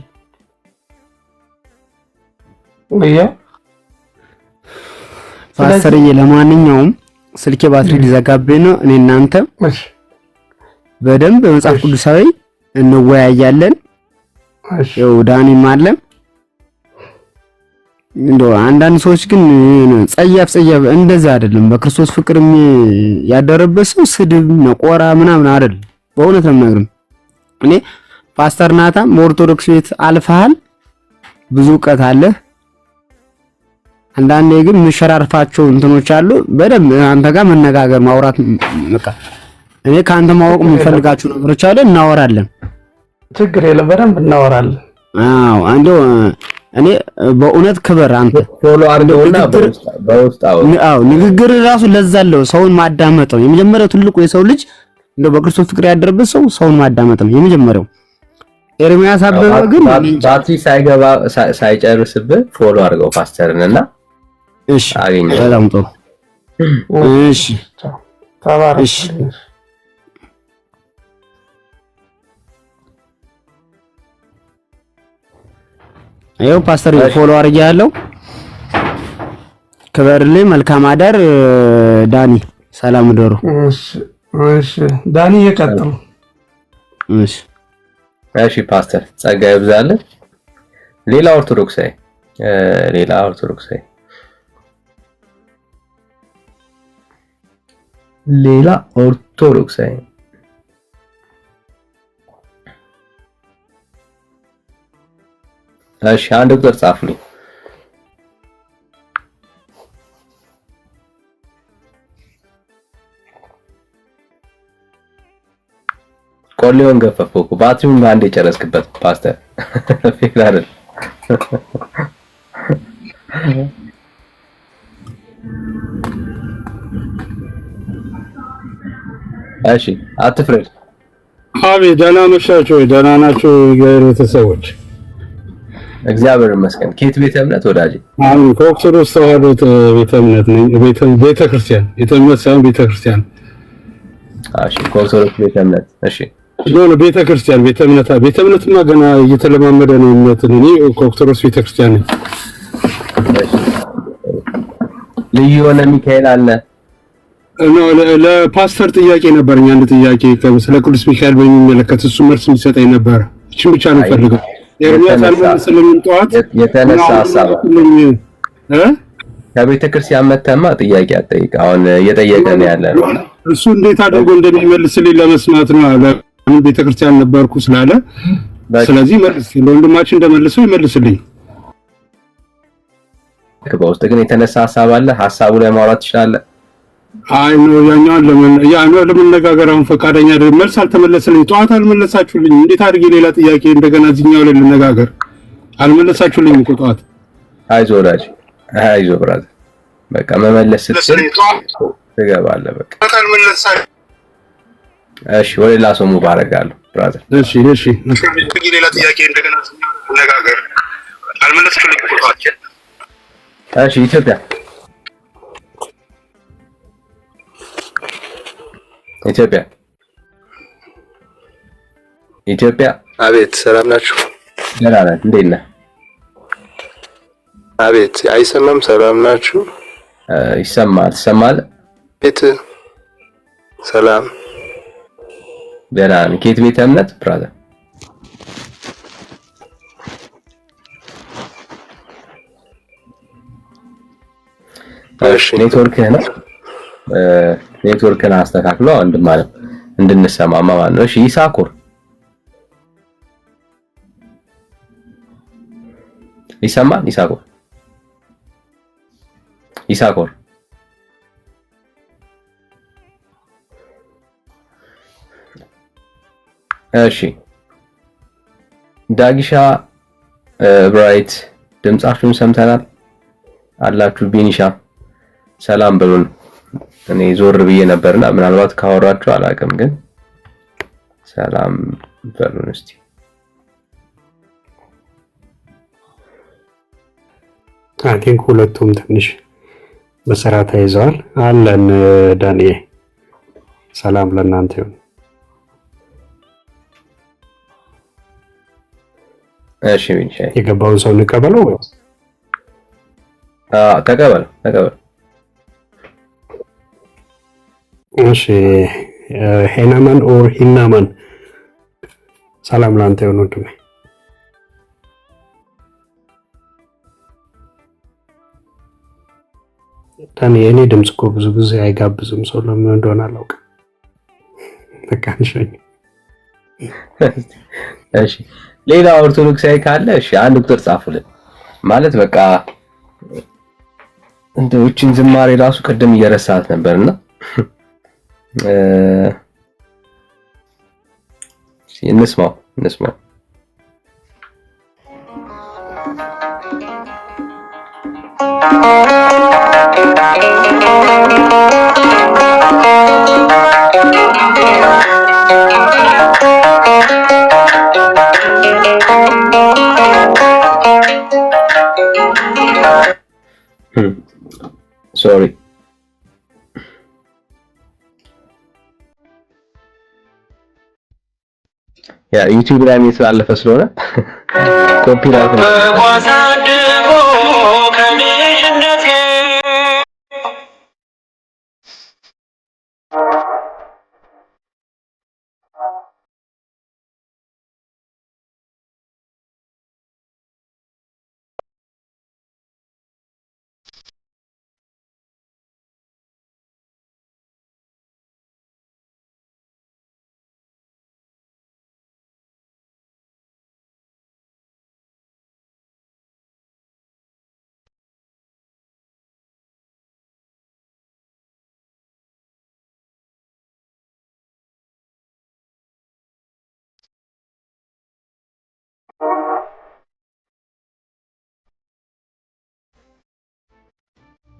ፓስተርዬ፣ ለማንኛውም ስልኬ ባትሪ ሊዘጋብኝ ነው። እኔ እናንተ በደንብ መጽሐፍ ቅዱሳዊ እንወያያለን። ያው ዳኒም አለ። እንደው አንዳንድ ሰዎች ግን ጸያፍ እንደዛ አይደለም። በክርስቶስ ፍቅር ያደረበት ሰው ስድብ ነቆራ ምናምን አይደለም። በእውነት ነው የምነግርህ። እኔ ፓስተር ናታም በኦርቶዶክስ ቤት አልፈሃል፣ ብዙ ዕውቀት አለህ። አንዳንዴ ግን ምሸራርፋቸው እንትኖች አሉ። በደንብ አንተ ጋር መነጋገር ማውራት፣ በቃ እኔ ካንተ ማወቅ የምፈልጋቸው ነገሮች አለ፣ እናወራለን። ችግር የለም፣ በደንብ እናወራለን። አዎ እንደው እኔ በእውነት ክበር አንተ ፎሎ አድርገውና በውስጥ ንግግር ራሱ ለዛ አለው። ሰውን ማዳመጥ ነው የመጀመሪያው ትልቁ የሰው ልጅ እንደው በክርስቶስ ፍቅር ያደረበት ሰውን ማዳመጥ ነው የመጀመሪያው። ኤርሚያስ አበበ ግን ባትሪ ሳይገባ ሳይጨርስብህ ፎሎ አድርገው ፓስተርንና እሺ በጣም ጥሩ እሺ ተባረክ። እሺ አየው ፓስተር ፎሎ አድርጌያለሁ። ክበርልኝ። መልካም አዳር ዳኒ። ሰላም ደሩ። እሺ ዳኒ እየቀጥሉ። እሺ ፓስተር ጸጋ ይብዛልህ። ሌላ ኦርቶዶክሳዊ እሺ አንድ ቁጥር ጻፉልኝ። ቆሌውን ገፈፈው እኮ ባትሪውን በአንዴ ጨረስክበት ፓስተር። ፌክ አይደል? እሺ አትፍረድ። አቤት ደህና መሻችሁ ወይ? ደህና ናችሁ የእግዚአብሔር ቤተሰቦች? እግዚአብሔር ይመስገን። ከየት ቤተ እምነት ወዳጅ? አሁን ከኦርቶዶክስ ተዋህዶ ቤተ እምነት ነኝ። ቤተ ክርስቲያን ቤተ ሳይሆን ቤተ ክርስቲያን። እሺ ከኦርቶዶክስ ቤተ እምነት። እሺ ቤተ ክርስቲያን ቤተ እምነትማ ገና እየተለማመደ ነው እምነትን። እኔ ከኦርቶዶክስ ቤተ ክርስቲያን ነኝ። ልዩ የሆነ ሚካኤል አለ ነው። ለፓስተር ጥያቄ ነበረኝ፣ አንድ ጥያቄ ስለ ቅዱስ ሚካኤል በሚመለከት እሱ መልስ እንዲሰጠኝ ነበር። እቺን ብቻ ነው ፈልገው። ኤርሚያስ አልመለሰልኝም። ጠዋት የተነሳ ሐሳብ ከቤተ ክርስቲያን መተማ ጥያቄ አጠይቅ። አሁን እየጠየቀ ነው ያለ ነው። እሱ እንዴት አድርጎ እንደሚመልስልኝ ለመስማት ነው። ለምን ቤተ ክርስቲያን ነበርኩ ስላለ፣ ስለዚህ መልስ ለወንድማችን እንደመልሰው ይመልስልኝ። በውስጥ ግን የተነሳ ሐሳብ አለ። ሐሳቡ ላይ ማውራት ትችላለህ። አይ ነው ያኛው ለመነጋገር አሁን ፈቃደኛ አይደለም። መልስ አልተመለሰልኝ። ጠዋት አልመለሳችሁልኝ። እንዴት አድርጌ ሌላ ጥያቄ እንደገና እዚህኛው ላይ ልነጋገር? አልመለሳችሁልኝ እኮ ጠዋት። አይዞህ ወዳጅ፣ አይዞህ ብራዘር። በቃ መመለስ ስትል ትገባለህ። በቃ እሺ፣ ወደ ሌላ ሰው ሙባረካለሁ ብራዘር። እሺ ሌላ ጥያቄ እንደገና እዚህኛው ላይ ልነጋገር? አልመለሳችሁልኝ እኮ ጠዋት። እሺ ኢትዮጵያ። አቤት፣ ሰላም ናችሁ? ደህና ነን። እንዴት ነህ? አቤት፣ አይሰማም? ሰላም ናችሁ? ይሰማል። ትሰማለህ? ቤት ሰላም። ደህና ነን። ከየት ቤተ እምነት ብራዘር? እሺ፣ ኔትወርክህ ነው። ኔትወርክን አስተካክሎ ማለት እንድንሰማማ ማለት ነው። እሺ ይሳኮር ይሰማል? ይሳኮር እሺ ዳጊሻ ብራይት ድምጻችሁን ሰምተናል አላችሁ። ቢኒሻ ሰላም በሉን። እኔ ዞር ብዬ ነበርና ምናልባት ካወራችሁ አላውቅም፣ ግን ሰላም በሉን እስቲ። አይ ቲንክ ሁለቱም ትንሽ በስራ ተይዘዋል። አለን ዳንኤ፣ ሰላም ለእናንተ ይሁን። እሺ ቢኒሻ፣ የገባውን ሰው እንቀበለው ወይ? ተቀበል። እሺ ሄናማን ኦር ሂናማን፣ ሰላም ላንተ ይሁን ወንድሜ። ታኔ የኔ ድምጽ እኮ ብዙ ጊዜ አይጋብዝም ሰው፣ ለምን እንደሆነ አላውቅም። በቃ እንሸኝ። እሺ ሌላ ኦርቶዶክሳዊ ካለ እሺ አንድ ቁጥር ጻፉልን። ማለት በቃ እንደውችን ዝማሬ ራሱ ቀደም እየረሳት ነበርና እንስማው ሶሪ ያ ዩቲዩብ ላይ የተላለፈ ስለሆነ ኮፒራይት ነው።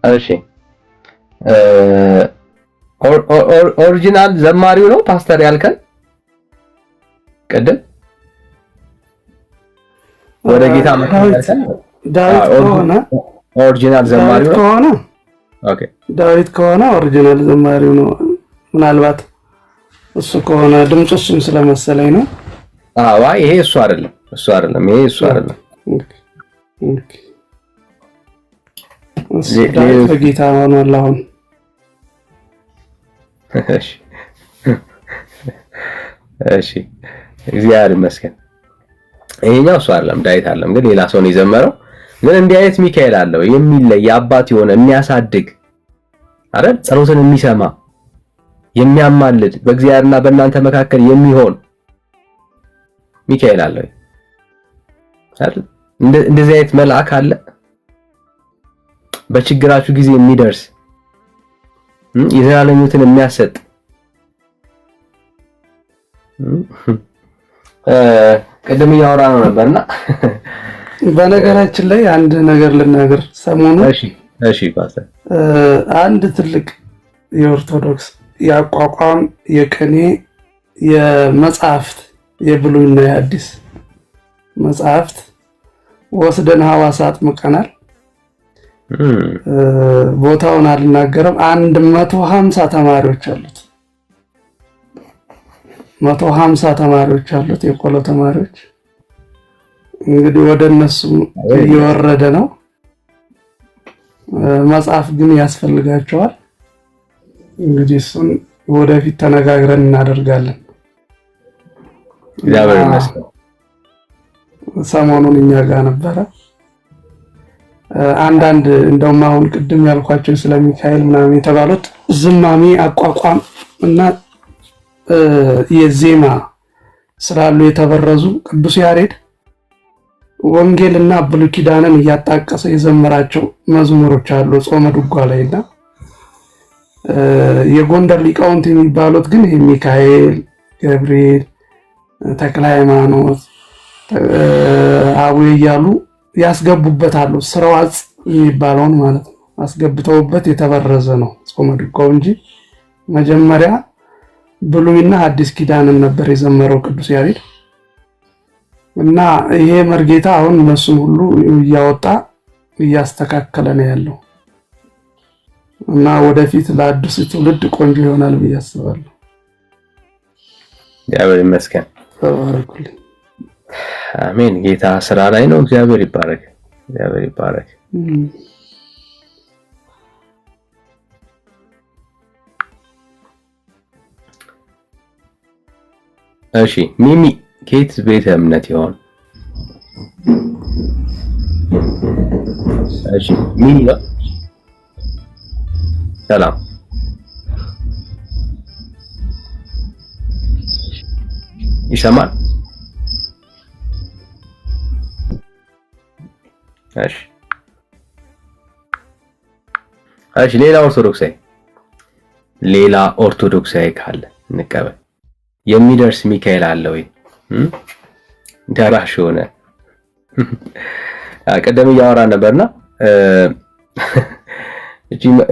እሺ ኦሪጂናል ዘማሪው ነው ፓስተር ያልከን ቅድም ወደ ጌታ ዳዊት ከሆነ ኦሪጂናል ዘማሪው ከሆነ ኦኬ ዳዊት ከሆነ ኦሪጂናል ዘማሪው ነው። ምናልባት እሱ ከሆነ ድምፁ እሱም ስለመሰለኝ ነው። አዎ ይሄ እሱ አይደለም ይሄ እሱ አይደለም። ኦኬ ዳዊት በጌታ ሆኗል አሁን። እሺ እግዚአብሔር ይመስገን። ይሄኛው እሱ አይደለም ዳዊት አይደለም፣ ግን ሌላ ሰው ነው የዘመረው። ግን እንዲህ አይነት ሚካኤል አለው የሚለይ አባት የሆነ የሚያሳድግ አይደል፣ ጸሎትን የሚሰማ የሚያማልድ በእግዚአብሔርና በእናንተ መካከል የሚሆን ሚካኤል አለው አይደል። እንደዚህ አይነት መልአክ አለ በችግራችሁ ጊዜ የሚደርስ የዘላለሙትን የሚያሰጥ ቅድም እያወራ ነው ነበርና በነገራችን ላይ አንድ ነገር ልናገር። ሰሞኑን እሺ ፓስተር አንድ ትልቅ የኦርቶዶክስ የአቋቋም የቅኔ የመጽሐፍት የብሉይና የአዲስ መጽሐፍት ወስደን ሐዋሳ አጥምቀናል። ቦታውን አልናገርም። 150 ተማሪዎች አሉት። 150 ተማሪዎች አሉት፣ የቆሎ ተማሪዎች። እንግዲህ ወደ እነሱ እየወረደ ነው። መጽሐፍ ግን ያስፈልጋቸዋል። እንግዲህ እሱን ወደፊት ተነጋግረን እናደርጋለን። እግዚአብሔር ይመስገን። ሰሞኑን እኛ ጋር ነበረ። አንዳንድ እንደውም አሁን ቅድም ያልኳቸው ስለ ሚካኤል ምናምን የተባሉት ዝማሜ አቋቋም እና የዜማ ስላሉ የተበረዙ ቅዱስ ያሬድ ወንጌልና ብሉይ ኪዳንን እያጣቀሰ የዘመራቸው መዝሙሮች አሉ ጾመ ድጓ ላይና የጎንደር ሊቃውንት የሚባሉት ግን ሚካኤል፣ ገብርኤል፣ ተክለ ሃይማኖት፣ አቡዬ እያሉ ያስገቡበታሉ። ስርዋጽ የሚባለውን ማለት ነው አስገብተውበት የተበረዘ ነው ጾመ ድጓው እንጂ መጀመሪያ ብሉይና አዲስ ኪዳንን ነበር የዘመረው ቅዱስ ያሬድ። እና ይሄ መርጌታ አሁን እነሱን ሁሉ እያወጣ እያስተካከለ ነው ያለው እና ወደፊት ለአዲስ ትውልድ ቆንጆ ይሆናል ብዬ አስባለሁ። እግዚአብሔር ይመስገን። ተባረኩልኝ። አሜን። ጌታ ስራ ላይ ነው። እግዚአብሔር ይባረክ። እግዚአብሔር ይባረክ። እሺ ሚሚ ኬት ቤተ እምነት ይሆን? እሺ ሚሚ ነው። ሰላም ይሰማል? እሺ ሌላ ኦርቶዶክሳዊ ካለ እንቀበል። የሚደርስ ሚካኤል አለ ወይ? ደራሽ ሆነ። ቀደም እያወራ ነበርና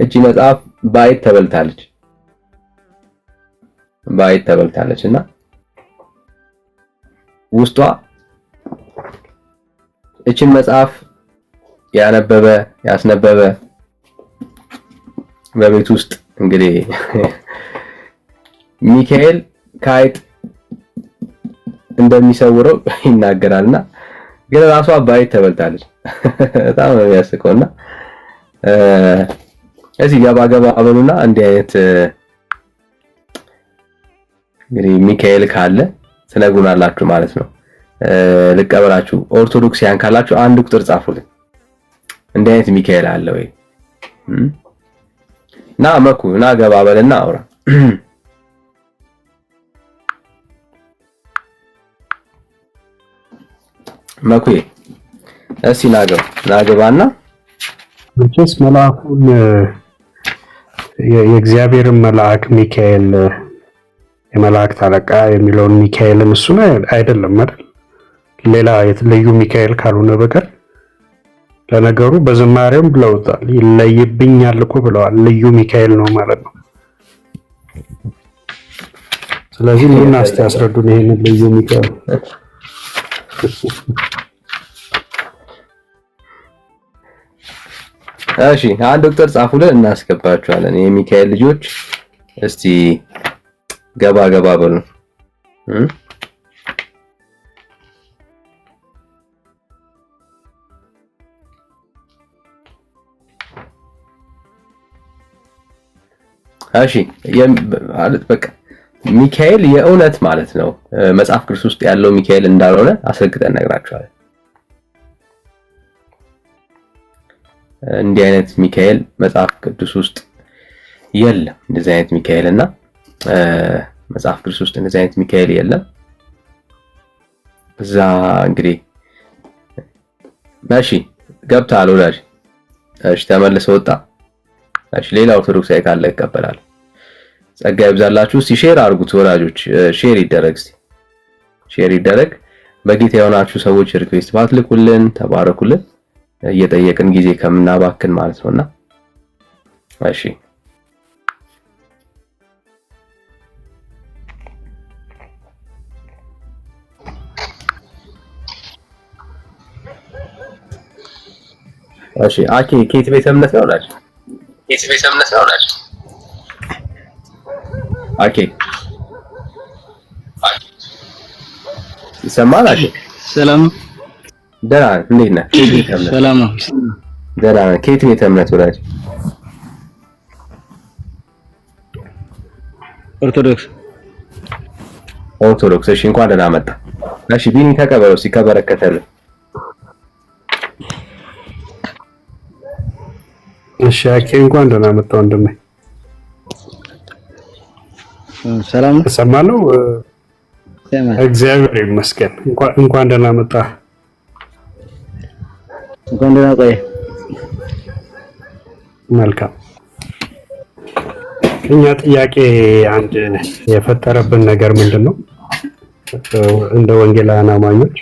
እቺ መጽሐፍ ባይት ተበልታለች እና ውስጧ እቺን መጽሐፍ ያስነበበ በቤት ውስጥ እንግዲህ ሚካኤል ከአይጥ እንደሚሰውረው ይናገራልና ግን ራሷ ባይት ተበልታለች። በጣም ነው የሚያስቀውና እዚህ ገባ አበሉና እንዲህ አይነት እንግዲህ ሚካኤል ካለ ትነግሩናላችሁ ማለት ነው። ልቀበላችሁ። ኦርቶዶክሲያን ካላችሁ አንድ ቁጥር ጻፉልኝ። እንዲህ አይነት ሚካኤል አለ ወይ? ና መኩ ና ገባ በልና አውራ። መኩዬ እስኪ ናገባና መቼስ መልአኩን የእግዚአብሔርን መልአክ ሚካኤል የመላእክት አለቃ የሚለውን ሚካኤልን እሱን አይደለም አይደል? ሌላ የተለዩ ሚካኤል ካልሆነ በቀር ለነገሩ በዝማሬም ብለውታል። ይለይብኛል እኮ ብለዋል። ልዩ ሚካኤል ነው ማለት ነው። ስለዚህ ምን ያስረዱን ይሄንን ልዩ ሚካኤል? እሺ አንድ ቁጥር ጻፉልን እናስገባችኋለን። የሚካኤል ልጆች እስቲ ገባ በሉ። እሺ ማለት በቃ ሚካኤል የእውነት ማለት ነው መጽሐፍ ቅዱስ ውስጥ ያለው ሚካኤል እንዳልሆነ አስረግጠን ነግራችኋለን። እንዲህ አይነት ሚካኤል መጽሐፍ ቅዱስ ውስጥ የለም። እንደዚህ አይነት ሚካኤልና መጽሐፍ ቅዱስ ውስጥ እንደዚህ አይነት ሚካኤል የለም። እዛ እንግዲህ እሺ ገብቷል ወዳጅ። እሺ ተመልሶ ወጣ። እሺ ሌላ ኦርቶዶክሳዊ ካለ ይቀበላል። ጸጋ ይብዛላችሁ። እስቲ ሼር አድርጉት ወዳጆች፣ ሼር ይደረግ። እስቲ ሼር ይደረግ። በጌታ የሆናችሁ ሰዎች ሪኩዌስት ባትልኩልን ተባረኩልን። እየጠየቅን ጊዜ ከምናባክን ማለት ነውና እሺ እሺ አኬ ከየት ቤተ እምነት ነው ላችሁ? አኬ ይሰማል? አኬ ሰላም ደህና እንዴት ነህ? ሰላም ነው። ደህና ነህ? ከየት ቤተ እምነት ወላጅ? ኦርቶዶክስ። እሺ እንኳን ደህና መጣ። እሺ ቢኒ ተቀበለው ሲከበረከተልህ። እሺ አኬ እንኳን ደህና መጣ ወንድሜ። ሰላም ነው። ተሰማለው? እግዚአብሔር ይመስገን። እንኳን ደህና መጣ። እንኳን ደህና ቆየ። መልካም። እኛ ጥያቄ አንድ የፈጠረብን ነገር ምንድነው? እንደ ወንጌላውያን አማኞች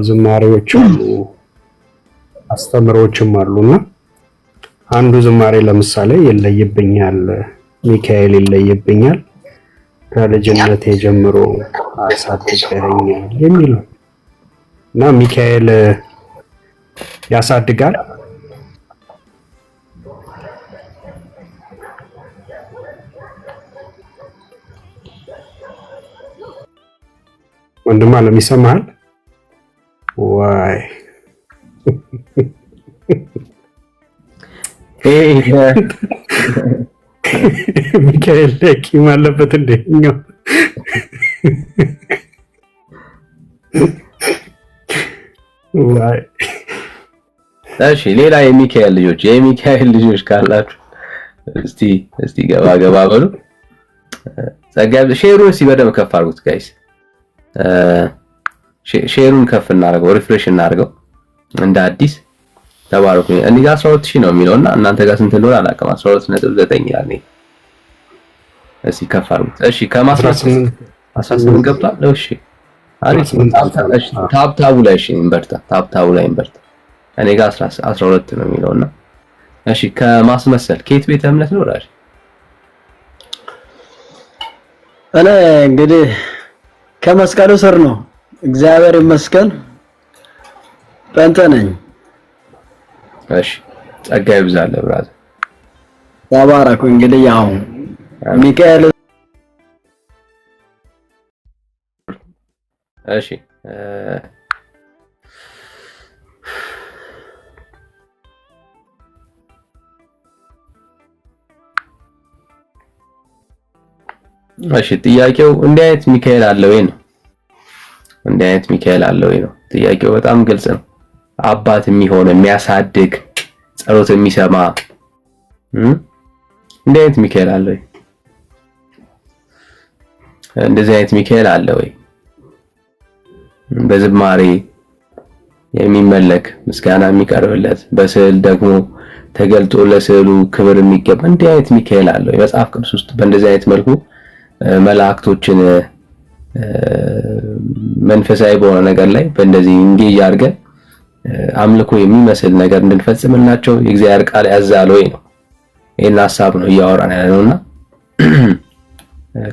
ዝማሬዎች አሉ፣ አስተምሮችም አሉና አንዱ ዝማሬ ለምሳሌ ይለይብኛል፣ ሚካኤል ይለይብኛል፣ ከልጅነቴ ጀምሮ አሳድገኸኛል የሚል ነው እና ሚካኤል ያሳድጋል? ወንድም አለም ይሰማሃል ወይ? ሚካኤል ቂም አለበት እንደኛው? እሺ ሌላ የሚካኤል ልጆች ካላችሁ እስቲ ገባ በሉ። ጸጋይ ሼሩን እስቲ በደምብ ከፍ አድርጉት ጋይስ። ሼሩን ከፍ እናድርገው፣ ሪፍሬሽ እናድርገው እንደ አዲስ። ተባረኩ። እኔ ጋር 12000 ነው የሚለውና እናንተ ጋር ስንት እንደሆነ አላውቅም። 12.9 ይላል። እስቲ ከፍ አድርጉት። እሺ ከ18 ገብቷል። እሺ አሪፍ። ታብታቡ ላይ እሺ እንበርታ። ታብታቡ ላይ እንበርታ። እኔ ጋር 12 ነው የሚለውና እሺ ከማስመሰል ከየት ቤተ እምነት ነው ራሽ? እኔ እንግዲህ ከመስቀሉ ስር ነው። እግዚአብሔር ይመስገን ጴንጤ ነኝ። እሺ ጸጋ ይብዛልህ ብራዘር። ተባረኩ። እንግዲህ ያው ሚካኤል እሺ እሺ ጥያቄው እንዲህ አይነት ሚካኤል አለ ወይ ነው? እንዲህ አይነት ሚካኤል አለ ወይ ነው ጥያቄው። በጣም ግልጽ ነው። አባት የሚሆን የሚያሳድግ ጸሎት የሚሰማ እንዲህ አይነት ሚካኤል አለ ወይ? እንደዚህ አይነት ሚካኤል አለ ወይ? በዝማሬ የሚመለክ ምስጋና የሚቀርብለት በስዕል ደግሞ ተገልጦ ለስዕሉ ክብር የሚገባ እንዲህ አይነት ሚካኤል አለ ወይ? መጽሐፍ ቅዱስ ውስጥ በእንደዚህ አይነት መልኩ መላእክቶችን መንፈሳዊ በሆነ ነገር ላይ በእንደዚህ እንጌጅ አድርገን አምልኮ የሚመስል ነገር እንድንፈጽምላቸው የእግዚአብሔር ቃል ያዛል ወይ ነው። ይሄን ሐሳብ ነው እያወራን ያለነውና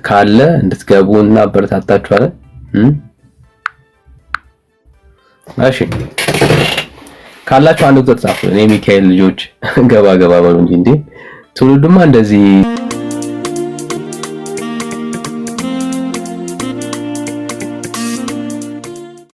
ካለ እንድትገቡና አበረታታችኋለን። እሺ ካላችሁ አንድ ቁጥር ጻፉ። እኔ ሚካኤል ልጆች ገባ በሉ እንጂ ትውልዱማ እንደዚህ